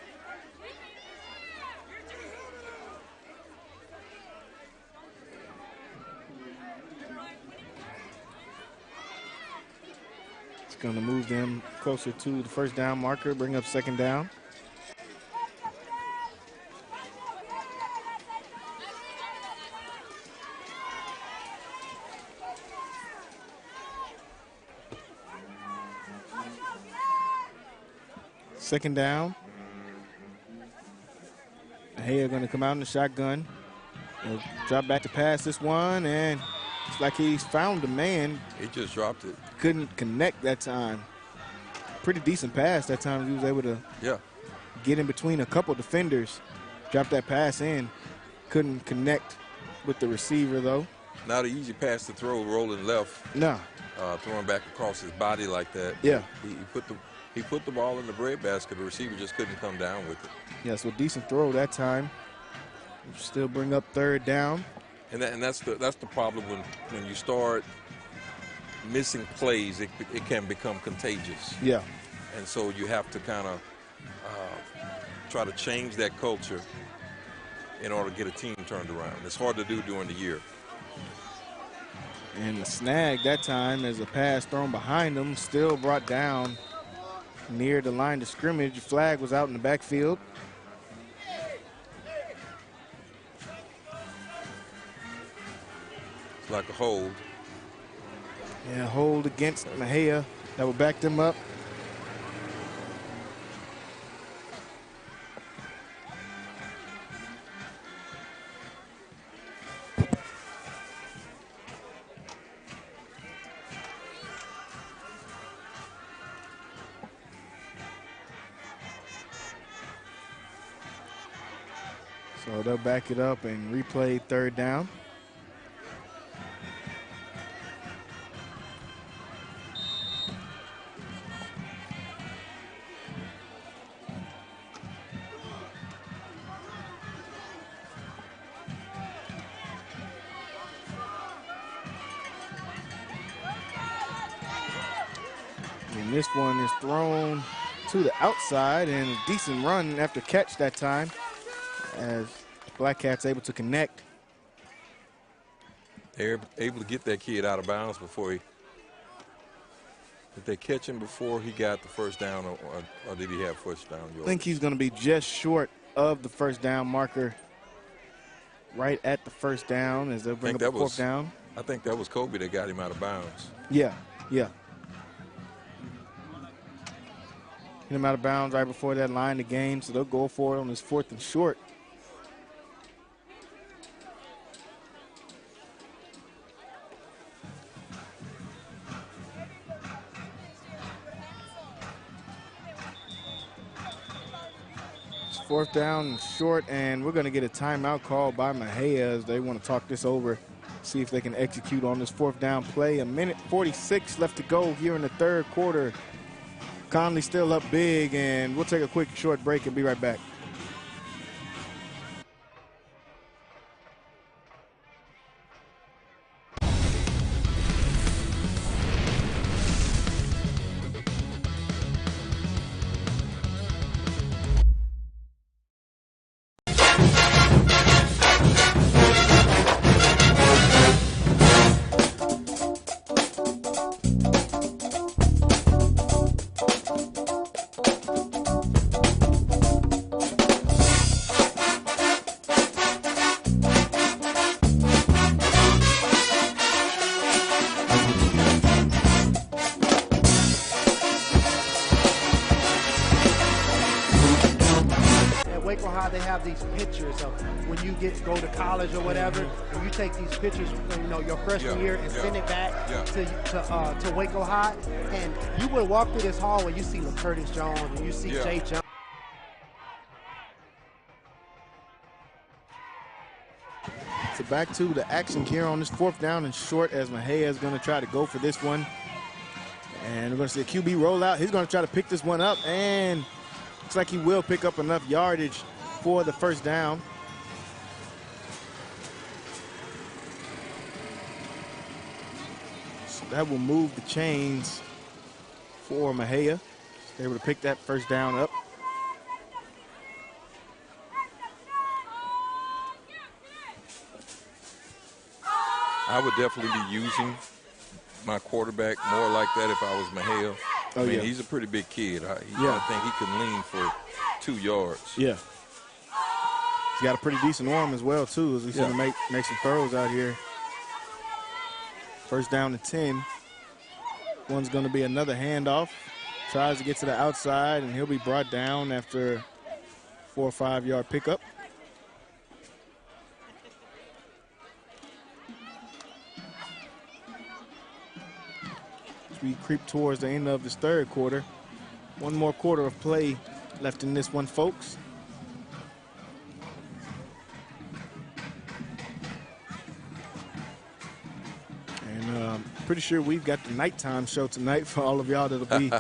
It's going to move them closer to the first down marker, bring up second down. Second down. Mexia going to come out in the shotgun. He'll drop back to pass this one, and it's like he's found a man. He just dropped it. Couldn't connect that time. Pretty decent pass that time. He was able to get in between a couple defenders, drop that pass in. Couldn't connect with the receiver, though. Not an easy pass to throw, rolling left. No. Throwing back across his body like that. Yeah. He put the ball in the breadbasket. The receiver just couldn't come down with it. Yeah, so a decent throw that time. Still bring up third down. And that's the problem when you start missing plays. It can become contagious. Yeah. And so you have to kind of try to change that culture in order to get a team turned around. It's hard to do during the year. And the snag that time as a pass thrown behind him, still brought down near the line of scrimmage. The flag was out in the backfield. It's like a hold. Yeah, hold against Mexia. That would back them up. So they'll back it up and replay third down. And this one is thrown to the outside, and a decent run after catch that time as Black Cats able to connect. They're able to get that kid out of bounds before did they catch him before he got the first down, or did he have first down? I think he's going to be just short of the first down marker, right at the first down as they'll bring up the fourth down. I think that was Kobe that got him out of bounds. Yeah. Hit him out of bounds right before that line of game, so they'll go for it on this fourth and short. Fourth down and short, and we're going to get a timeout called by Mexia as they want to talk this over, see if they can execute on this fourth down play. 1:46 left to go here in the third quarter. Connally still up big, and we'll take a quick short break and be right back. They have these pictures of when you go to college or whatever, and you take these pictures from your freshman year and send it back to Waco High, and you would walk through this hall and you see Curtis Jones and you see Jay Jones. So back to the action here on this fourth down and short as Mexia is going to try to go for this one. And we're going to see a QB rollout. He's going to try to pick this one up, and looks like he will pick up enough yardage for the first down. that will move the chains for Mexia. Able to pick that first down up. I would definitely be using my quarterback more like that if I was Mexia. I mean, he's a pretty big kid. I think he can lean for 2 yards. Yeah. He's got a pretty decent arm as well, too, as we see him make some throws out here. First down to 10. One's going to be another handoff. Tries to get to the outside, and he'll be brought down after 4 or 5 yard pickup. As we creep towards the end of this third quarter. One more quarter of play left in this one, folks. And pretty sure we've got the nighttime show tonight for all of y'all that'll be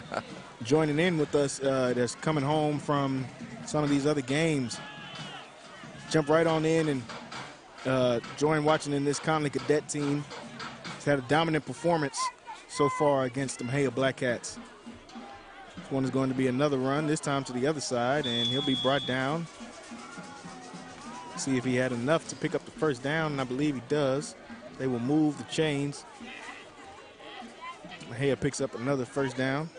joining in with us that's coming home from some of these other games. Jump right on in and join watching in this Connally Cadet team. It's had a dominant performance so far against the Mexia Black Cats. This one is going to be another run, this time to the other side, and he'll be brought down. See if he had enough to pick up the first down, and I believe he does. They will move the chains. Mexia picks up another first down.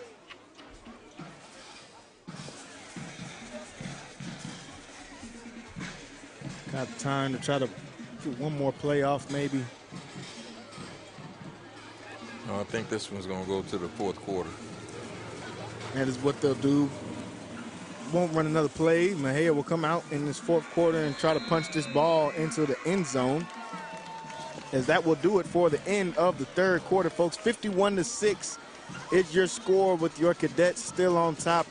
Got time to try to get one more play off, maybe. No, I think this one's going to go to the fourth quarter. That is what they'll do. Won't run another play. Mexia will come out in this fourth quarter and try to punch this ball into the end zone, as that will do it for the end of the third quarter, folks. 51-6 is your score, with your Cadets still on top,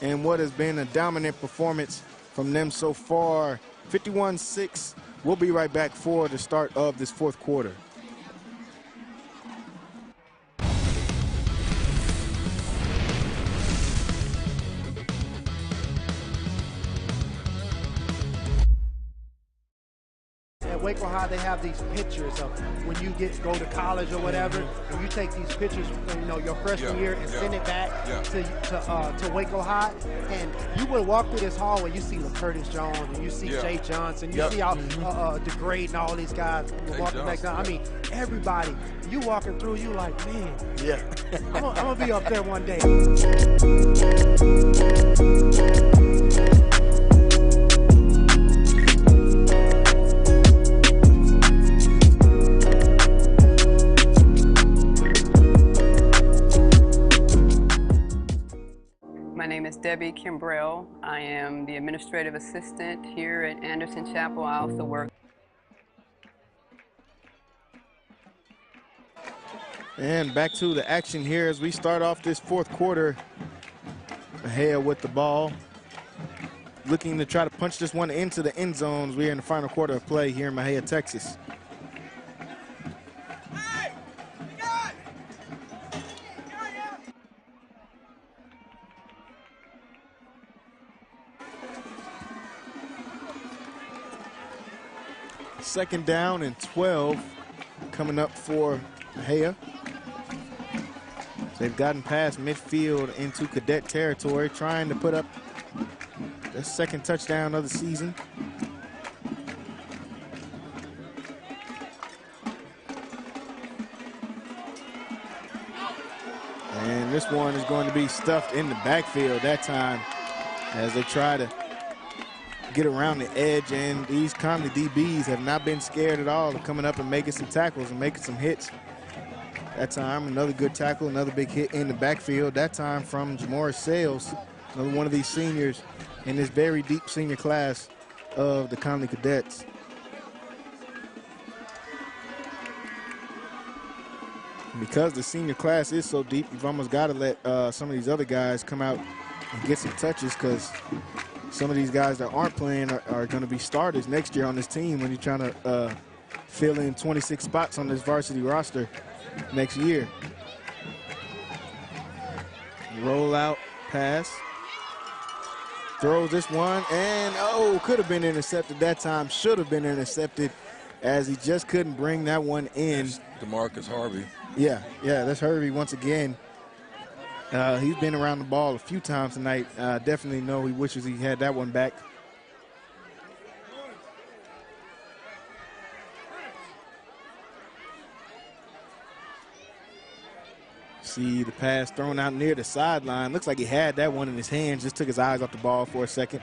and what has been a dominant performance from them so far. 51-6. We'll be right back for the start of this fourth quarter. Waco High, they have these pictures of when you go to college or whatever, and you take these pictures, your freshman year and send it back to Waco High, and you would walk through this hallway, you see Curtis Jones, and you see Jay Johnson, you see how DeGrade and all these guys walking back down. I mean, everybody, you walking through, you like, man, I'm gonna be up there one day. My name is Debbie Kimbrell. I am the administrative assistant here at Anderson Chapel. I also work. And back to the action here as we start off this fourth quarter. Mexia with the ball, looking to try to punch this one into the end zones. We're in the final quarter of play here in Mexia, Texas. Second down and 12 coming up for Mexia. They've gotten past midfield into Cadet territory, trying to put up their second touchdown of the season. And this one is going to be stuffed in the backfield that time as they try to get around the edge, and these Connally DBs have not been scared at all of coming up and making some tackles and making some hits. That time, another good tackle, another big hit in the backfield, that time from Jamoris Sales, another one of these seniors in this very deep senior class of the Connally Cadets. Because the senior class is so deep, you've almost got to let some of these other guys come out and get some touches, because some of these guys that aren't playing are going to be starters next year on this team when you're trying to fill in 26 spots on this varsity roster next year. Roll out pass. Throws this one, and could have been intercepted that time. Should have been intercepted, as he just couldn't bring that one in. DeMarcus Harvey. Yeah, that's Hervey once again. He's been around the ball a few times tonight. Definitely know he wishes he had that one back. See the pass thrown out near the sideline. Looks like he had that one in his hands, just took his eyes off the ball for a second.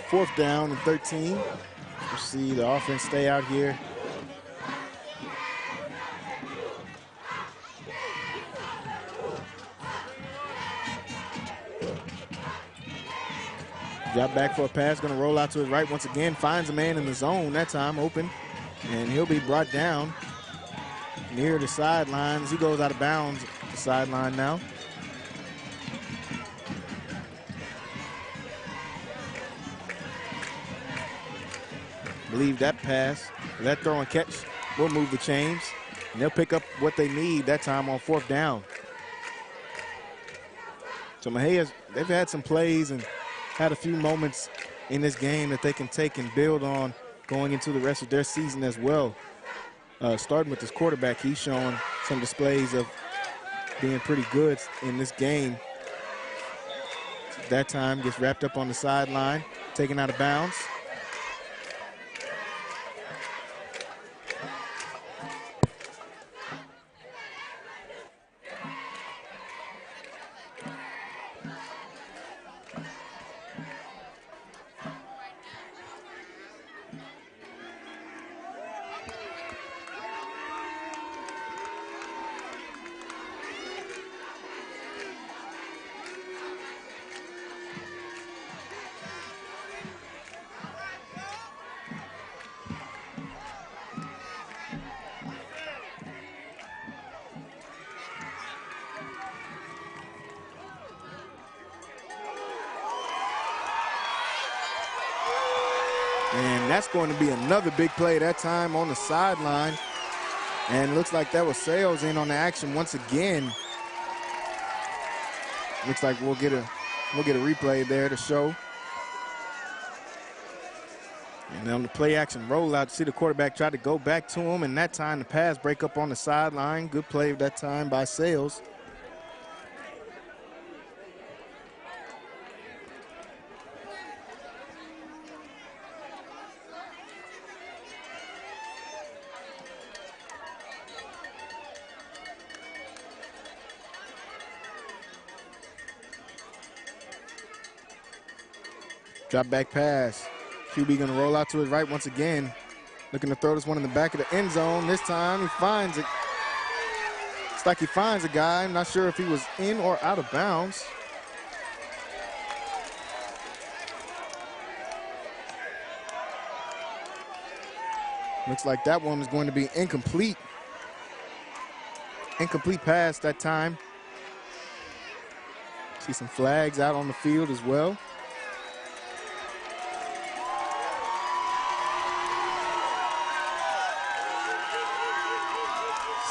Fourth down and 13. We'll see the offense stay out here. Got back for a pass, gonna roll out to his right once again, finds a man in the zone, that time open, and he'll be brought down near the sidelines. He goes out of bounds, the sideline now. I believe that pass, that throw and catch will move the chains, and they'll pick up what they need that time on fourth down. So Mejia's, they've had some plays and had a few moments in this game that they can take and build on going into the rest of their season as well. Starting with this quarterback, he's showing some displays of being pretty good in this game. That time gets wrapped up on the sideline, taken out of bounds. And that's going to be another big play that time on the sideline. And it looks like that was Sales in on the action once again. Looks like we'll get a replay there to show. And on the play action rollout, see the quarterback try to go back to him, and that time the pass break up on the sideline. Good play that time by Sales. Drop back pass. QB gonna roll out to his right once again. Looking to throw this one in the back of the end zone. This time he finds it. It's like he finds a guy. I'm not sure if he was in or out of bounds. Looks like that one is going to be incomplete. Incomplete pass that time. See some flags out on the field as well.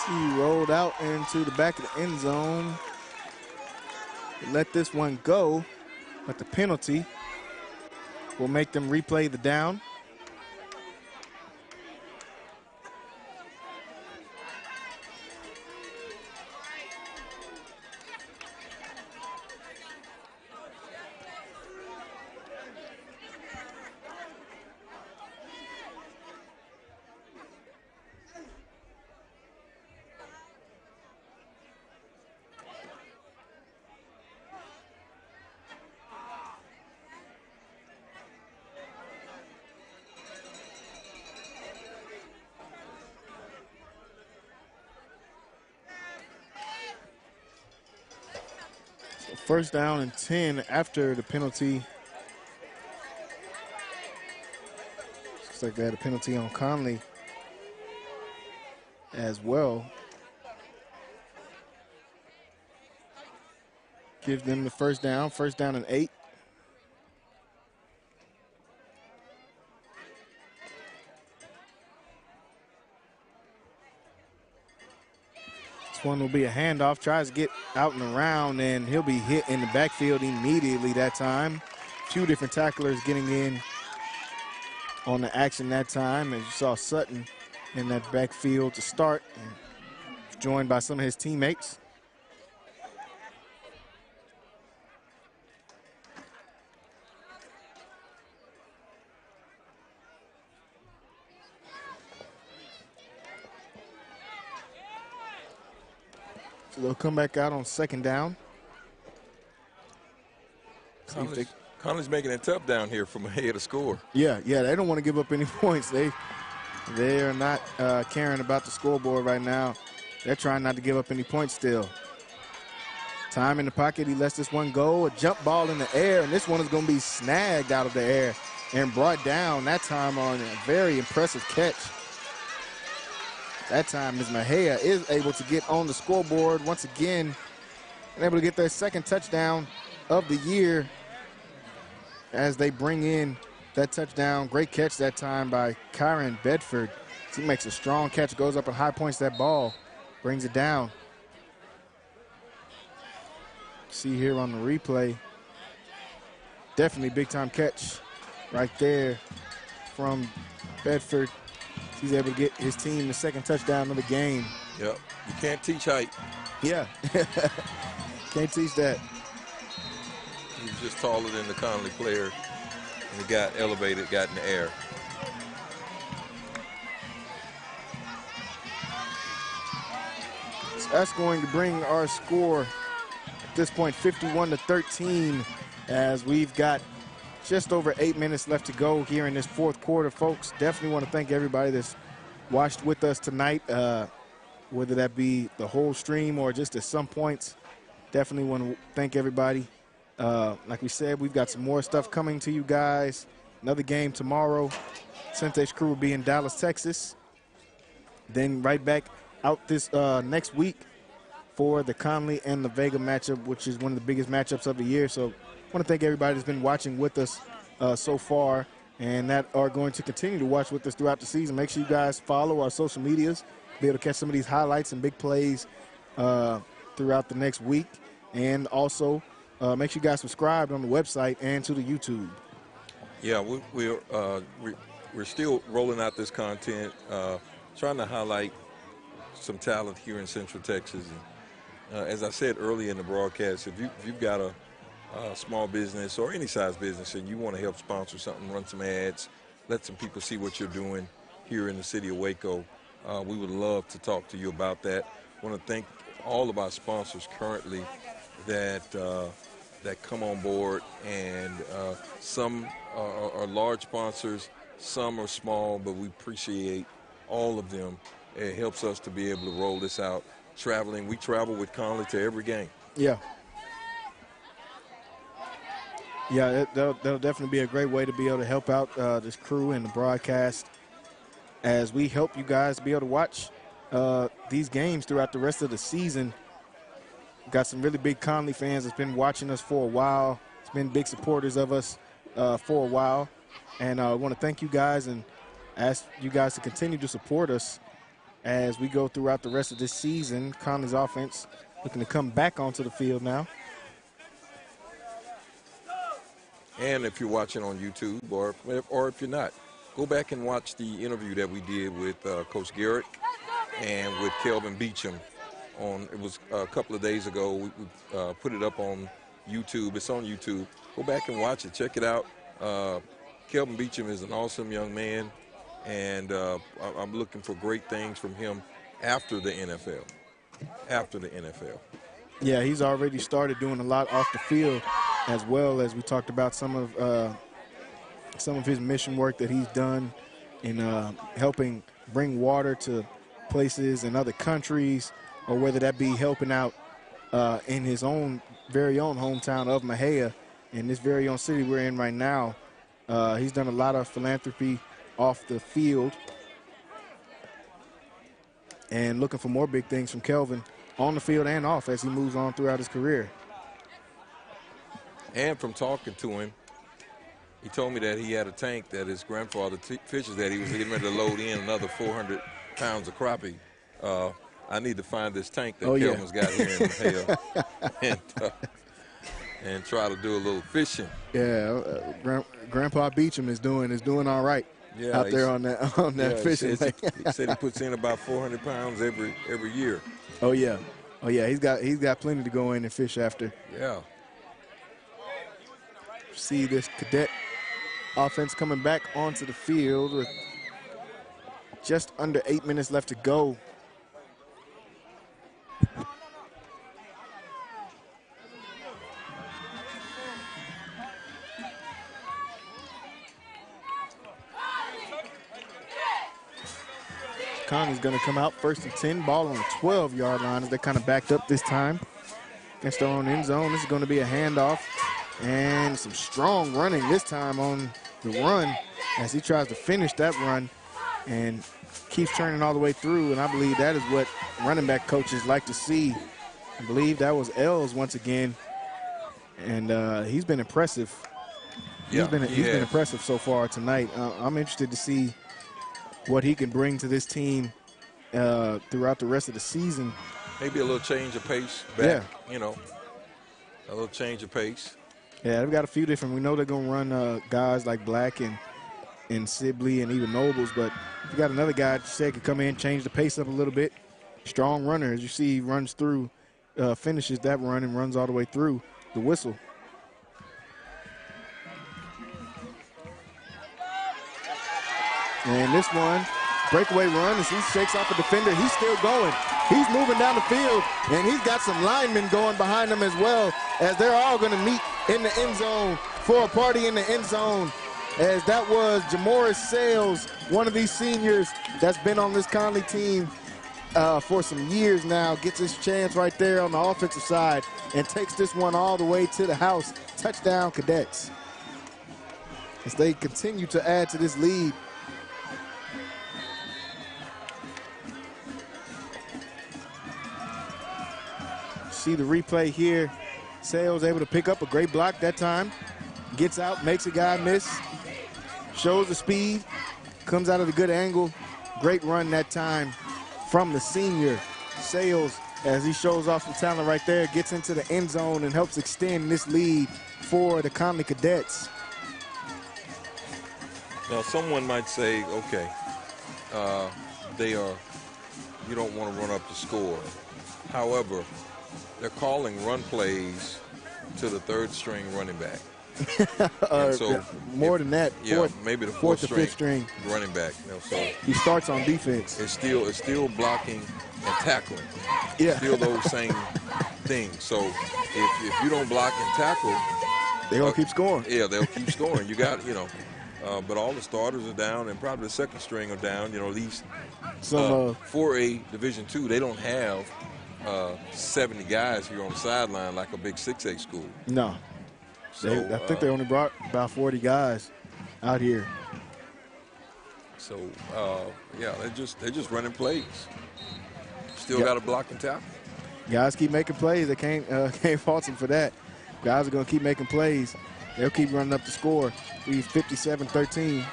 He rolled out into the back of the end zone. Let this one go, but the penalty will make them replay the down. First down and 10 after the penalty. Looks like they had a penalty on Connally as well. Give them the first down and 8. This one will be a handoff, tries to get out and around, and he'll be hit in the backfield immediately that time. 2 different tacklers getting in on the action that time, as you saw Sutton in that backfield to start, and joined by some of his teammates. So they'll come back out on second down. Conley's making it tough down here from ahead to score. Yeah, they don't want to give up any points. They are not caring about the scoreboard right now. They're trying not to give up any points still. Time in the pocket, he lets this one go. A jump ball in the air, and this one is going to be snagged out of the air and brought down, that time on a very impressive catch. That time, Ms. Mexia is able to get on the scoreboard once again and able to get their second touchdown of the year as they bring in that touchdown. Great catch that time by Kyron Bedford. He makes a strong catch, goes up and high points that ball, brings it down. See here on the replay, definitely big time catch right there from Bedford. He's able to get his team the second touchdown of the game. Yep, you can't teach height. Yeah, can't teach that. He was just taller than the Connally player, and he got elevated, got in the air. So that's going to bring our score at this point 51-13, as we've got just over 8 minutes left to go here in this fourth quarter, folks. Definitely want to thank everybody that's watched with us tonight, whether that be the whole stream or just at some points. Definitely want to thank everybody. Like we said, we've got some more stuff coming to you guys. Another game tomorrow. Centex crew will be in Dallas, Texas. Then right back out this next week for the Connally and the Vega matchup, which is one of the biggest matchups of the year. So I want to thank everybody that's been watching with us so far and that are going to continue to watch with us throughout the season. Make sure you guys follow our social medias, be able to catch some of these highlights and big plays throughout the next week. And also make sure you guys subscribe on the website and to the YouTube. Yeah, we're still rolling out this content, trying to highlight some talent here in Central Texas. And, as I said earlier in the broadcast, if you've got a small business or any size business and you want to help sponsor something, run some ads, let some people see what you're doing here in the city of Waco, we would love to talk to you about that. I want to thank all of our sponsors currently that come on board, and some are large sponsors, some are small, but we appreciate all of them. It helps us to be able to roll this out. We travel with Connally to every game. Yeah, that'll definitely be a great way to be able to help out this crew and the broadcast as we help you guys be able to watch these games throughout the rest of the season. Got some really big Connally fans that's been watching us for a while. It's been big supporters of us for a while. And I want to thank you guys and ask you guys to continue to support us as we go throughout the rest of this season. Connally's offense looking to come back onto the field now. And if you're watching on YouTube or if you're not, go back and watch the interview that we did with Coach Garrett and with Kelvin Beacham. It was a couple of days ago. We put it up on YouTube. It's on YouTube. Go back and watch it. Check it out. Kelvin Beacham is an awesome young man, and I'm looking for great things from him after the NFL. Yeah, he's already started doing a lot off the field, as well as we talked about some of his mission work that he's done in helping bring water to places in other countries, or whether that be helping out in his very own hometown of Mexia, in this very own city we're in right now. He's done a lot of philanthropy off the field, and looking for more big things from Kelvin on the field and off as he moves on throughout his career. And from talking to him, he told me that he had a tank that his grandfather fishes that he was getting ready to load in another 400 pounds of crappie. I need to find this tank that Kelvin's got here in Mexia and try to do a little fishing. Yeah, Grandpa Beacham is doing all right. out there on that fishing lake. He said he puts in about 400 pounds every year. Oh yeah, he's got plenty to go in and fish after. Yeah. See this cadet offense coming back onto the field with just under 8 minutes left to go. Connie's going to come out 1st and 10, ball on the 12-yard line as they kind of backed up this time against their own end zone. This is going to be a handoff and some strong running this time on the run as he tries to finish that run and keeps turning all the way through, and I believe that is what running back coaches like to see. I believe that was Els once again, and he's been impressive. He's been impressive so far tonight. I'm interested to see what he can bring to this team throughout the rest of the season. Maybe a little change of pace back, you know, a little change of pace. Yeah, they've got a few different. We know they're going to run guys like Black and Sibley and even Nobles, but if you got another guy that you say could come in, change the pace up a little bit. Strong runner, as you see, he runs through, finishes that run and runs all the way through the whistle. And this one, breakaway run as he shakes off a defender. He's still going. He's moving down the field, and he's got some linemen going behind him as well, as they're all going to meet in the end zone for a party in the end zone, as that was Jamoris Sales, one of these seniors that's been on this Connally team for some years now, gets his chance right there on the offensive side and takes this one all the way to the house. Touchdown, Cadets. As they continue to add to this lead. See the replay here. Sales able to pick up a great block that time. Gets out, makes a guy miss. Shows the speed. Comes out of a good angle. Great run that time from the senior. Sales, as he shows off some talent right there, gets into the end zone and helps extend this lead for the Connally Cadets. Now, someone might say, okay, you don't want to run up the score. However, they're calling run plays to the 3rd string running back. So more than that, maybe the fourth or fifth string running back. You know, so he starts on defense. It's still blocking and tackling. Yeah, still those same things. So if you don't block and tackle, they're gonna keep scoring. Yeah, they'll keep scoring. You got but all the starters are down, and probably the 2nd string are down. You know, at least 4A Division II, they don't have 70 guys here on the sideline like a big 6A school. No. So, I think they only brought about 40 guys out here. So, they're just running plays. Still got to block and tackle. Guys keep making plays. They can't fault them for that. Guys are going to keep making plays. They'll keep running up the score. We 57-13.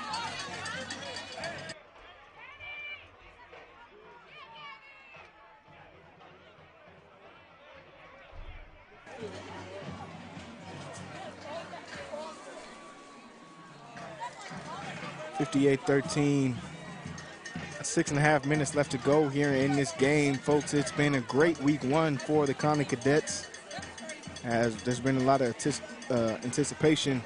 (58-13). 6.5 minutes left to go here in this game, folks. It's been a great week 1 for the Connally Cadets, as there's been a lot of anticipation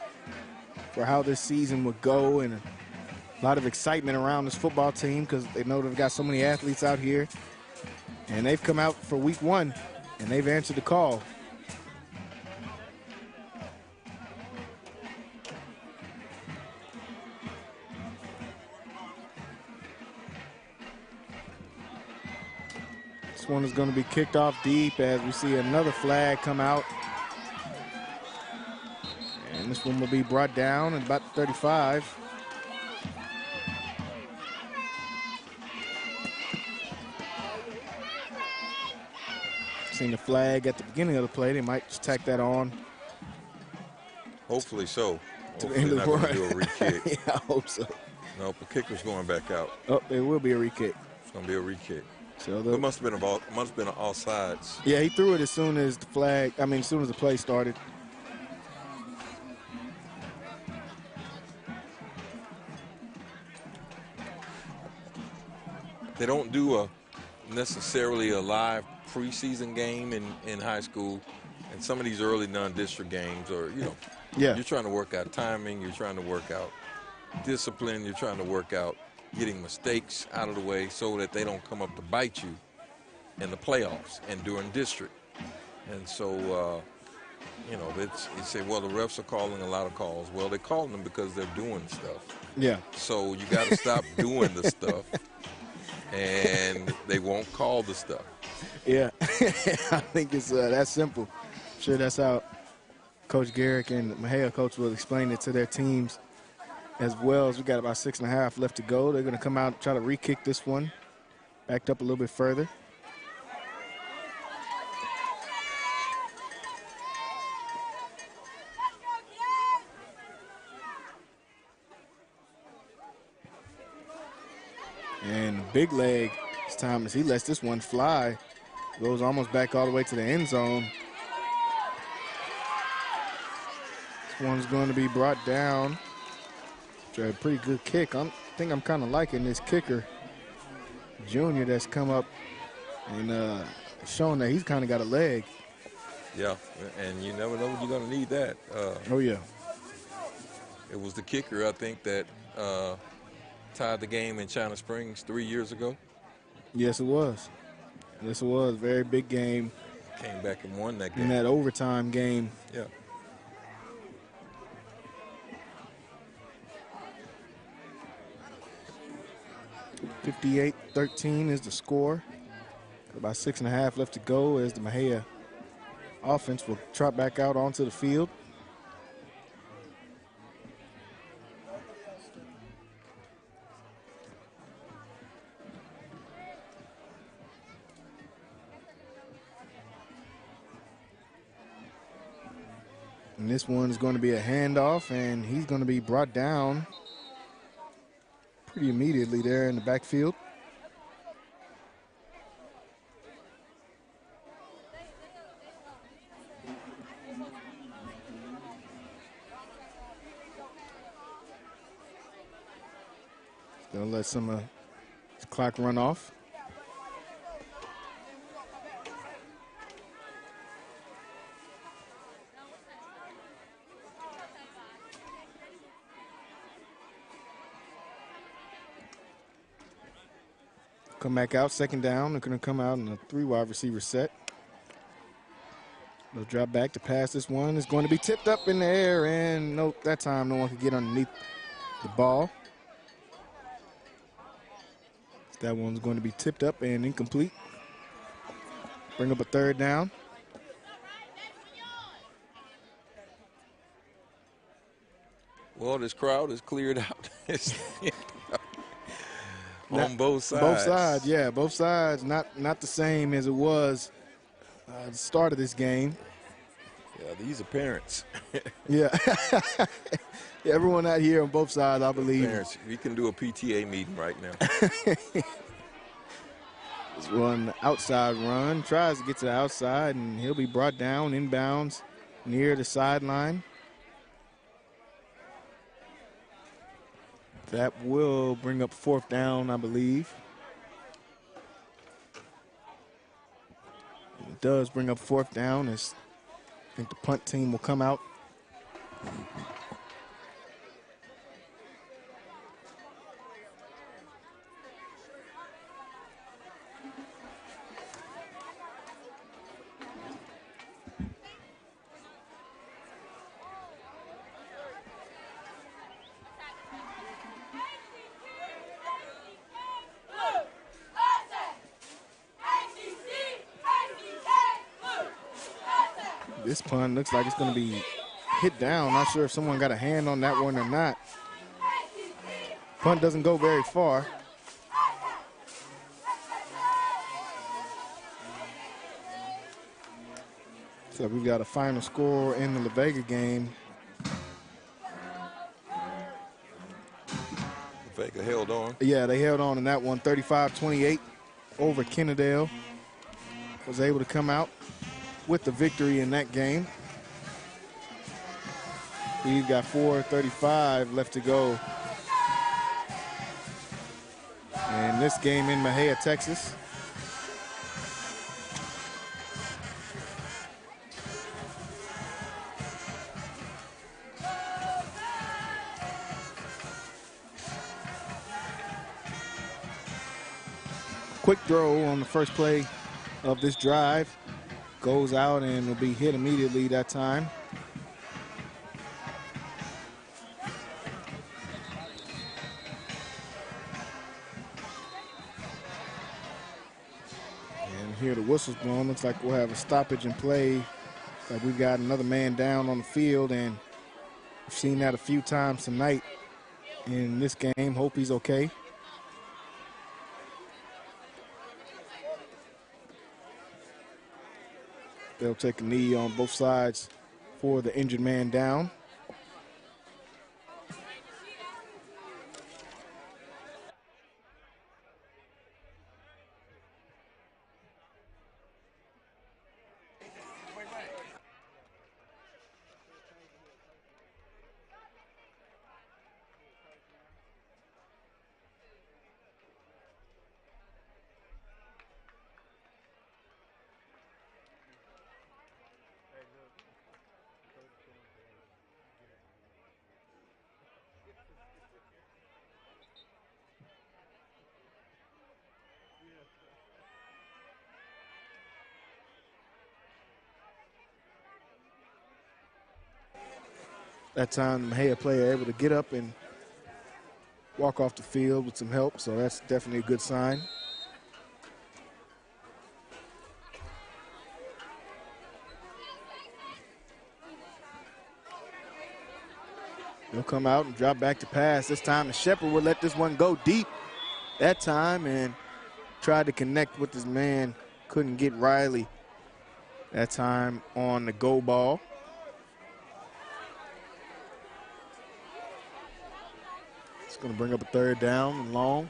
for how this season would go, and a lot of excitement around this football team because they know they've got so many athletes out here, and they've come out for week 1 and they've answered the call. One is going to be kicked off deep as we see another flag come out. And this one will be brought down at about 35. Seen the flag at the beginning of the play. They might just tack that on. Hopefully so. Hopefully they're not going to do a re-kick. Yeah, I hope so. No, the kicker's going back out. Oh, there will be a re-kick. It's going to be a re-kick. So it must have been an offsides. Yeah, he threw it as soon as as soon as the play started. they don't do necessarily a live preseason game in high school, and some of these early non-district games are, you're trying to work out timing, you're trying to work out discipline, you're trying to work out getting mistakes out of the way so that they don't come up to bite you in the playoffs and during district. And so, you say, well, the refs are calling a lot of calls. Well, they're calling them because they're doing stuff. Yeah. So you got to stop doing the stuff, and they won't call the stuff. Yeah, I think it's that simple. I'm sure that's how Coach Garrick and Mexia coach will explain it to their teams as well. As we got about 6.5 left to go. They're going to come out and try to re-kick this one. Backed up a little bit further. And big leg this time as he lets this one fly. Goes almost back all the way to the end zone. This one's going to be brought down. After a pretty good kick. I think I'm kind of liking this kicker, Junior, that's come up and showing that he's kind of got a leg. Yeah, and you never know when you're going to need that. Oh, yeah. It was the kicker, I think, that tied the game in China Springs 3 years ago. Yes, it was. Yes, it was. Very big game. Came back and won that game. In that overtime game. Yeah. (58-13) is the score. About 6.5 left to go as the Mexia offense will trot back out onto the field. And this one's going to be a handoff, and he's going to be brought down pretty immediately there in the backfield. Gonna let some clock run off. Come back out, second down. They're going to come out in a 3-wide receiver set. They'll drop back to pass. This one is going to be tipped up in the air, and nope, that time no one could get underneath the ball. That one's going to be tipped up and incomplete. Bring up a third down. Well, this crowd is cleared out. On both sides. Both sides, yeah, both sides. Not the same as it was at the start of this game. Yeah, these are parents. Yeah. Yeah, everyone out here on both sides, I believe. Parents, we can do a PTA meeting right now. This one outside run, tries to get to the outside, and he'll be brought down inbounds near the sideline. That will bring up fourth down, I believe. It does bring up fourth down as I think the punt team will come out. This punt looks like it's going to be hit down. Not sure if someone got a hand on that one or not. Punt doesn't go very far. So we've got a final score in the La Vega game. La Vega held on. Yeah, they held on in that one, 35-28 over Kennedale. Was able to come out with the victory in that game. We've got 4:35 left to go. And in this game in Mexia, Texas. Quick throw on the first play of this drive. Goes out and will be hit immediately that time. And here the whistle's blown. Looks like we'll have a stoppage in play. Like we've got another man down on the field, and we've seen that a few times tonight in this game. Hope he's okay. They'll take a knee on both sides for the injured man down. That time, the Mexia player able to get up and walk off the field with some help, so that's definitely a good sign. They'll come out and drop back to pass. This time, the Shepherd will let this one go deep that time and tried to connect with his man. Couldn't get Riley that time on the go ball. Going to bring up a third down and long.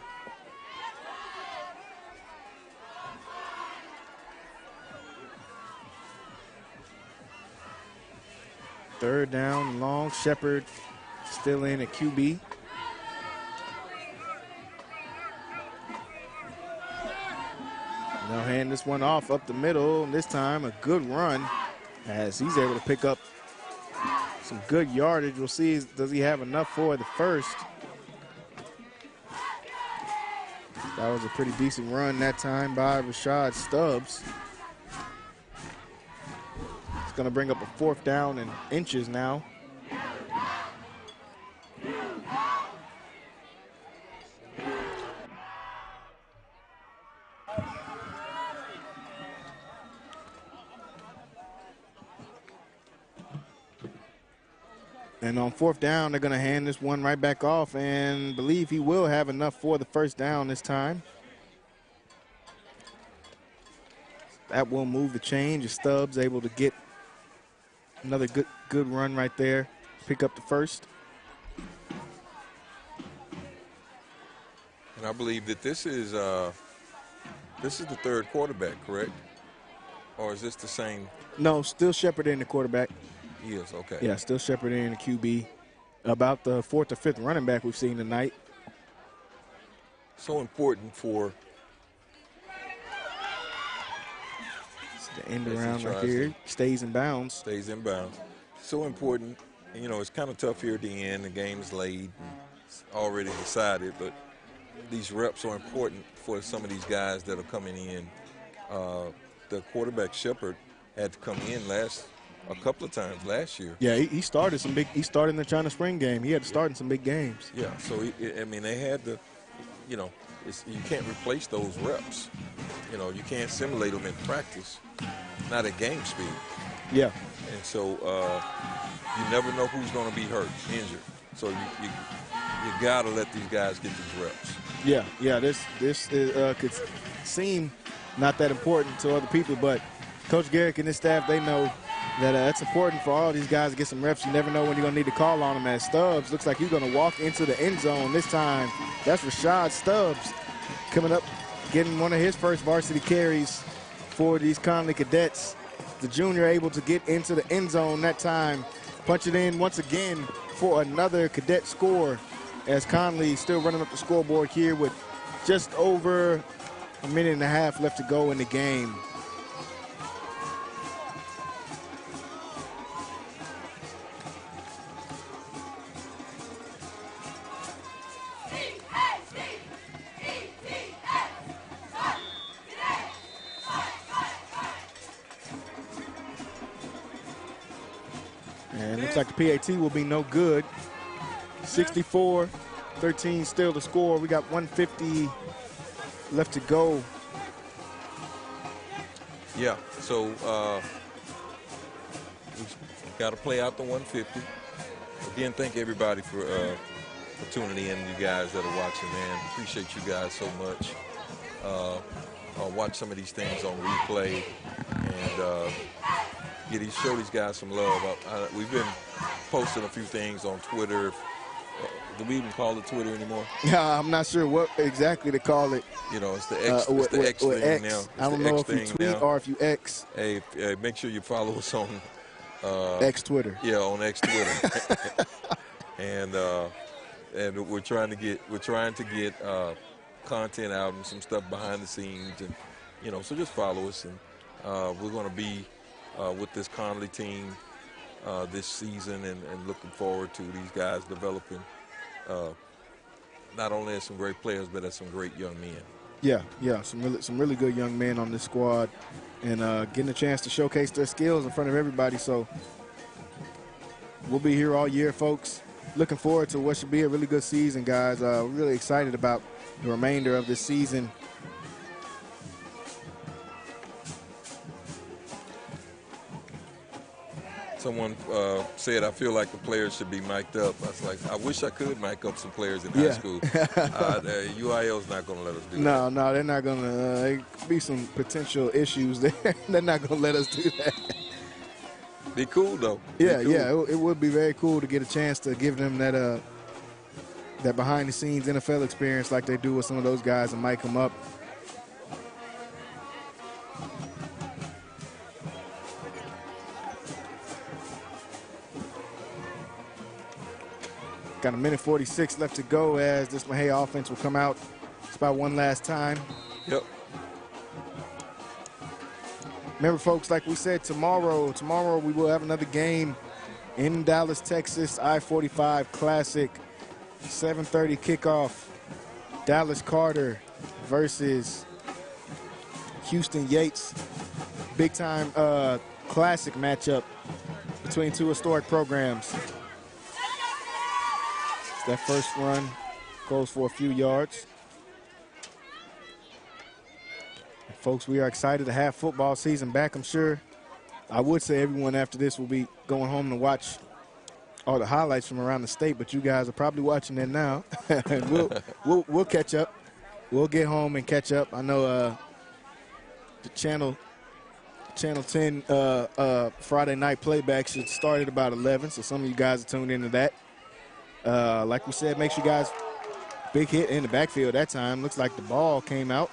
Third down and long. Shepherd still in at QB. They'll hand this one off up the middle, and this time a good run as he's able to pick up some good yardage. We'll see, does he have enough for the first? That was a pretty decent run that time by Rashad Stubbs. It's going to bring up a fourth down and inches now. And on fourth down, they're going to hand this one right back off, and believe he will have enough for the first down this time. That will move the change. Stubbs able to get another good run right there, pick up the first. And I believe that this is the third quarterback, correct? Or is this the same? No, still Shepherd in the quarterback. Yes, okay. Yeah, still Shepherd in the QB. About the fourth or fifth running back we've seen tonight. So important for the end around right here. Stays in bounds. Stays in bounds. So important. And, you know, it's kind of tough here at the end. The game's late. It's already decided. But these reps are important for some of these guys that are coming in. The quarterback Shepherd had to come in a couple of times last year. Yeah, he started he started in the China Spring game. He had to start in some big games. Yeah, so I mean, they had to, you know, you can't replace those reps. You know, you can't simulate them in practice, not at game speed. Yeah. And so you never know who's going to be hurt, injured. So you got to let these guys get these reps. Yeah. This could seem not that important to other people, but Coach Garrick and his staff, they know that it's important for all these guys to get some reps. You never know when you're going to need to call on them. As Stubbs looks like he's going to walk into the end zone this time. That's Rashad Stubbs coming up, getting one of his first varsity carries for these Connally Cadets. The junior able to get into the end zone that time. Punch it in once again for another Cadet score as Connally still running up the scoreboard here with just over a minute and a half left to go in the game. And looks like the PAT will be no good. 64-13 still the score. We got 150 left to go. Yeah, so we've got to play out the 150. Again, thank everybody for tuning in, you guys that are watching, man. Appreciate you guys so much. I'll watch some of these things on replay and show these guys some love. We've been posting a few things on Twitter. Do we even call it Twitter anymore? Yeah, I'm not sure what exactly to call it. You know, it's the X, it's the X thing X. now. I don't know if you tweet or if you X. Hey, make sure you follow us on X Twitter. Yeah, on X Twitter. and we're trying to get content out and some stuff behind the scenes, and you know, so just follow us, and we're going to be with this Connally team this season, and looking forward to these guys developing not only as some great players, but as some great young men. Yeah, some really good young men on this squad, and getting a chance to showcase their skills in front of everybody. So we'll be here all year, folks. Looking forward to what should be a really good season, guys. We're really excited about the remainder of this season. Someone said, I feel like the players should be mic'd up. I was like, I wish I could mic up some players in high school. UIL's not going to let us do that. No, they're not going to. There could be some potential issues there. They're not going to let us do that. Be cool, though. Yeah, it would be very cool to get a chance to give them that that behind-the-scenes NFL experience like they do with some of those guys and mic them up. Got a minute 46 left to go as this Mexia offense will come out. It's about one last time. Yep. Remember, folks, like we said, tomorrow we will have another game in Dallas, Texas, I-45 Classic, 7:30 kickoff. Dallas Carter versus Houston Yates. Big-time classic matchup between two historic programs. That first run goes for a few yards. And folks, we are excited to have football season back. I'm sure I would say everyone after this will be going home to watch all the highlights from around the state, but you guys are probably watching it now. And we'll catch up. We'll get home and catch up. I know the Channel 10 Friday night playback should start at about 11, so some of you guys are tuned into that. Like we said, make sure you guys, big hit in the backfield that time. Looks like the ball came out.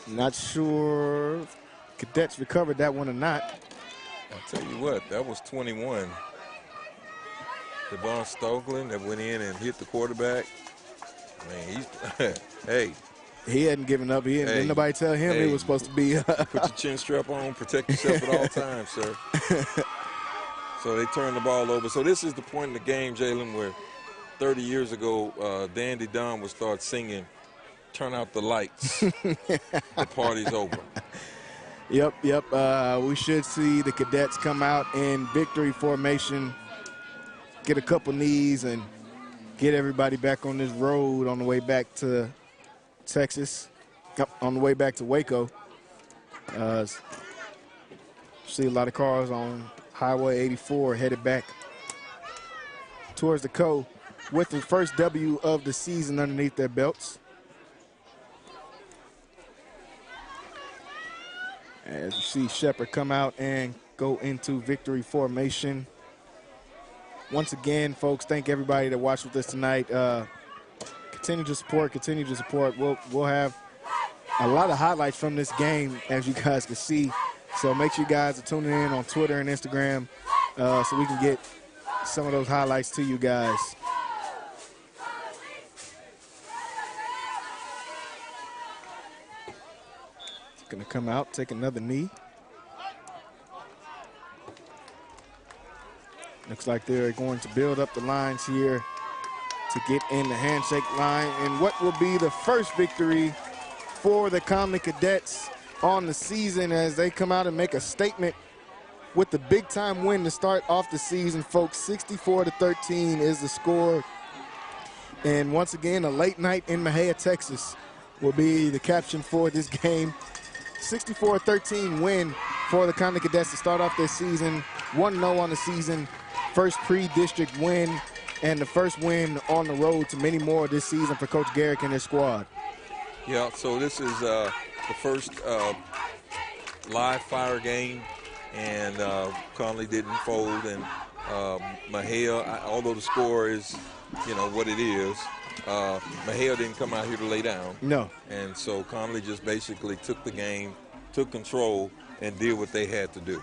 Not sure if Cadets recovered that one or not. I'll tell you what, that was 21. Devon Stoglin that went in and hit the quarterback. Man, he's, hey. He hadn't given up. Didn't nobody tell him he was supposed to be. Put your chin strap on, protect yourself at all times, sir. So they turned the ball over. So this is the point in the game, Jalen, where 30 years ago, Dandy Don would start singing, "Turn out the lights, the party's over." Yep. We should see the Cadets come out in victory formation, get a couple knees, and get everybody back on this road on the way back to Texas, on the way back to Waco. See a lot of cars on Highway 84 headed back towards the Co with the first W of the season underneath their belts. As you see Shepard come out and go into victory formation. Once again, folks, thank everybody that watched with us tonight. Continue to support. We'll have a lot of highlights from this game, as you guys can see. So make sure you guys are tuning in on Twitter and Instagram so we can get some of those highlights to you guys. looking to come out, take another knee. Looks like they're going to build up the lines here to get in the handshake line. And what will be the first victory for the Connally Cadets on the season as they come out and make a statement with the big-time win to start off the season, folks. 64-13 is the score. And once again, a late night in Mexia, Texas will be the caption for this game. 64-13 win for the Connally Cadets to start off their season. 1-0 on the season. First pre-district win and the first win on the road to many more this season for Coach Garrick and his squad. Yeah, so this is the first live fire game, and Connally didn't fold, and Mexia, although the score is, you know, what it is, Mexia didn't come out here to lay down. No. And so Connally just basically took the game, took control, and did what they had to do.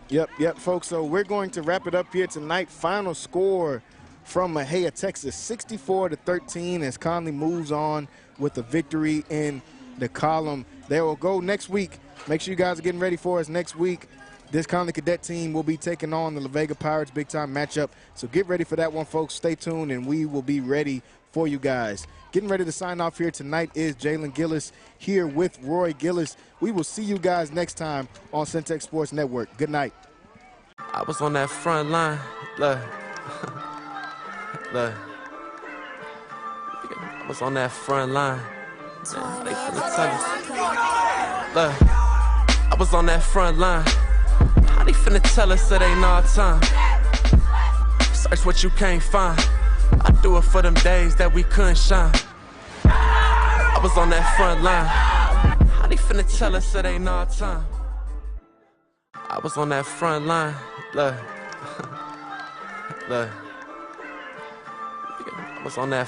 Yep, folks. So we're going to wrap it up here tonight. Final score from Mexia, Texas, 64-13 as Connally moves on with a victory in the column. They will go next week. Make sure you guys are getting ready for us next week. This Connally Cadet team will be taking on the La Vega Pirates big-time matchup. So get ready for that one, folks. Stay tuned, and we will be ready for you guys. Getting ready to sign off here tonight is Jalen Gillis here with Roy Gillis. We will see you guys next time on Centex Sports Network. Good night. I was on that front line. Look. Look. I was on that front line. Man, they finna tell us. Look. I was on that front line. How they finna tell us it ain't our time? Search what you can't find. I do it for them days that we couldn't shine. I was on that front line. How they finna tell us it ain't our time? I was on that front line. Look. Look. I was on that